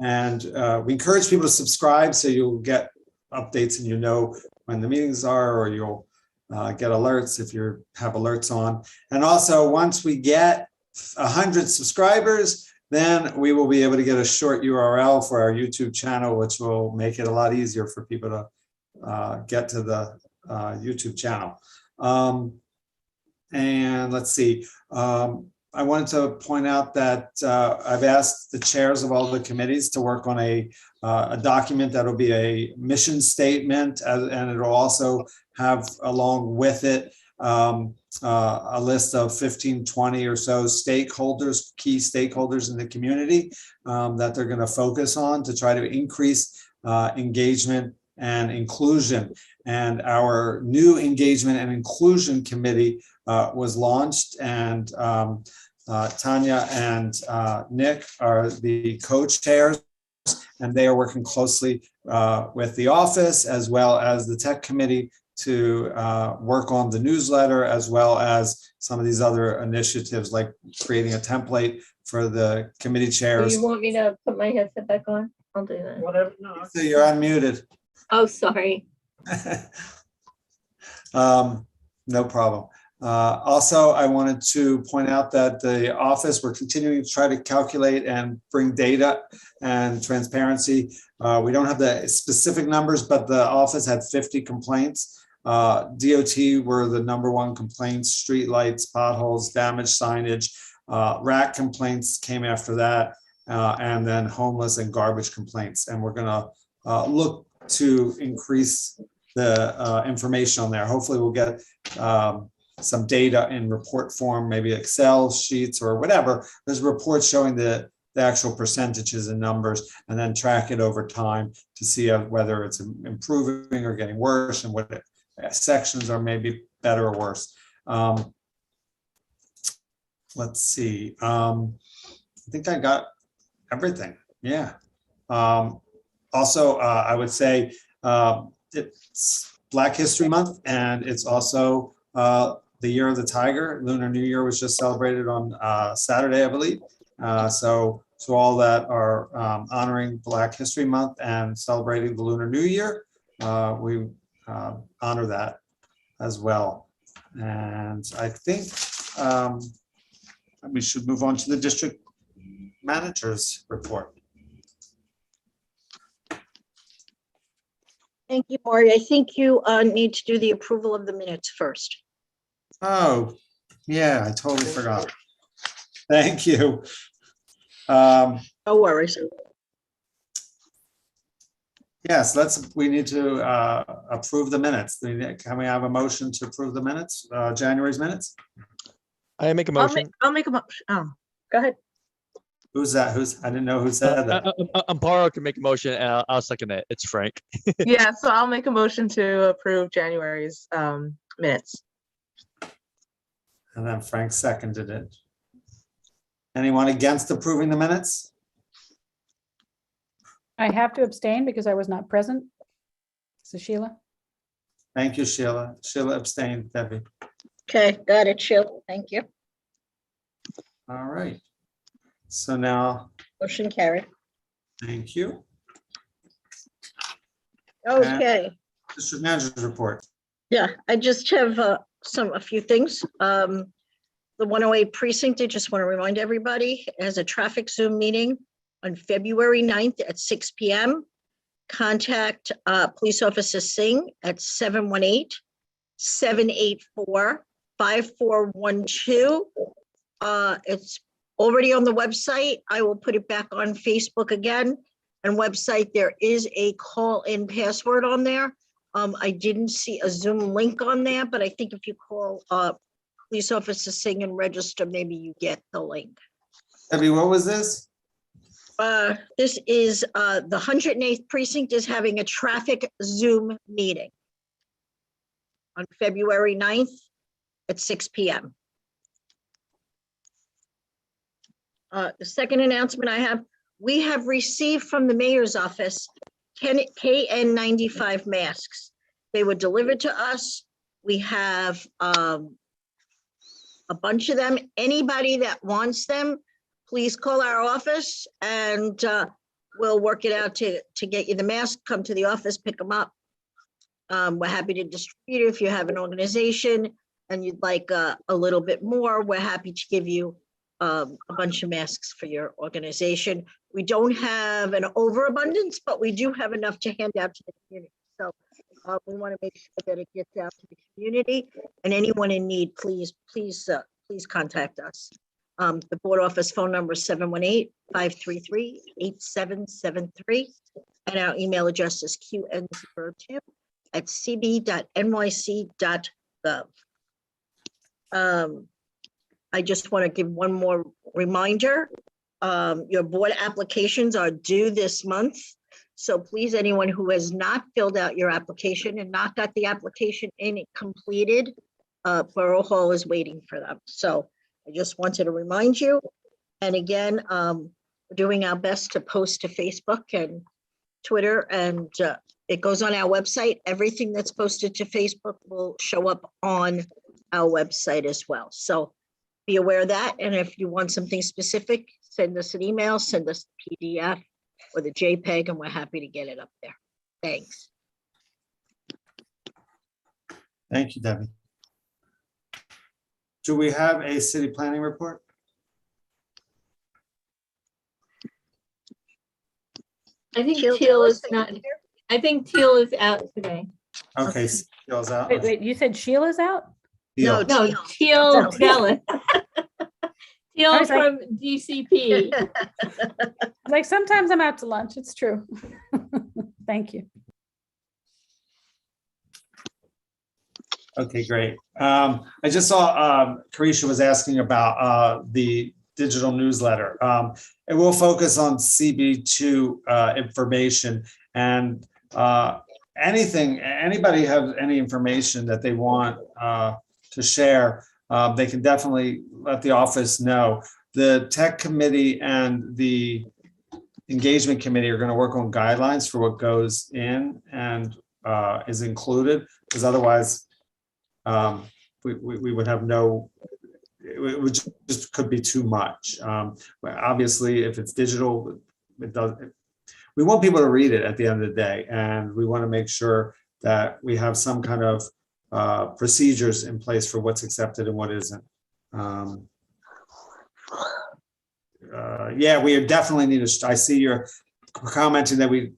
And we encourage people to subscribe so you'll get updates and you know when the meetings are, or you'll get alerts if you have alerts on. And also, once we get 100 subscribers, then we will be able to get a short URL for our YouTube channel, which will make it a lot easier for people to get to the YouTube channel. And let's see, I wanted to point out that I've asked the chairs of all the committees to work on a document that'll be a mission statement, and it'll also have along with it a list of 15, 20 or so stakeholders, key stakeholders in the community that they're going to focus on to try to increase engagement and inclusion. And our new engagement and inclusion committee was launched, and Tanya and Nick are the co-chairs, and they are working closely with the office as well as the tech committee to work on the newsletter, as well as some of these other initiatives, like creating a template for the committee Do chairs. you want me to put my headset back on? I'll do that. Whatever. No. So you're unmuted. Oh, sorry. No problem. Also, I wanted to point out that the office, we're continuing to try to calculate and bring data and transparency. We don't have the specific numbers, but the office had 50 complaints. DOT were the #1 complaints: street lights, potholes, damaged signage. Rat complaints came after that, and then homeless and garbage complaints. And we're gonna look to increase the information on there. Hopefully we'll get some data in report form, maybe Excel sheets or whatever. There's reports showing the actual percentages and numbers, and then track it over time to see whether it's improving or getting worse, and what sections are maybe better or worse. Let's see. I think I got everything. Yeah. Also, I would say it's Black History Month, and it's also the Year of the Tiger. Lunar New Year was just celebrated on Saturday, I believe. So all that are honoring Black History Month and celebrating the Lunar New Year, we honor that as well. And I think we should move on to the district manager's report. Thank you, Maury. I think you need to do the approval of the minutes first. Oh, yeah, I totally forgot. Thank you. No worries. Yes, we need to approve the minutes. Can we have a motion to approve the minutes, January's minutes? I make a motion. I'll make a motion. Oh, go ahead. Who's that? I didn't know who said that. Amparo can make a motion and I'll second it. It's Frank. Yeah, so I'll make a motion to approve January's minutes. And then Frank seconded it. Anyone against approving the minutes? I have to abstain because I was not present. So Sheila? Thank you, Sheila. Sheila abstained, Debbie. Okay, got it, Sheila. Thank you. All right. So now, Motion carried. thank you. Okay. District manager's report. Yeah, I just have a few things. The 108 precinct, I just want to remind everybody, has a traffic Zoom meeting on February 9th at 6 p.m. Contact Police Officer Singh at 718-784-5412. It's already on the website. I will put it back on Facebook again. And website, there is a call-in password on there. I didn't see a Zoom link on there, but I think if you call Police Officer Singh and register, maybe you get the link. Debbie, what was this? This is the 108th precinct is having a traffic Zoom meeting on February 9th at 6 p.m. The second announcement I have, we have received from the mayor's office KN95 masks. They were delivered to us. We have a bunch of them. Anybody that wants them, please call our office and we'll work it out to get you the mask. Come to the office, pick them up. We're happy to distribute it. If you have an organization and you'd like a little bit more, we're happy to give you a bunch of masks for your organization. We don't have an overabundance, but we do have enough to hand out to the community. So we want to make sure that it gets out to the community, and anyone in need, please contact us. The board office phone number is 718-533-8773, and our email address is qn02@cb.nyc.gov. I just want to give one more reminder. Your board applications are due this month. So please, anyone who has not filled out your application and not got the application in completed, Borough Hall is waiting for them. So I just wanted to remind you. And again, we're doing our best to post to Facebook and Twitter, and it goes on our website. Everything that's posted to Facebook will show up on our website as well. So be aware of that. And if you want something specific, send us an email, send us the PDF or the JPEG, and we're happy to get it up there. Thanks. Thank you, Debbie. Do we have a city planning report? I think Teal is not. I think Teal is out today. Okay, Teal's out. Wait, you said Sheila's out? Teal. No, Teal Dallas. Teal I was like- from DCP. Like sometimes I'm out to lunch. It's true. Thank you. Okay, great. I just saw Carisha was asking about the digital newsletter. It will focus on CB2 information, and anybody have any information that they want to share, they can definitely let the office know. The tech committee and the engagement committee are going to work on guidelines for what goes in and is included, because otherwise we would have no, it would just could be too much. Obviously, if it's digital, it does. We want people to read it at the end of the day, and we want to make sure that we have some kind of procedures in place for what's accepted and what isn't. Yeah, we definitely need to. I see you're commenting that we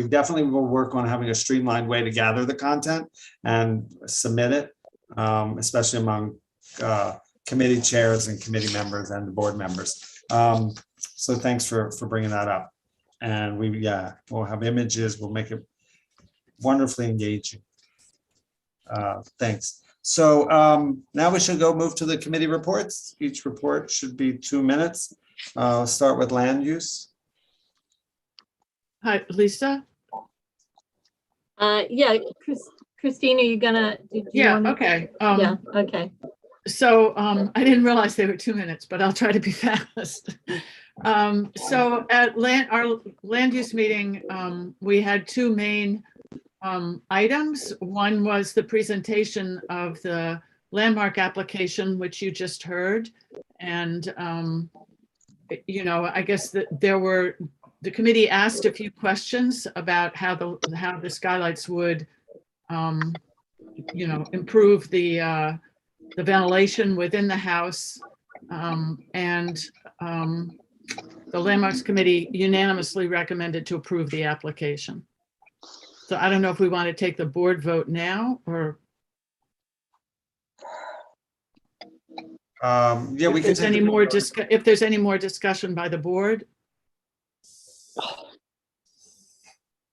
definitely will work on having a streamlined way to gather the content and submit it, especially among committee chairs and committee members and the board members. So thanks for bringing that up. And we'll have images, we'll make it wonderfully engaging. Thanks. So now we should move to the committee reports. Each report should be 2 minutes. I'll start with land use. Hi, Lisa? Yeah, Christine, are you gonna? Okay. Yeah, okay. So I didn't realize they were 2 minutes, but I'll try to be fast. So at our land use meeting, we had 2 main items. One was the presentation of the landmark application, which you just heard. And, you know, I guess that the committee asked a few questions about how the Skylights would, you know, improve the ventilation within the house. The Landmarks Committee unanimously recommended to approve the application. So I don't know if we want to take the board vote now or. Yeah, we can. If there's any more discussion by the board.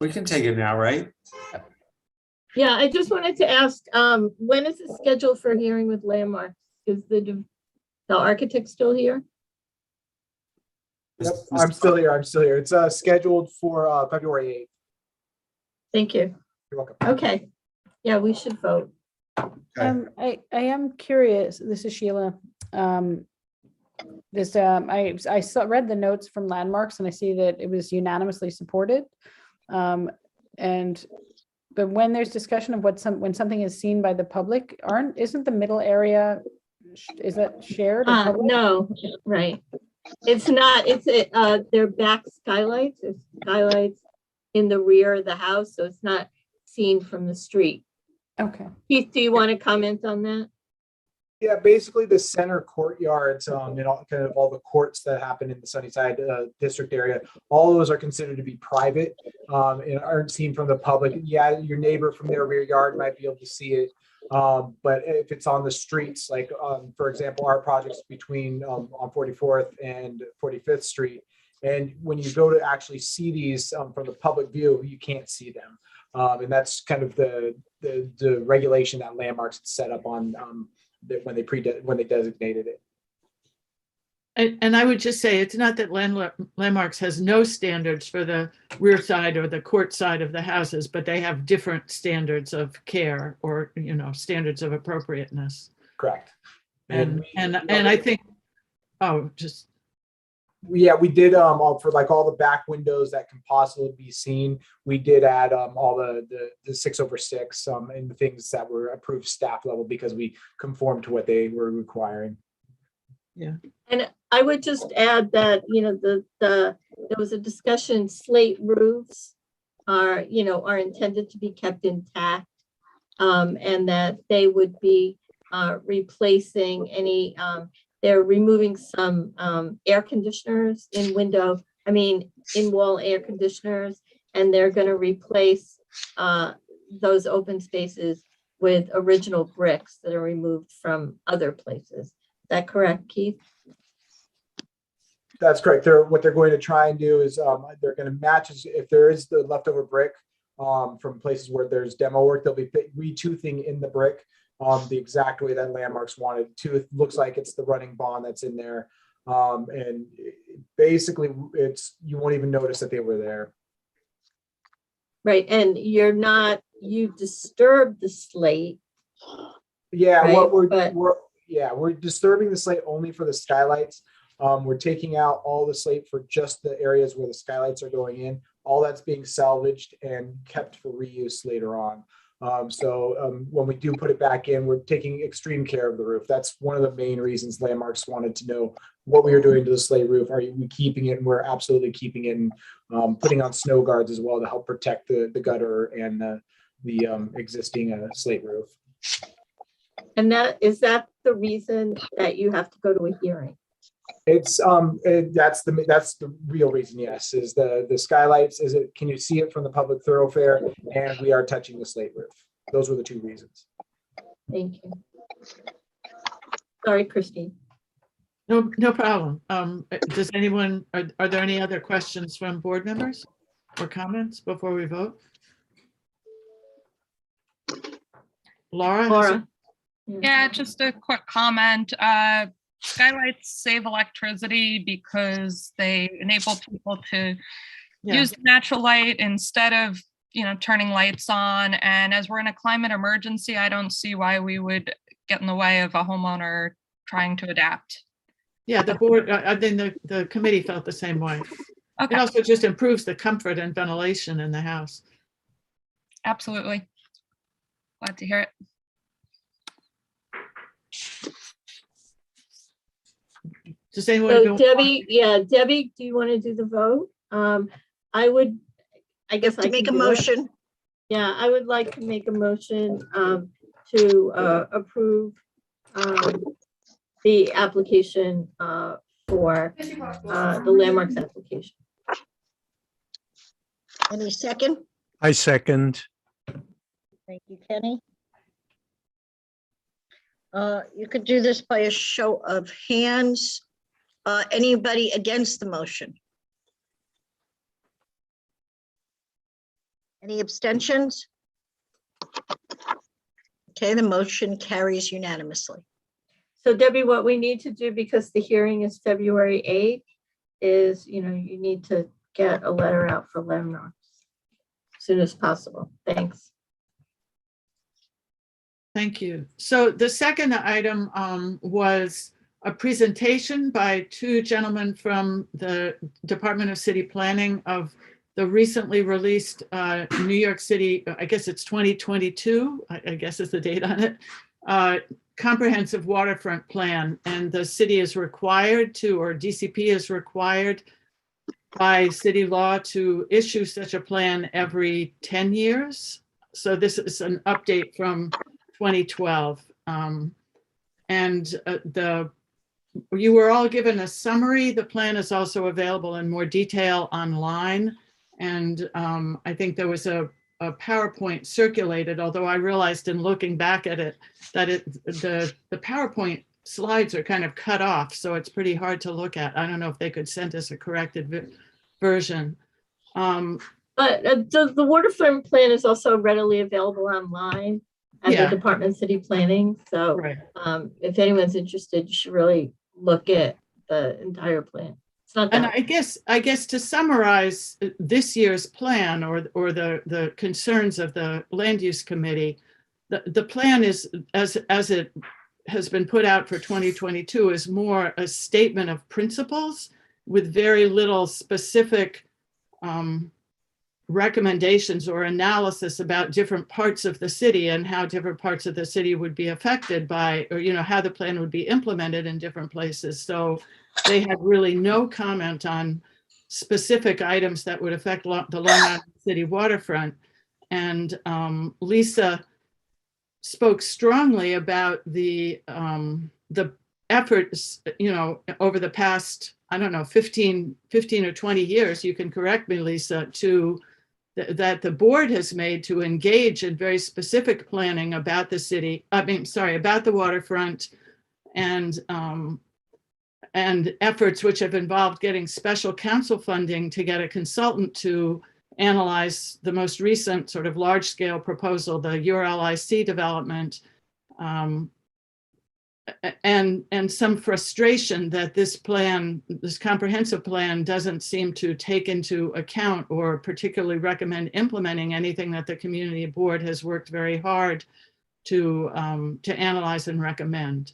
We can take it now, right? Yeah, I just wanted to ask, when is it scheduled for hearing with Landmarks? Is the architect still here? Yep, I'm still here. It's scheduled for February 8th. Thank you. You're welcome. Okay. Yeah, we should vote. I am curious. This is Sheila. I read the notes from Landmarks and I see that it was unanimously supported. But when there's discussion of when something is seen by the public, isn't the middle area, is that shared? No, right. It's not. They're back skylights. There's skylights in the rear of the house, so it's not seen from the street. Okay. Keith, do you want to comment on that? Yeah, basically the center courtyards, and all the courts that happen in the Sunnyside district area, all those are considered to be private and aren't seen from the public. Yeah, your neighbor from their rear yard might be able to see it, but if it's on the streets, like for example, our projects between on 44th and 45th Street, and when you go to actually see these from the public view, you can't see them, and that's kind of the regulation that Landmarks set up on. When they designated it. And I would just say it's not that Landmarks has no standards for the rear side or the court side of the houses, but they have different standards of care or, you know, standards of appropriateness. Correct. And I think, yeah, we did for like all the back windows that can possibly be seen, we did add all the 6/6 and the things that were approved staff level because we conformed to what they were requiring. Yeah. And I would just add that, you know, there was a discussion, slate roofs are intended to be kept intact, and that they would be replacing any they're removing some air conditioners in wall air conditioners, and they're going to replace those open spaces with original bricks that are removed from other places. Is that correct, Keith? That's correct. What they're going to try and do is they're going to match, if there is the leftover brick from places where there's demo work, they'll be retoothing in the brick the exact way that Landmarks wanted to. It looks like it's the running bond that's in there. And basically you won't even notice that they were there. Right, and you disturbed the slate. Yeah, right? we're disturbing the slate only for the skylights. We're taking out all the slate for just the areas where the skylights are going in. All that's being salvaged and kept for reuse later on. When we do put it back in, we're taking extreme care of the roof. That's one of the main reasons Landmarks wanted to know what we were doing to the slate roof. Are we keeping it? And we're absolutely keeping it, and putting on snow guards as well to help protect the gutter and the existing slate roof. And is that the reason that you have to go to a hearing? It's that's the real reason. Yes, is the skylights. Can you see it from the public thoroughfare? And we are touching the slate roof. Those were the 2 reasons. Thank you. Sorry, Christine. No problem. Does anyone, are there any other questions from board members or comments before we vote? Laura? Laura. Yeah, just a quick comment. Skylights save electricity because they enable people to use natural light instead of, turning lights on. And as we're in a climate emergency, I don't see why we would get in the way of a homeowner trying to adapt. Yeah, the board, I think the committee felt the same way. Okay. It also just improves the comfort and ventilation in the house. Absolutely. Glad to hear it. Does anyone? So Debbie, do you want to do the vote? I guess I can make a do it. motion. Yeah, I would like to make a motion to approve the application for the landmarks application. Any second? I second. Thank you, Kenny. You could do this by a show of hands. Anybody against the motion? Any abstentions? Okay, the motion carries unanimously. So Debbie, what we need to do, because the hearing is February 8th, is, you need to get a letter out for landmarks as soon as possible. Thanks. Thank you. So the second item was a presentation by two gentlemen from the Department of City Planning of the recently released New York City, I guess it's 2022, I guess is the date on it, comprehensive waterfront plan. And the city is required to, or DCP is required by city law to issue such a plan every 10 years. So this is an update from 2012. You were all given a summary. The plan is also available in more detail online. And I think there was a PowerPoint circulated, although I realized in looking back at it that the PowerPoint slides are kind of cut off, so it's pretty hard to look at. I don't know if they could send us a corrected version. But the waterfront plan is also readily available online at the Department of City Planning. So if anyone's interested, you should really look at the entire plan. It's not that. And I guess to summarize this year's plan or the concerns of the Land Use Committee, the plan is, as it has been put out for 2022, is more a statement of principles with very little specific recommendations or analysis about different parts of the city and how different parts of the city would be affected by, or how the plan would be implemented in different places. So they had really no comment on specific items that would affect the Long Island City waterfront. And Lisa spoke strongly about the efforts, over the past, I don't know, 15 or 20 years, you can correct me, Lisa, that the board has made to engage in very specific planning about the city, about the waterfront, and efforts which have involved getting special council funding to get a consultant to analyze the most recent sort of large scale proposal, the URLIC development, and some frustration that this comprehensive plan doesn't seem to take into account or particularly recommend implementing anything that the community board has worked very hard to analyze and recommend.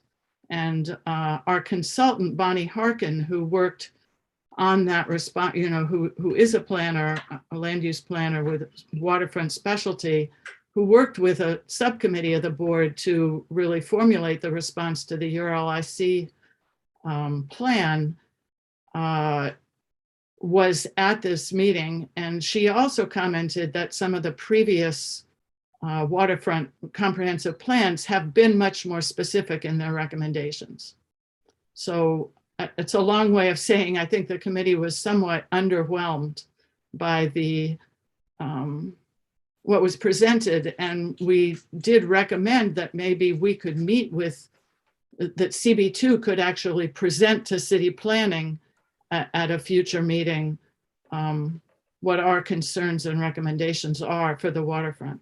And our consultant, Bonnie Harkin, who worked on that response, who is a planner, a land use planner with waterfront specialty, who worked with a subcommittee of the board to really formulate the response to the URLIC plan, was at this meeting. And she also commented that some of the previous waterfront comprehensive plans have been much more specific in their recommendations. So it's a long way of saying I think the committee was somewhat underwhelmed by what was presented, and we did recommend that maybe we could meet with that CB2 could actually present to city planning at a future meeting what our concerns and recommendations are for the waterfront.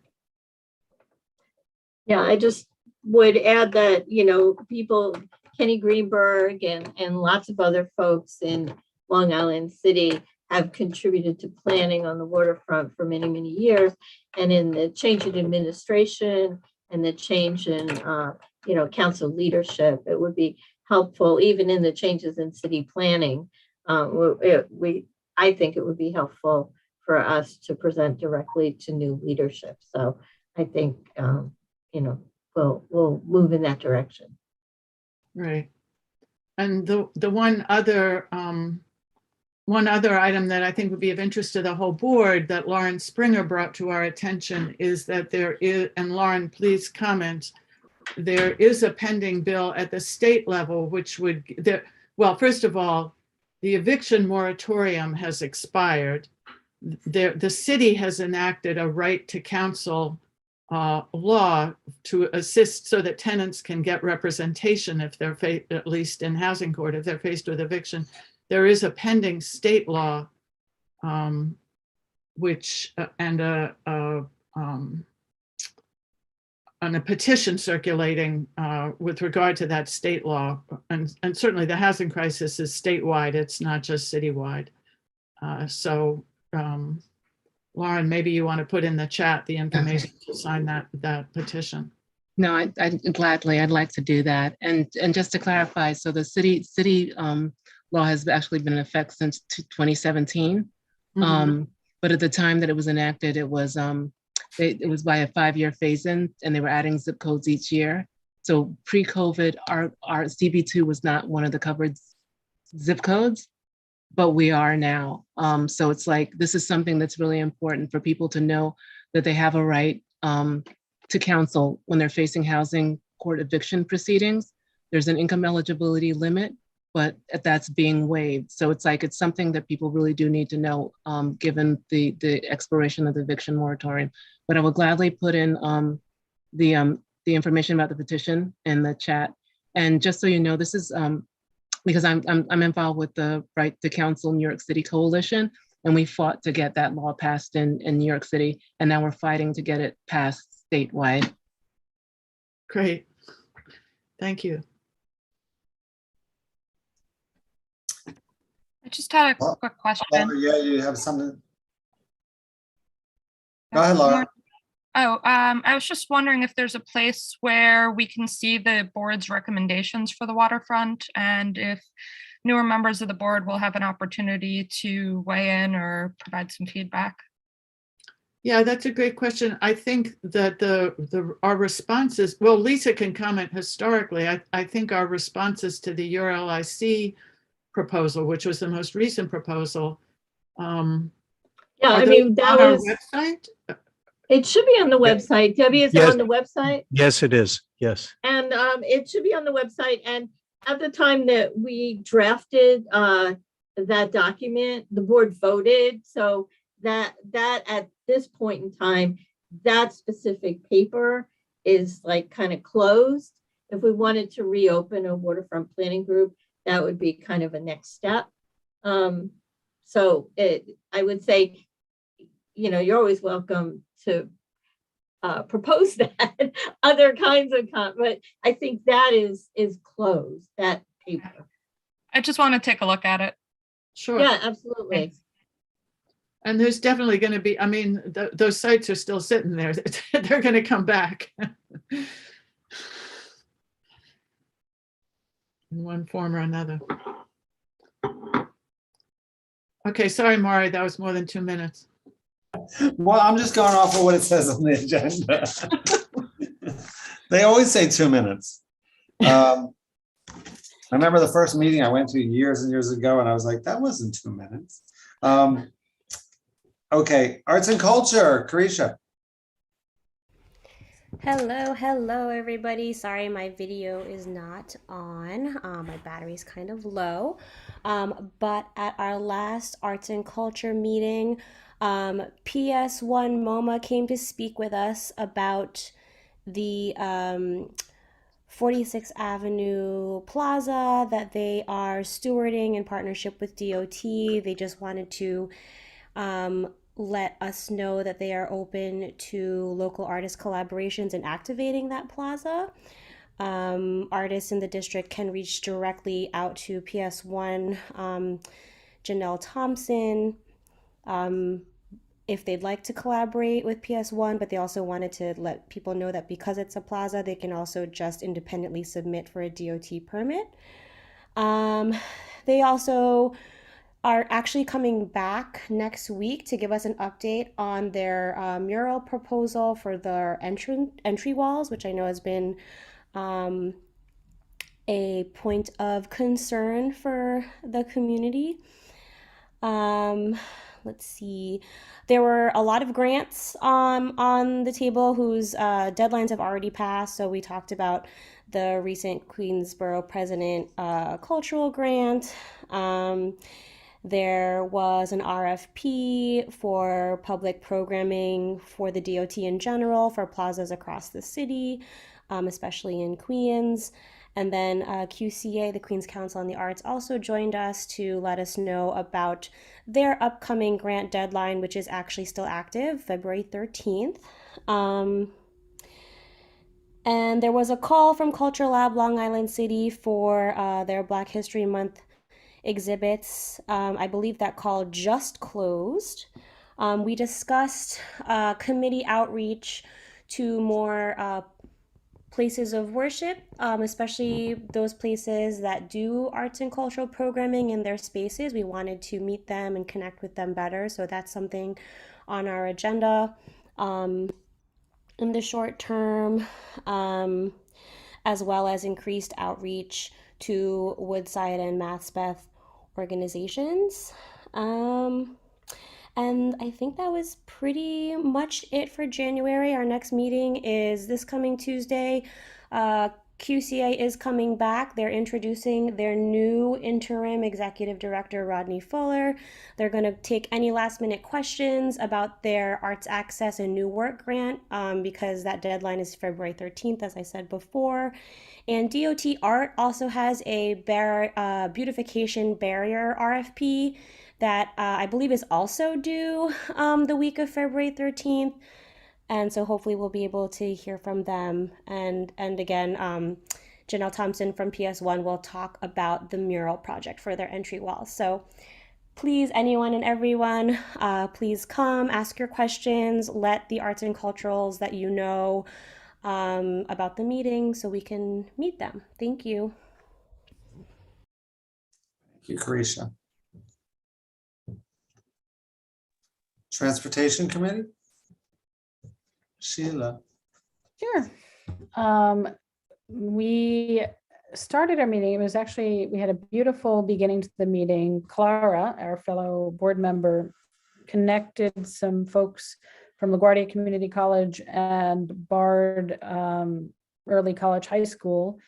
Yeah, I just would add that, you know, people, Kenny Greenberg and lots of other folks in Long Island City have contributed to planning on the waterfront for many, many years. And in the change in administration and the change in, you know, council leadership, it would be helpful, even in the changes in city planning. I think it would be helpful for us to present directly to new leadership. So I think, you know, we'll move in that direction. Right. And the one other item that I think would be of interest to the whole board that Lauren Springer brought to our attention is that there is, and Lauren, please comment, there is a pending bill at the state level, which would, well, first of all, the eviction moratorium has expired. The city has enacted a right to counsel law to assist so that tenants can get representation if they're, at least in housing court, if they're faced with eviction. There is a pending state law, which and a petition circulating with regard to that state law, and certainly the housing crisis is statewide; it's not just citywide. So, Lauren, maybe you want to put in the chat the information to sign that petition. No, I'd like to do that. And just to clarify, so the city law has actually been in effect since 2017. But at the time that it was enacted, it was by a 5-year phase-in, and they were adding zip codes each year. So pre-COVID, our CB2 was not one of the covered zip codes, but we are now. So it's like, this is something that's really important for people to know, that they have a right to counsel when they're facing housing court eviction proceedings. There's an income eligibility limit, but that's being waived. So it's like, it's something that people really do need to know, given the expiration of the eviction moratorium. But I will gladly put in the information about the petition in the chat. And just so you know, this is because I'm involved with the Right to Counsel New York City Coalition, and we fought to get that law passed in New York City, and now we're fighting to get it passed statewide. Great, thank you. I just had a quick question. Yeah, you have something. Go ahead, Laura. Oh, I was just wondering if there's a place where we can see the board's recommendations for the waterfront, and if newer members of the board will have an opportunity to weigh in or provide some feedback. Yeah, that's a great question. I think that our responses, well, Lisa can comment historically. I think our responses to the URLIC proposal, which was the most recent proposal. Yeah, I mean, that on was, our website. It should be on the website. Debbie, is it on the website? Yes, it is. Yes. And it should be on the website. And at the time that we drafted that document, the board voted. So that at this point in time, that specific paper is like kind of closed. If we wanted to reopen a waterfront planning group, that would be kind of a next step. So I would say, you know, you're always welcome to propose that, other kinds of, but I think that is closed, that paper. I just want to take a look at it. Sure. Yeah, absolutely. Thanks. And there's definitely going to be, I mean, those sites are still sitting there. They're going to come back in one form or another. Okay, sorry, Maury, that was more than 2 minutes. Well, I'm just going off of what it says on the agenda. They always say 2 minutes. I remember the first meeting I went to years and years ago, and I was like, that wasn't 2 minutes. Okay, arts and culture, Carisha. Hello everybody. Sorry my video is not on. My battery's kind of low. But at our last arts and culture meeting, PS1 MoMA came to speak with us about the 46th Avenue Plaza that they are stewarding in partnership with DOT. They just wanted to let us know that they are open to local artist collaborations and activating that plaza. Artists in the district can reach directly out to PS1 Janelle Thompson if they'd like to collaborate with PS1, but they also wanted to let people know that because it's a plaza, they can also just independently submit for a DOT permit. They also are actually coming back next week to give us an update on their mural proposal for their entry walls, which I know has been a point of concern for the community. Let's see. There were a lot of grants on the table whose deadlines have already passed. So we talked about the recent Queensborough President cultural grant. There was an RFP for public programming for the DOT in general for plazas across the city, especially in Queens. And then QCA, the Queens Council on the Arts, also joined us to let us know about their upcoming grant deadline, which is actually still active, February 13th. And there was a call from Culture Lab Long Island City for their Black History Month exhibits. I believe that call just closed. We discussed committee outreach to more places of worship, especially those places that do arts and cultural programming in their spaces. We wanted to meet them and connect with them better. So that's something on our agenda in the short term, as well as increased outreach to Woodside and Mathspeth organizations. And I think that was pretty much it for January. Our next meeting is this coming Tuesday. QCA is coming back. They're introducing their new interim executive director, Rodney Fuller. They're going to take any last minute questions about their arts access and new work grant because that deadline is February 13th, as I said before. And DOT Art also has a beautification barrier RFP that I believe is also due the week of February 13th. And so hopefully we'll be able to hear from them. And again, Janelle Thompson from PS1 will talk about the mural project for their entry wall. So please, anyone and everyone, please come, ask your questions, let the arts and culturals that you know about the meeting so we can meet them. Thank you. Thank you, Carisha. Transportation Committee? Sheila. Sure. We started our meeting. It was actually, we had a beautiful beginning to the meeting. Clara, our fellow board member, connected some folks from LaGuardia Community College and Bard Early College High School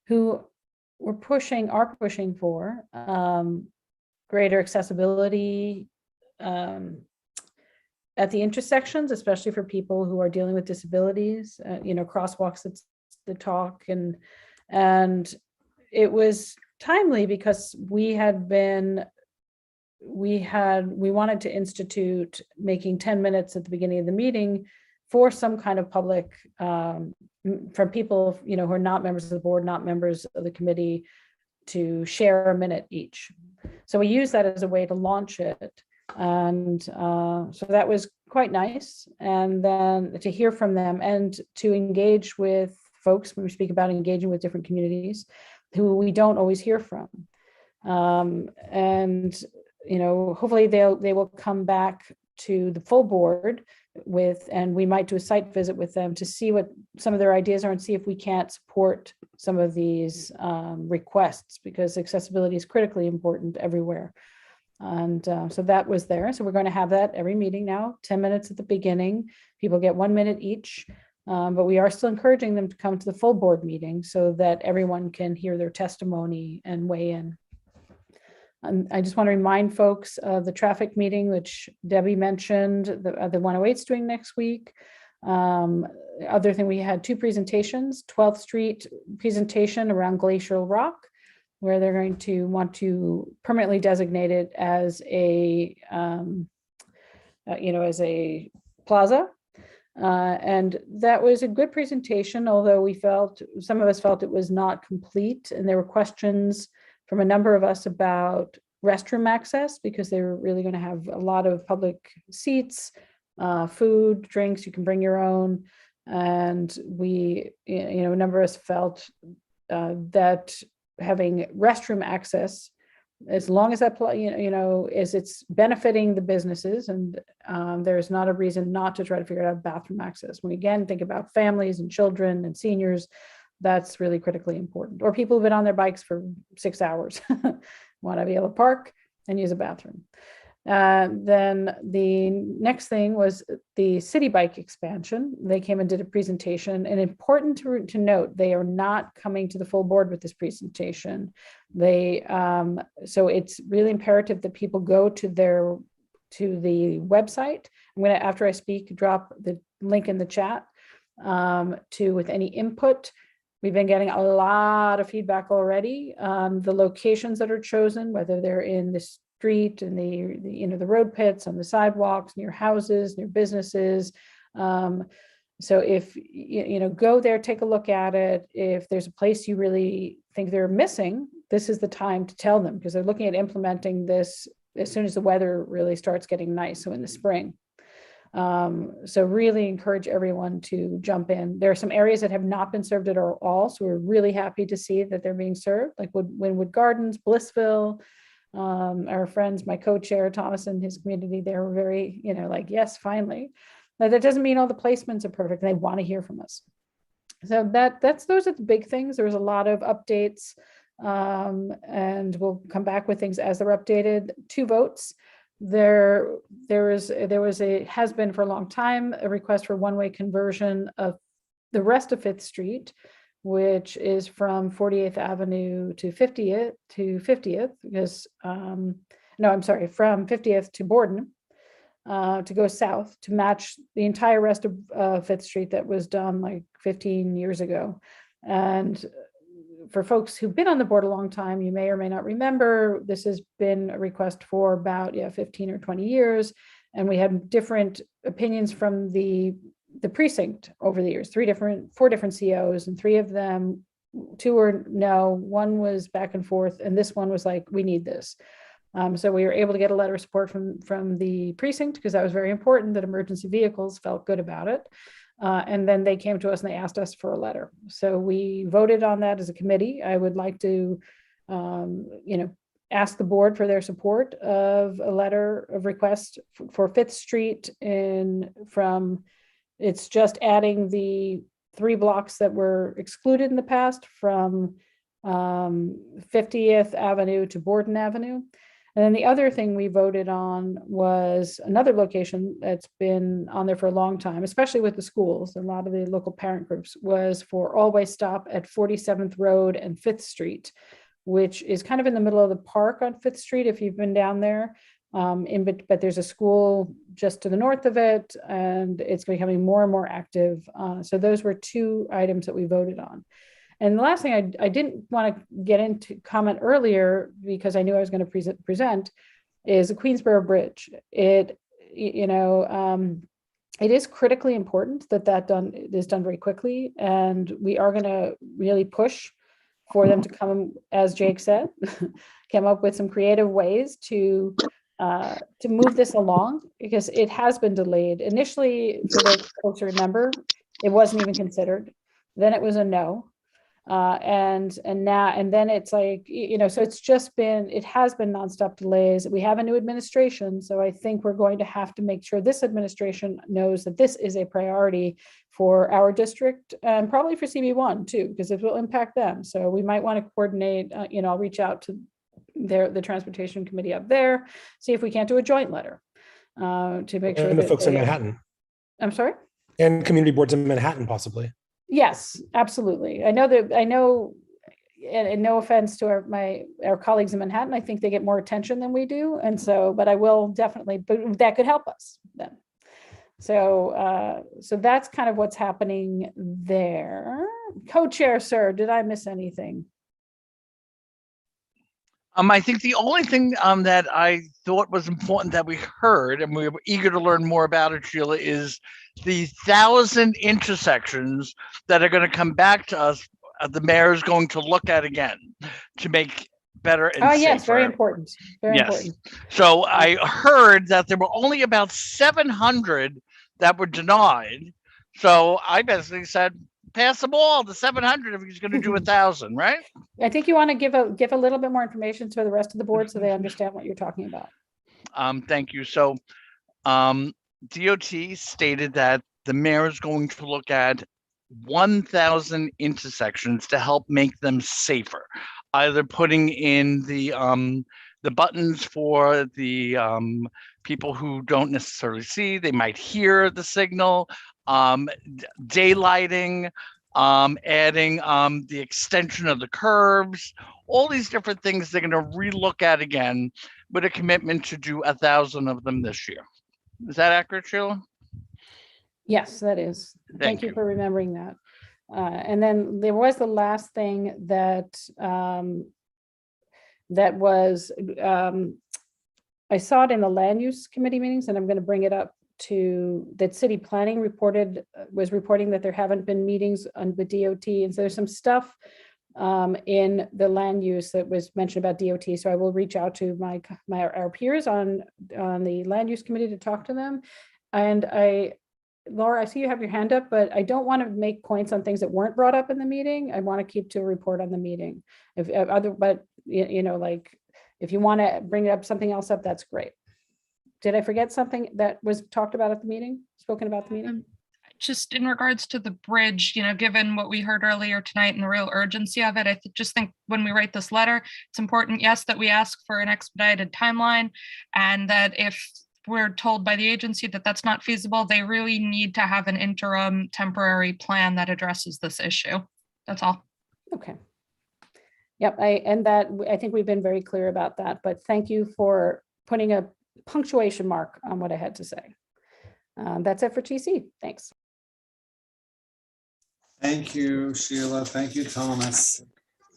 who are pushing for greater accessibility at the intersections, especially for people who are dealing with disabilities, crosswalks, that's the talk. And it was timely because we wanted to institute making 10 minutes at the beginning of the meeting for some kind of public, from people, who are not members of the board, not members of the committee, to share a minute each. So we use that as a way to launch it. And so that was quite nice. And then to hear from them and to engage with folks, when we speak about engaging with different communities who we don't always hear from. And hopefully they will come back to the full board and we might do a site visit with them to see what some of their ideas are and see if we can't support some of these requests, because accessibility is critically important everywhere. And so that was there. So we're going to have that every meeting now, 10 minutes at the beginning. People get 1 minute each, but we are still encouraging them to come to the full board meeting so that everyone can hear their testimony and weigh in. I just want to remind folks of the traffic meeting, which Debbie mentioned, the 108's doing next week. Other thing, we had 2 presentations, 12th Street presentation around Glacial Rock, where they're going to want to permanently designate it as a, as a plaza. And that was a good presentation, although some of us felt it was not complete. And there were questions from a number of us about restroom access, because they were really going to have a lot of public seats, food, drinks, you can bring your own. And we, a number of us felt that having restroom access, as long as that, as it's benefiting the businesses, and there's not a reason not to try to figure out bathroom access. When we again think about families and children and seniors, that's really critically important. Or people who've been on their bikes for 6 hours, want to be able to park and use a bathroom. Then the next thing was the city bike expansion. They came and did a presentation, and important to note, they are not coming to the full board with this presentation. So it's really imperative that people go to the website. I'm going to, after I speak, drop the link in the chat with any input. We've been getting a lot of feedback already. The locations that are chosen, whether they're in the street and the road pits, on the sidewalks, near houses, near businesses. So if go there, take a look at it. If there's a place you really think they're missing, this is the time to tell them, because they're looking at implementing this as soon as the weather really starts getting nice, so in the spring. So really encourage everyone to jump in. There are some areas that have not been served at all, so we're really happy to see that they're being served, like Wynwood Gardens, Blissville. Our friends, my co-chair Thomas and his community, they were very, yes, finally. Now, that doesn't mean all the placements are perfect, and they want to hear from us. So those are the big things. There's a lot of updates, and we'll come back with things as they're updated. 2 votes. There has been for a long time a request for one-way conversion of the rest of 5th Street, which is from 48th Avenue to 50th, because, from 50th to Borden, to go south, to match the entire rest of 5th Street that was done like 15 years ago. And for folks who've been on the board a long time, you may or may not remember, this has been a request for about 15 or 20 years. And we had different opinions from the precinct over the years, 4 different COs, and 3 of them, 2 were no, 1 was back and forth, and this one was like, we need this. So we were able to get a letter of support from the precinct, because that was very important, that emergency vehicles felt good about it. And then they came to us and they asked us for a letter. So we voted on that as a committee. I would like to, ask the board for their support of a letter of request for 5th Street it's just adding the 3 blocks that were excluded in the past from 50th Avenue to Borden Avenue. And then the other thing we voted on was another location that's been on there for a long time, especially with the schools, a lot of the local parent groups, was for all-way stop at 47th Road and 5th Street, which is kind of in the middle of the park on 5th Street, if you've been down there. But there's a school just to the north of it, and it's becoming more and more active. So those were 2 items that we voted on. And the last thing I didn't want to get into comment earlier, because I knew I was going to present, is the Queensboro Bridge. It is critically important that is done very quickly, and we are going to really push for them to come, as Jake said, come up with some creative ways to move this along, because it has been delayed. Initially, for those folks who remember, it wasn't even considered. Then it was a no. And then it's like, so it has been nonstop delays. We have a new administration. So I think we're going to have to make sure this administration knows that this is a priority for our district, and probably for CB1 too, because it will impact them. So we might want to coordinate, I'll reach out to the transportation committee up there, see if we can't do a joint letter to make sure. And the folks in Manhattan. I'm sorry? And community boards in Manhattan, possibly. Yes, absolutely. I know, and no offense to our colleagues in Manhattan, I think they get more attention than we do. And so, but I will definitely, but that could help us then. So, so that's kind of what's happening there. Co-chair, sir, did I miss anything? I think the only thing that I thought was important that we heard, and we were eager to learn more about it, Sheila, is the 1,000 intersections that are going to come back to us. The mayor is going to look at again to make better and Oh, yes, safer. very important. Very important. So I heard that there were only about 700 that were denied. So I basically said, pass them all, the 700 if he's going to do 1,000, right? I think you want to give a little bit more information to the rest of the board so they understand what you're talking about. Thank you. So DOT stated that the mayor is going to look at 1,000 intersections to help make them safer, either putting in the buttons for the people who don't necessarily see, they might hear the signal, daylighting, adding the extension of the curves, all these different things they're going to relook at again with a commitment to do 1,000 of them this year. Is that accurate, Sheila? Yes, that is. Thank you for remembering that. And then there was the last thing that that was, I saw it in the land use committee meetings, and I'm going to bring it up to that city planning was reporting that there haven't been meetings on the DOT. And so there's some stuff in the land use that was mentioned about DOT. So I will reach out to our peers on the land use committee to talk to them. And Laura, I see you have your hand up, but I don't want to make points on things that weren't brought up in the meeting. I want to keep to a report on the meeting. But you know, like if you want to bring up something else up, that's great. Did I forget something that was talked about at the meeting, spoken about the meeting? Just in regards to the bridge, you know, given what we heard earlier tonight and the real urgency of it, I just think when we write this letter, it's important, yes, that we ask for an expedited timeline, and that if we're told by the agency that that's not feasible, they really need to have an interim temporary plan that addresses this issue. That's all. Okay. Yep, I think we've been very clear about that, but thank you for putting a punctuation mark on what I had to say. That's it for TC. Thanks. Thank you, Sheila. Thank you, Thomas.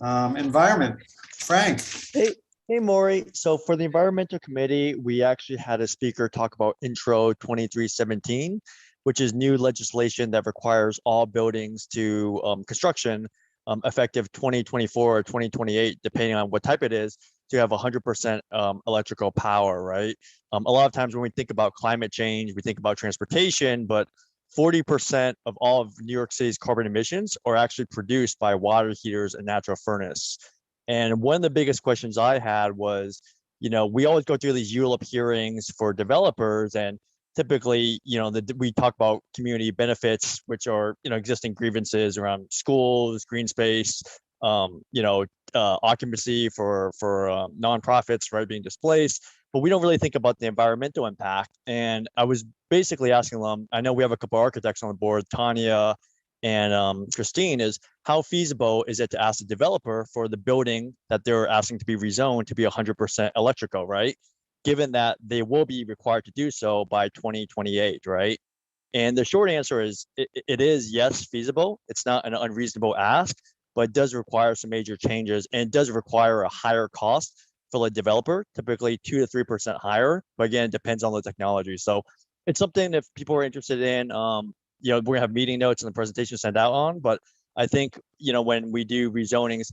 Environment, Frank. Hey, Maury. So for the environmental committee, we actually had a speaker talk about Intro 2317, which is new legislation that requires all buildings to construction effective 2024 or 2028, depending on what type it is, to have 100% electrical power, right? A lot of times when we think about climate change, we think about transportation, but 40% of all of New York City's carbon emissions are actually produced by water heaters and natural furnace. And one of the biggest questions I had was, you know, we always go through these ULIP hearings for developers, and typically, you know, we talk about community benefits, which are, you know, existing grievances around schools, green space, you know, occupancy for nonprofits, right, being displaced, but we don't really think about the environmental impact. And I was basically asking them, I know we have a couple of architects on the board, Tanya and Christine, is how feasible is it to ask the developer for the building that they're asking to be rezoned to be 100% electrical, right? Given that they will be required to do so by 2028, right? And the short answer is it is, yes, feasible. It's not an unreasonable ask, but it does require some major changes, and it does require a higher cost for the developer, typically 2 to 3% higher. But again, it depends on the technology. So it's something if people are interested in, you know, we're gonna have meeting notes and the presentation sent out on. But I think, you know, when we do rezonings,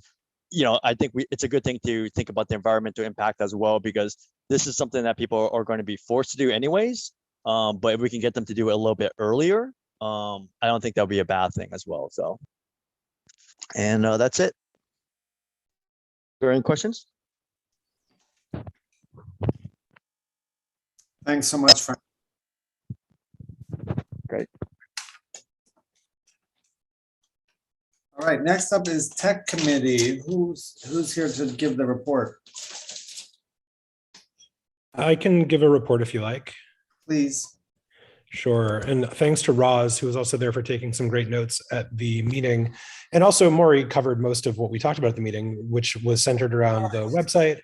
you know, I think it's a good thing to think about the environmental impact as well, because this is something that people are going to be forced to do anyways. But if we can get them to do it a little bit earlier, I don't think that'll be a bad thing as well. So, and that's it. Are there any questions? Thanks so much, Frank. Great. All right, next up is Tech Committee. Who's here to give the report? I can give a report if you like. Please. Sure. And thanks to Roz, who was also there for taking some great notes at the meeting. And also Maury covered most of what we talked about at the meeting, which was centered around the website,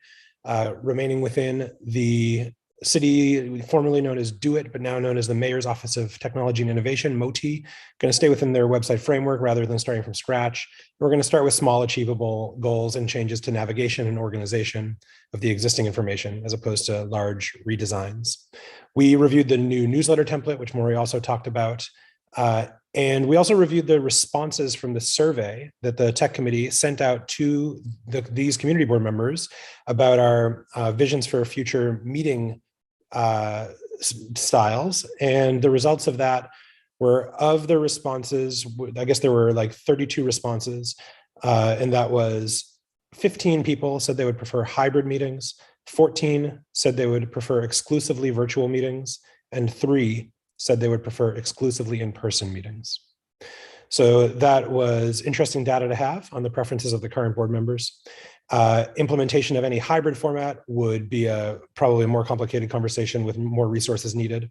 remaining within the city, formerly known as Do It, but now known as the Mayor's Office of Technology and Innovation, MOTI, going to stay within their website framework rather than starting from scratch. We're going to start with small achievable goals and changes to navigation and organization of the existing information as opposed to large redesigns. We reviewed the new newsletter template, which Maury also talked about. And we also reviewed the responses from the survey that the tech committee sent out to these community board members about our visions for future meeting styles. And the results of that were, of the responses, I guess there were like 32 responses, and that was 15 people said they would prefer hybrid meetings, 14 said they would prefer exclusively virtual meetings, and 3 said they would prefer exclusively in-person meetings. So that was interesting data to have on the preferences of the current board members. Implementation of any hybrid format would be probably a more complicated conversation with more resources needed,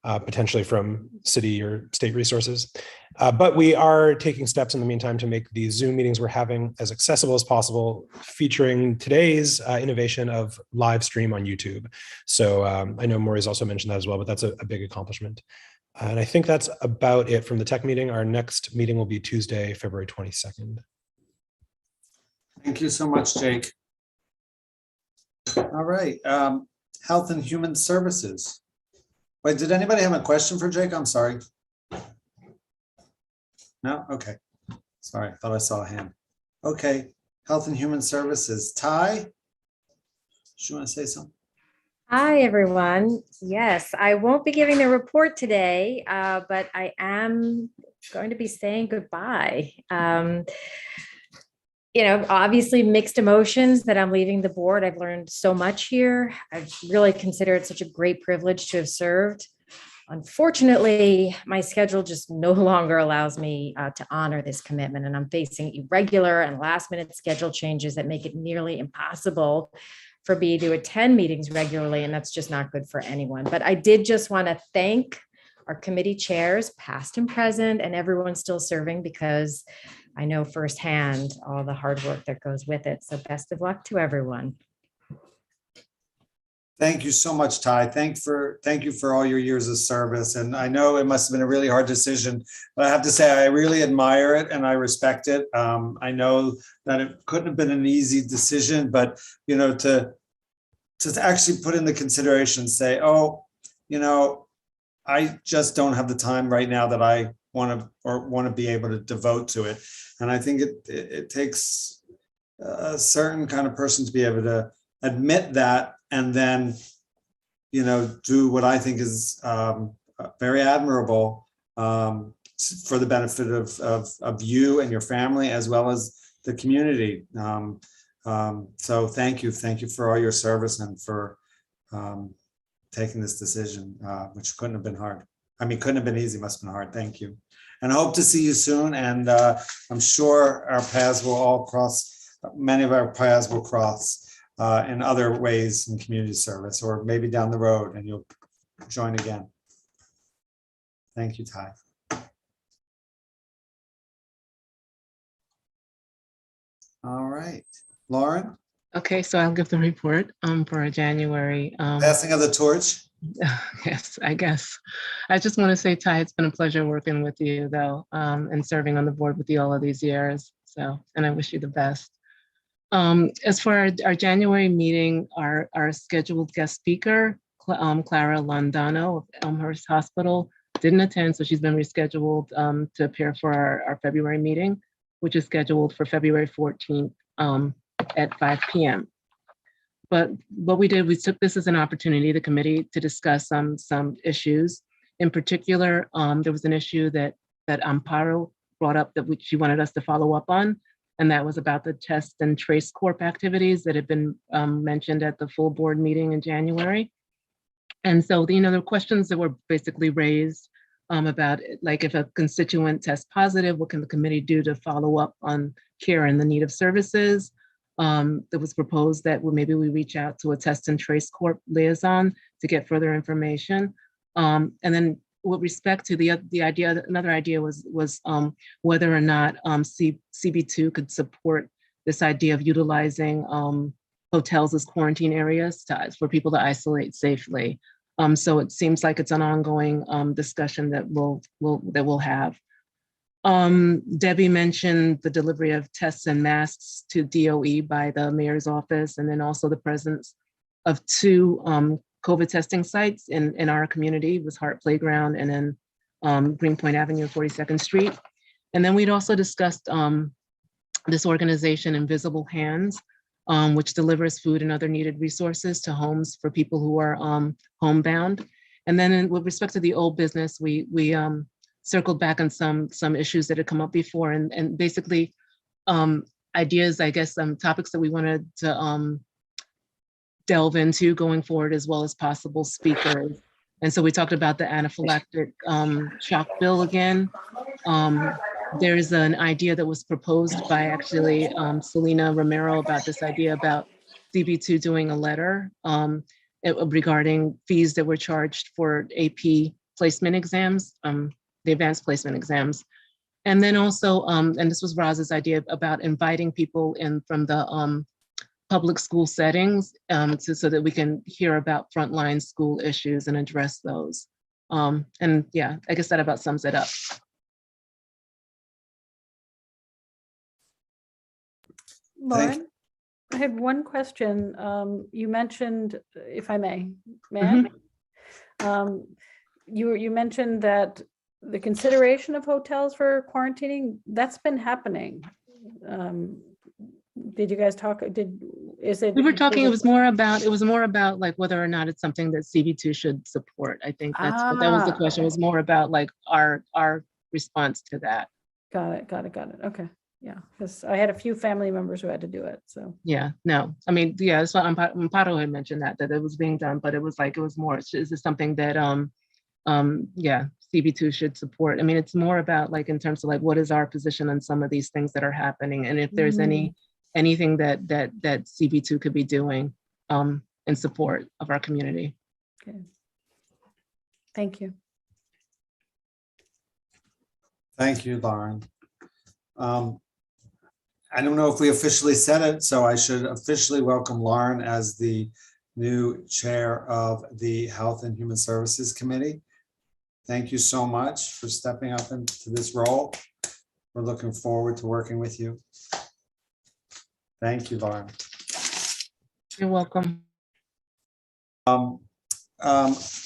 potentially from city or state resources. But we are taking steps in the meantime to make these Zoom meetings we're having as accessible as possible, featuring today's innovation of live stream on YouTube. So I know Maury's also mentioned that as well, but that's a big accomplishment. And I think that's about it from the tech meeting. Our next meeting will be Tuesday, February 22nd. Thank you so much, Jake. All right, Health and Human Services. Wait, did anybody have a question for Jake? I'm sorry. No? Okay. Sorry, I thought I saw a hand. Okay, Health and Human Services. Ty, do you want to say something? Hi, everyone. Yes, I won't be giving the report today, but I am going to be saying goodbye. You know, obviously mixed emotions that I'm leaving the board. I've learned so much here. I've really considered it such a great privilege to have served. Unfortunately, my schedule just no longer allows me to honor this commitment, and I'm facing irregular and last-minute schedule changes that make it nearly impossible for me to attend meetings regularly, and that's just not good for anyone. But I did just want to thank our committee chairs, past and present, and everyone still serving, because I know firsthand all the hard work that goes with it. So best of luck to everyone. Thank you so much, Ty. Thank you for all your years of service. And I know it must have been a really hard decision, but I have to say I really admire it and I respect it. I know that it couldn't have been an easy decision, but you know, to actually put in the consideration, say, oh, you know, I just don't have the time right now that I want to be able to devote to it. And I think it takes a certain kind of person to be able to admit that, and then, you know, do what I think is very admirable for the benefit of you and your family, as well as the community. So thank you for all your service and for taking this decision, which couldn't have been hard. I mean, couldn't have been easy, must have been hard. Thank you. And I hope to see you soon. And I'm sure our paths will all cross, many of our paths will cross in other ways in community service, or maybe down the road, and you'll join again. Thank you, Ty. All right, Lauren. Okay, so I'll give the report for January. Passing of the torch. Yes, I guess. I just want to say, Ty, it's been a pleasure working with you, though, and serving on the board with you all of these years. So, and I wish you the best. As for our January meeting, our scheduled guest speaker, Clara Landano of Elmhurst Hospital, didn't attend, so she's been rescheduled to appear for our February meeting, which is scheduled for February 14th at 5 p.m. But what we did, we took this as an opportunity, the committee, to discuss some issues. In particular, there was an issue that Amparo brought up that she wanted us to follow up on, and that was about the test and trace corp activities that had been mentioned at the full board meeting in January. And so, you know, there were questions that were basically raised about, like, if a constituent tests positive, what can the committee do to follow up on care and the need of services? It was proposed that maybe we reach out to a test and trace corp liaison to get further information. And then with respect to the idea, another idea was whether or not CB2 could support this idea of utilizing hotels as quarantine areas for people to isolate safely. So it seems like it's an ongoing discussion that we'll have. Debbie mentioned the delivery of tests and masks to DOE by the mayor's office, and then also the presence of 2 COVID testing sites in our community. It was Hart Playground and then Greenpoint Avenue, 42nd Street. And then we'd also discussed this organization, Invisible Hands, which delivers food and other needed resources to homes for people who are homebound. And then with respect to the old business, we circled back on some issues that had come up before, and basically ideas, I guess, topics that we wanted to delve into going forward, as well as possible speakers. And so we talked about the anaphylactic shock bill again. There's an idea that was proposed by actually Selena Romero about this idea about CB2 doing a letter regarding fees that were charged for AP placement exams, the advanced placement exams. And then also, and this was Roz's idea about inviting people in from the public school settings so that we can hear about frontline school issues and address those. And yeah, I guess that about sums it up. Lauren, I had one question. You mentioned, if I may, you mentioned that the consideration of hotels for quarantining, that's been happening. Did you guys talk? We were talking, it was more about like whether or not it's something that CB2 should support. I think that was the question. It was more about like our response to that. Got it. Okay. Yeah, because I had a few family members who had to do it. So yeah, no, I mean, yeah, that's what Amparo had mentioned that it was being done, but it was more, is this something that yeah, CB2 should support? I mean, it's more about like in terms of like what is our position on some of these things that are happening, and if there's anything that CB2 could be doing in support of our community. Okay. Thank you. Thank you, Lauren. I don't know if we officially said it, so I should officially welcome Lauren as the new chair of the Health and Human Services Committee. Thank you so much for stepping up into this role. We're looking forward to working with you. Thank you, Lauren. You're welcome. Not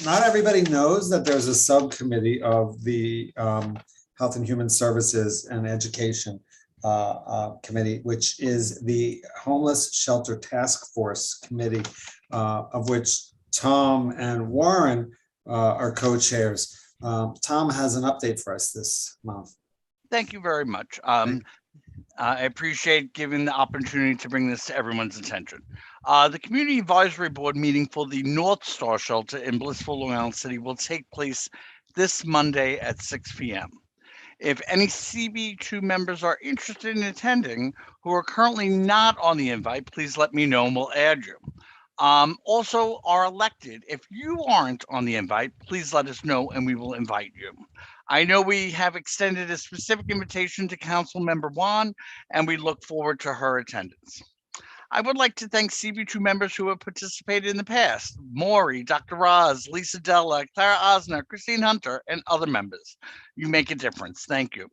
everybody knows that there's a subcommittee of the Health and Human Services and Education Committee, which is the Homeless Shelter Task Force Committee, of which Tom and Warren are co-chairs. Tom has an update for us this month. Thank you very much. I appreciate giving the opportunity to bring this to everyone's attention. The Community Advisory Board meeting for the North Star Shelter in Blissful, Long Island City will take place this Monday at 6 p.m. If any CB2 members are interested in attending who are currently not on the invite, please let me know and we'll add you. Also are elected. If you aren't on the invite, please let us know and we will invite you. I know we have extended a specific invitation to Council Member Juan, and we look forward to her attendance. I would like to thank CB2 members who have participated in the past: Maury, Dr. Roz, Lisa Della, Clara Osner, Christine Hunter, and other members. You make a difference. Thank you.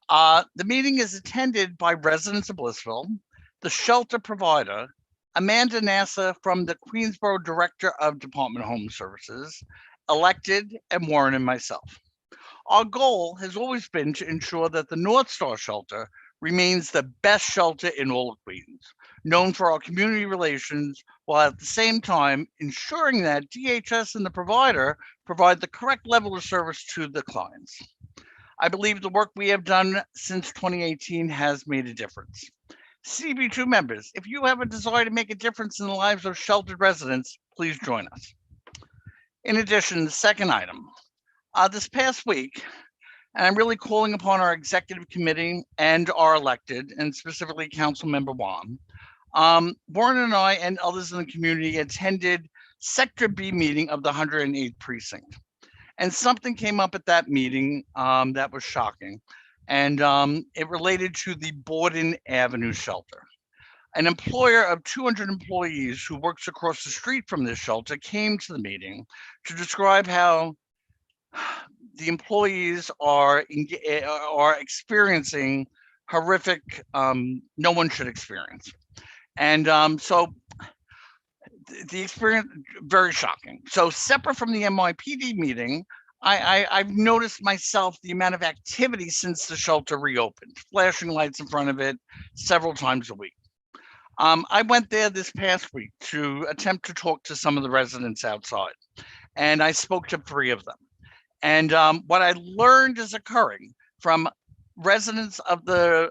The meeting is attended by residents of Blissville, the shelter provider, Amanda Nassa from the Queensborough Director of Department of Home Services, elected, and Warren and myself. Our goal has always been to ensure that the North Star Shelter remains the best shelter in all of Queens, known for our community relations, while at the same time ensuring that DHS and the provider provide the correct level of service to the clients. I believe the work we have done since 2018 has made a difference. CB2 members, if you have a desire to make a difference in the lives of sheltered residents, please join us. In addition, the second item, this past week, and I'm really calling upon our executive committee and our elected, and specifically Council Member Juan. Warren and I and others in the community attended Sector B meeting of the 108th Precinct. And something came up at that meeting that was shocking. And it related to the Borden Avenue shelter. An employer of 200 employees who works across the street from this shelter came to the meeting to describe how the employees are experiencing horrific, no one should experience. And so the experience, very shocking. So separate from the NYPD meeting, I've noticed myself the amount of activity since the shelter reopened, flashing lights in front of it several times a week. I went there this past week to attempt to talk to some of the residents outside, and I spoke to 3 of them. And what I learned is occurring from residents of the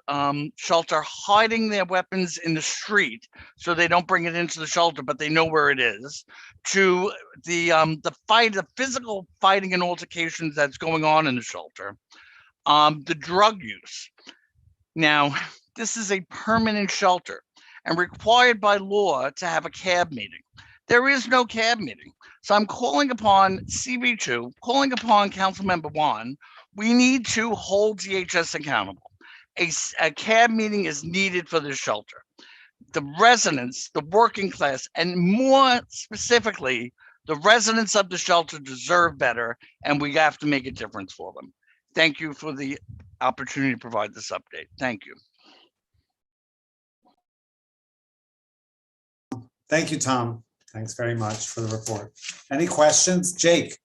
shelter hiding their weapons in the street so they don't bring it into the shelter, but they know where it is, to the physical fighting and altercations that's going on in the shelter, the drug use. Now, this is a permanent shelter and required by law to have a CAB meeting. There is no CAB meeting. So I'm calling upon CB2, calling upon Councilmember Juan. We need to hold DHS accountable. A CAB meeting is needed for this shelter. The residents, the working class, and more specifically, the residents of the shelter deserve better, and we have to make a difference for them. Thank you for the opportunity to provide this update. Thank you. Thank you, Tom. Thanks very much for the report. Any questions? Jake?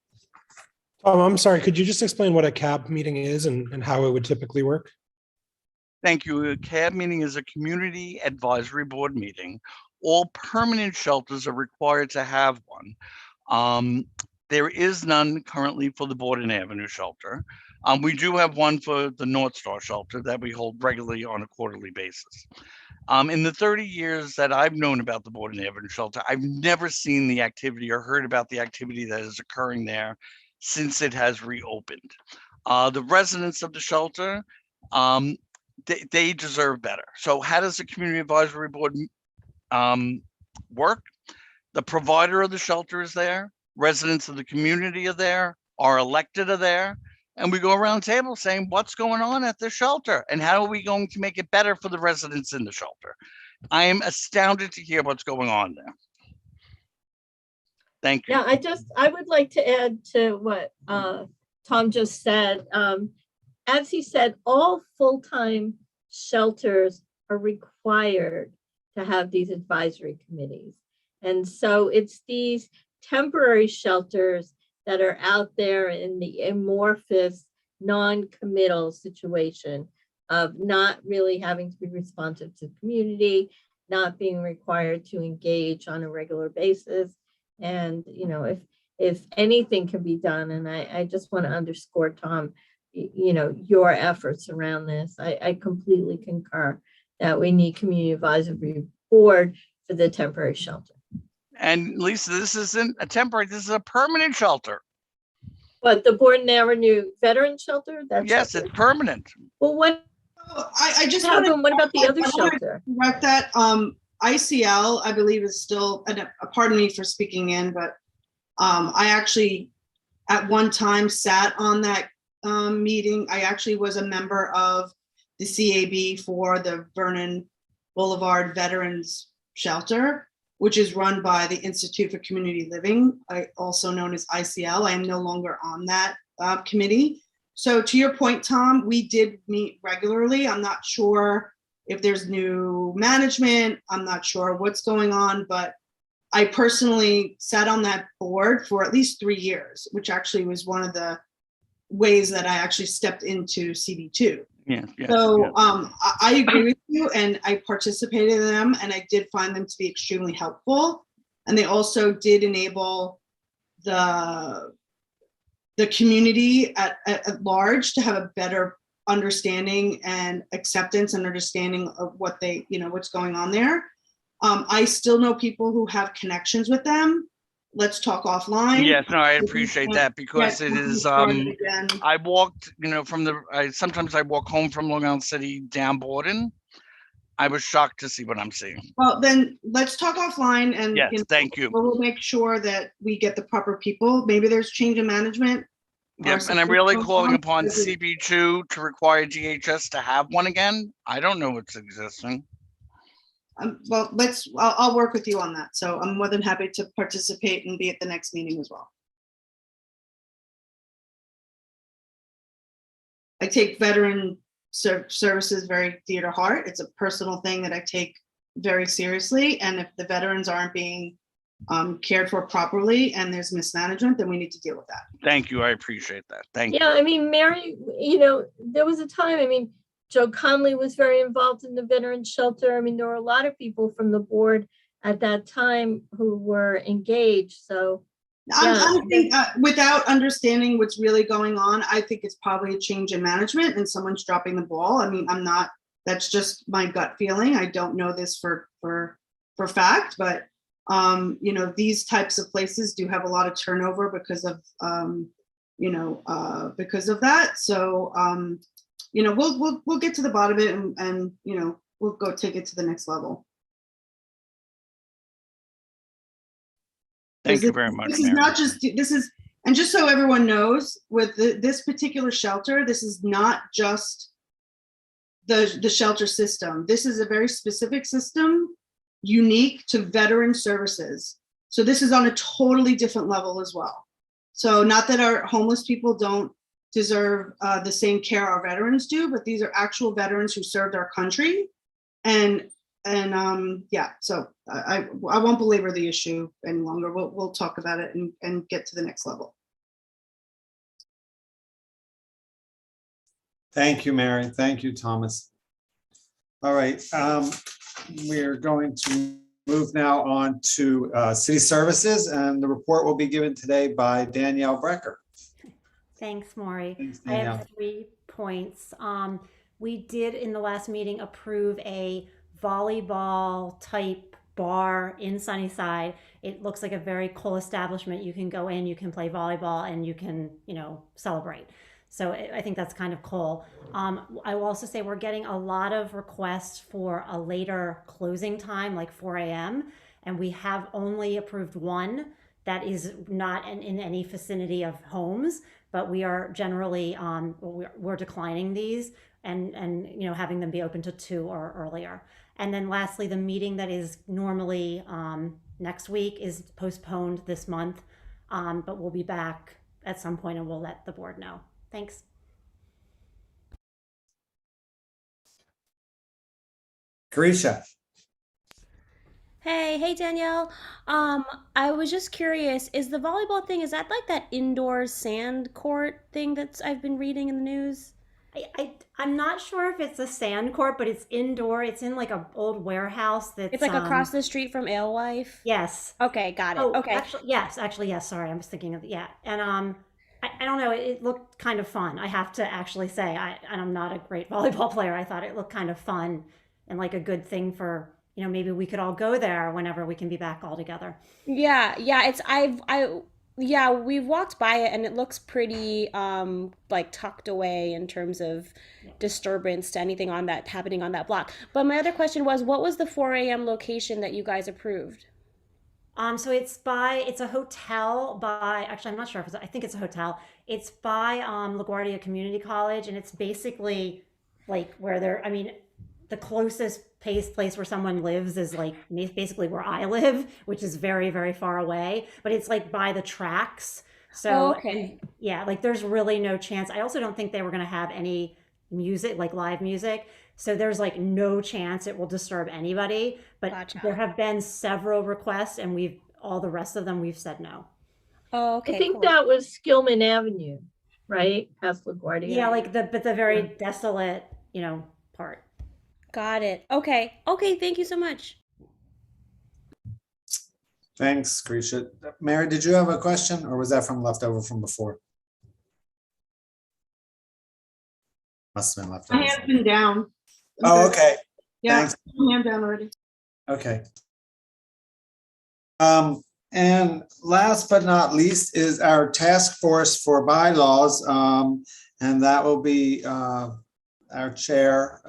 I'm sorry, could you just explain what a CAB meeting is and how it would typically work? Thank you. A CAB meeting is a community advisory board meeting. All permanent shelters are required to have one. There is none currently for the Borden Avenue shelter. We do have one for the North Star shelter that we hold regularly on a quarterly basis. In the 30 years that I've known about the Borden Avenue shelter, I've never seen the activity or heard about the activity that is occurring there since it has reopened. The residents of the shelter, they deserve better. So how does the community advisory board work? The provider of the shelter is there, residents of the community are there, our elected are there, and we go around the table saying, what's going on at the shelter and how are we going to make it better for the residents in the shelter? I am astounded to hear what's going on there. Thank you. Yeah, I would like to add to what Tom just said. As he said, all full-time shelters are required to have these advisory committees. And so it's these temporary shelters that are out there in the amorphous, non-committal situation of not really having to be responsive to the community, not being required to engage on a regular basis. And, you know, if anything can be done, and I just want to underscore, Tom, you know, your efforts around this. I completely concur that we need community advisory board for the temporary shelter. And Lisa, this isn't a temporary, this is a permanent shelter. But the Borden Avenue Veteran Shelter? Yes, it's permanent. Well, what? I just what about the other shelter? Correct that. ICL, I believe, is still, pardon me for speaking in, but I actually at one time sat on that meeting. I actually was a member of the CAB for the Vernon Boulevard Veterans Shelter, which is run by the Institute for Community Living, also known as ICL. I am no longer on that committee. So to your point, Tom, we did meet regularly. I'm not sure if there's new management. I'm not sure what's going on, but I personally sat on that board for at least 3 years, which actually was one of the ways that I actually stepped into CB2. Yeah. So I agree with you, and I participated in them, and I did find them to be extremely helpful. And they also did enable the community at large to have a better understanding and acceptance and understanding of what they, you know, what's going on there. I still know people who have connections with them. Let's talk offline. Yes, no, I appreciate that, because it is, I walked, you know, sometimes I walk home from Long Island City down Borden. I was shocked to see what I'm seeing. Well, then let's talk offline, and yes, thank you. We'll make sure that we get the proper people. Maybe there's change in management. Yep, and I'm really calling upon CB2 to require DHS to have one again. I don't know what's existing. well, I'll work with you on that. So I'm more than happy to participate and be at the next meeting as well. I take veteran services very dear to heart. It's a personal thing that I take very seriously. And if the veterans aren't being cared for properly and there's mismanagement, then we need to deal with that. Thank you. I appreciate that. Thank you. Yeah, I mean, Mary, there was a time, Joe Conley was very involved in the veteran shelter. There were a lot of people from the board at that time who were engaged. So I think without understanding what's really going on, I think it's probably a change in management and someone's dropping the ball. That's just my gut feeling. I don't know this for fact, but these types of places do have a lot of turnover because of that. So we'll get to the bottom of it and we'll go take it to the next level. Thank you very much. This is not just, and just so everyone knows, with this particular shelter, this is not just the shelter system. This is a very specific system unique to veteran services. So this is on a totally different level as well. So not that our homeless people don't deserve the same care our veterans do, but these are actual veterans who served our country. So I won't belabor the issue any longer. We'll talk about it and get to the next level. Thank you, Mary. Thank you, Thomas. All right, we're going to move now on to city services, and the report will be given today by Danielle Brecker. Thanks, Maury. Thanks, I have 3 points. We did in the last meeting approve a volleyball type bar in Sunnyside. It looks like a very cool establishment. You can go in, you can play volleyball, and you can, celebrate. So I think that's kind of cool. I will also say we're getting a lot of requests for a later closing time, like 4 a.m. And we have only approved one that is not in any vicinity of homes, but we are generally, we're declining these and having them be open to 2 or earlier. And then lastly, the meeting that is normally next week is postponed this month, but we'll be back at some point and we'll let the board know. Thanks. Carisha. Hey Danielle. I was just curious, is the volleyball thing, is that like that indoor sand court thing I've been reading in the news? I'm not sure if it's a sand court, but it's indoor. It's in like an old warehouse that's It's like across the street from Alewife? Yes. Okay, got it. Oh, Okay. Actually, yes. Sorry, I was thinking of, yeah. And I don't know, it looked kind of fun. I have to actually say, I'm not a great volleyball player. I thought it looked kind of fun and like a good thing for, maybe we could all go there whenever we can be back all together. Yeah, we've walked by it and it looks pretty like tucked away in terms of disturbance to anything happening on that block. But my other question was, what was the 4 a.m. location that you guys approved? So it's a hotel actually, I'm not sure I think it's a hotel. It's by LaGuardia Community College, and it's basically like where the closest place where someone lives is like basically where I live, which is very, very far away, but it's like by the tracks. So okay. Yeah, like there's really no chance. I also don't think they were going to have any music, like live music. So there's like no chance it will disturb anybody, but Gotcha. There have been several requests and all the rest of them, we've said no. Oh, okay. I think cool. that was Skillman Avenue, right? Past LaGuardia. Yeah, like the very desolate, part. Got it. Okay. Thank you so much. Thanks, Carisha. Mary, did you have a question, or was that from leftover from before? Must have been leftover. My hand's been down. Oh, okay. Yeah, Thanks. my hand down already. Okay. And last but not least is our task force for bylaws, and that will be our chair.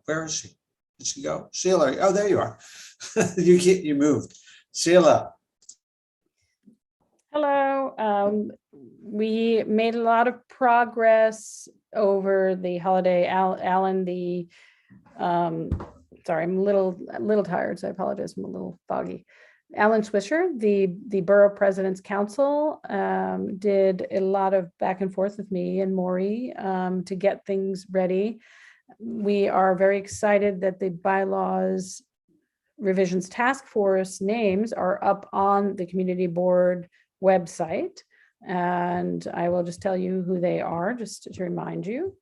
Where is she? Did she go? Sheila. Oh, there you are. You moved. Sheila. Hello. We made a lot of progress over the holiday. Alan, the sorry, I'm a little tired, so I apologize. I'm a little foggy. Alan Swisher, the Borough President's Council, did a lot of back and forth with me and Maury to get things ready. We are very excited that the bylaws revisions task force names are up on the community board website. And I will just tell you who they are, just to remind you.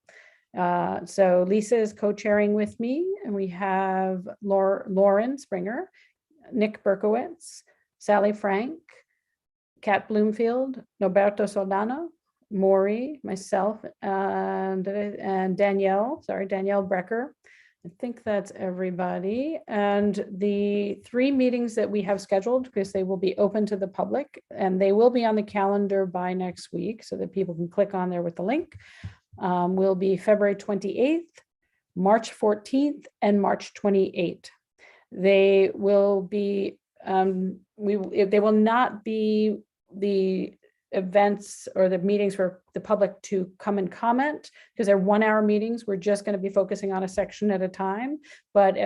So Lisa is co-chairing with me, and we have Lauren Springer, Nick Berkowitz, Sally Frank, Kat Bloomfield, Noberto Soldano, Maury, myself, and Danielle Brecker. I think that's everybody. And the 3 meetings that we have scheduled, because they will be open to the public, and they will be on the calendar by next week so that people can click on there with the link, will be February 28th, March 14th, and March 28th. They will be, they will not be the events or the meetings for the public to come and comment, because they're 1-hour meetings. We're just going to be focusing on a section at a time, but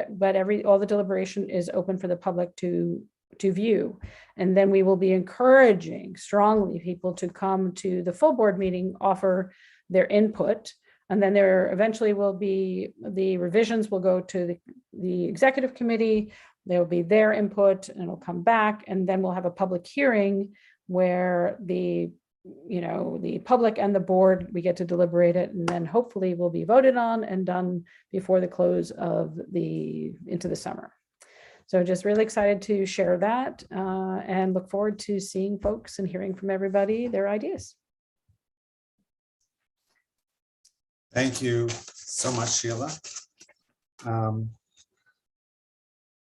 all the deliberation is open for the public to view. And then we will be encouraging strongly people to come to the full board meeting, offer their input. And then there eventually will be, the revisions will go to the executive committee. There will be their input, and it'll come back, and then we'll have a public hearing where the public and the board, we get to deliberate it, and then hopefully will be voted on and done before the close of into the summer. So just really excited to share that and look forward to seeing folks and hearing from everybody their ideas. Thank you so much, Sheila.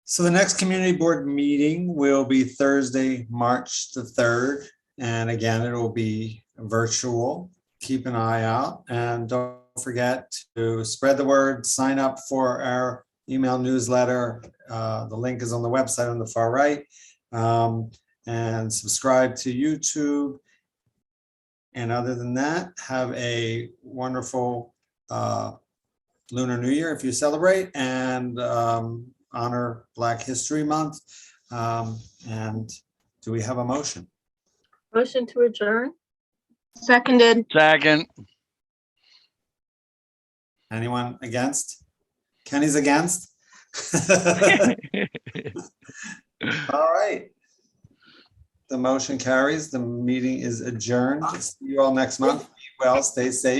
So the next community board meeting will be Thursday, March the 3rd. And again, it will be virtual. Keep an eye out, and don't forget to spread the word, sign up for our email newsletter. The link is on the website on the far right, and subscribe to YouTube. And other than that, have a wonderful Lunar New Year if you celebrate, and honor Black History Month. And do we have a motion? Motion to adjourn. Seconded. Second. Anyone against? Kenny's against? All right. The motion carries. The meeting is adjourned. See you all next month. Be well, stay safe.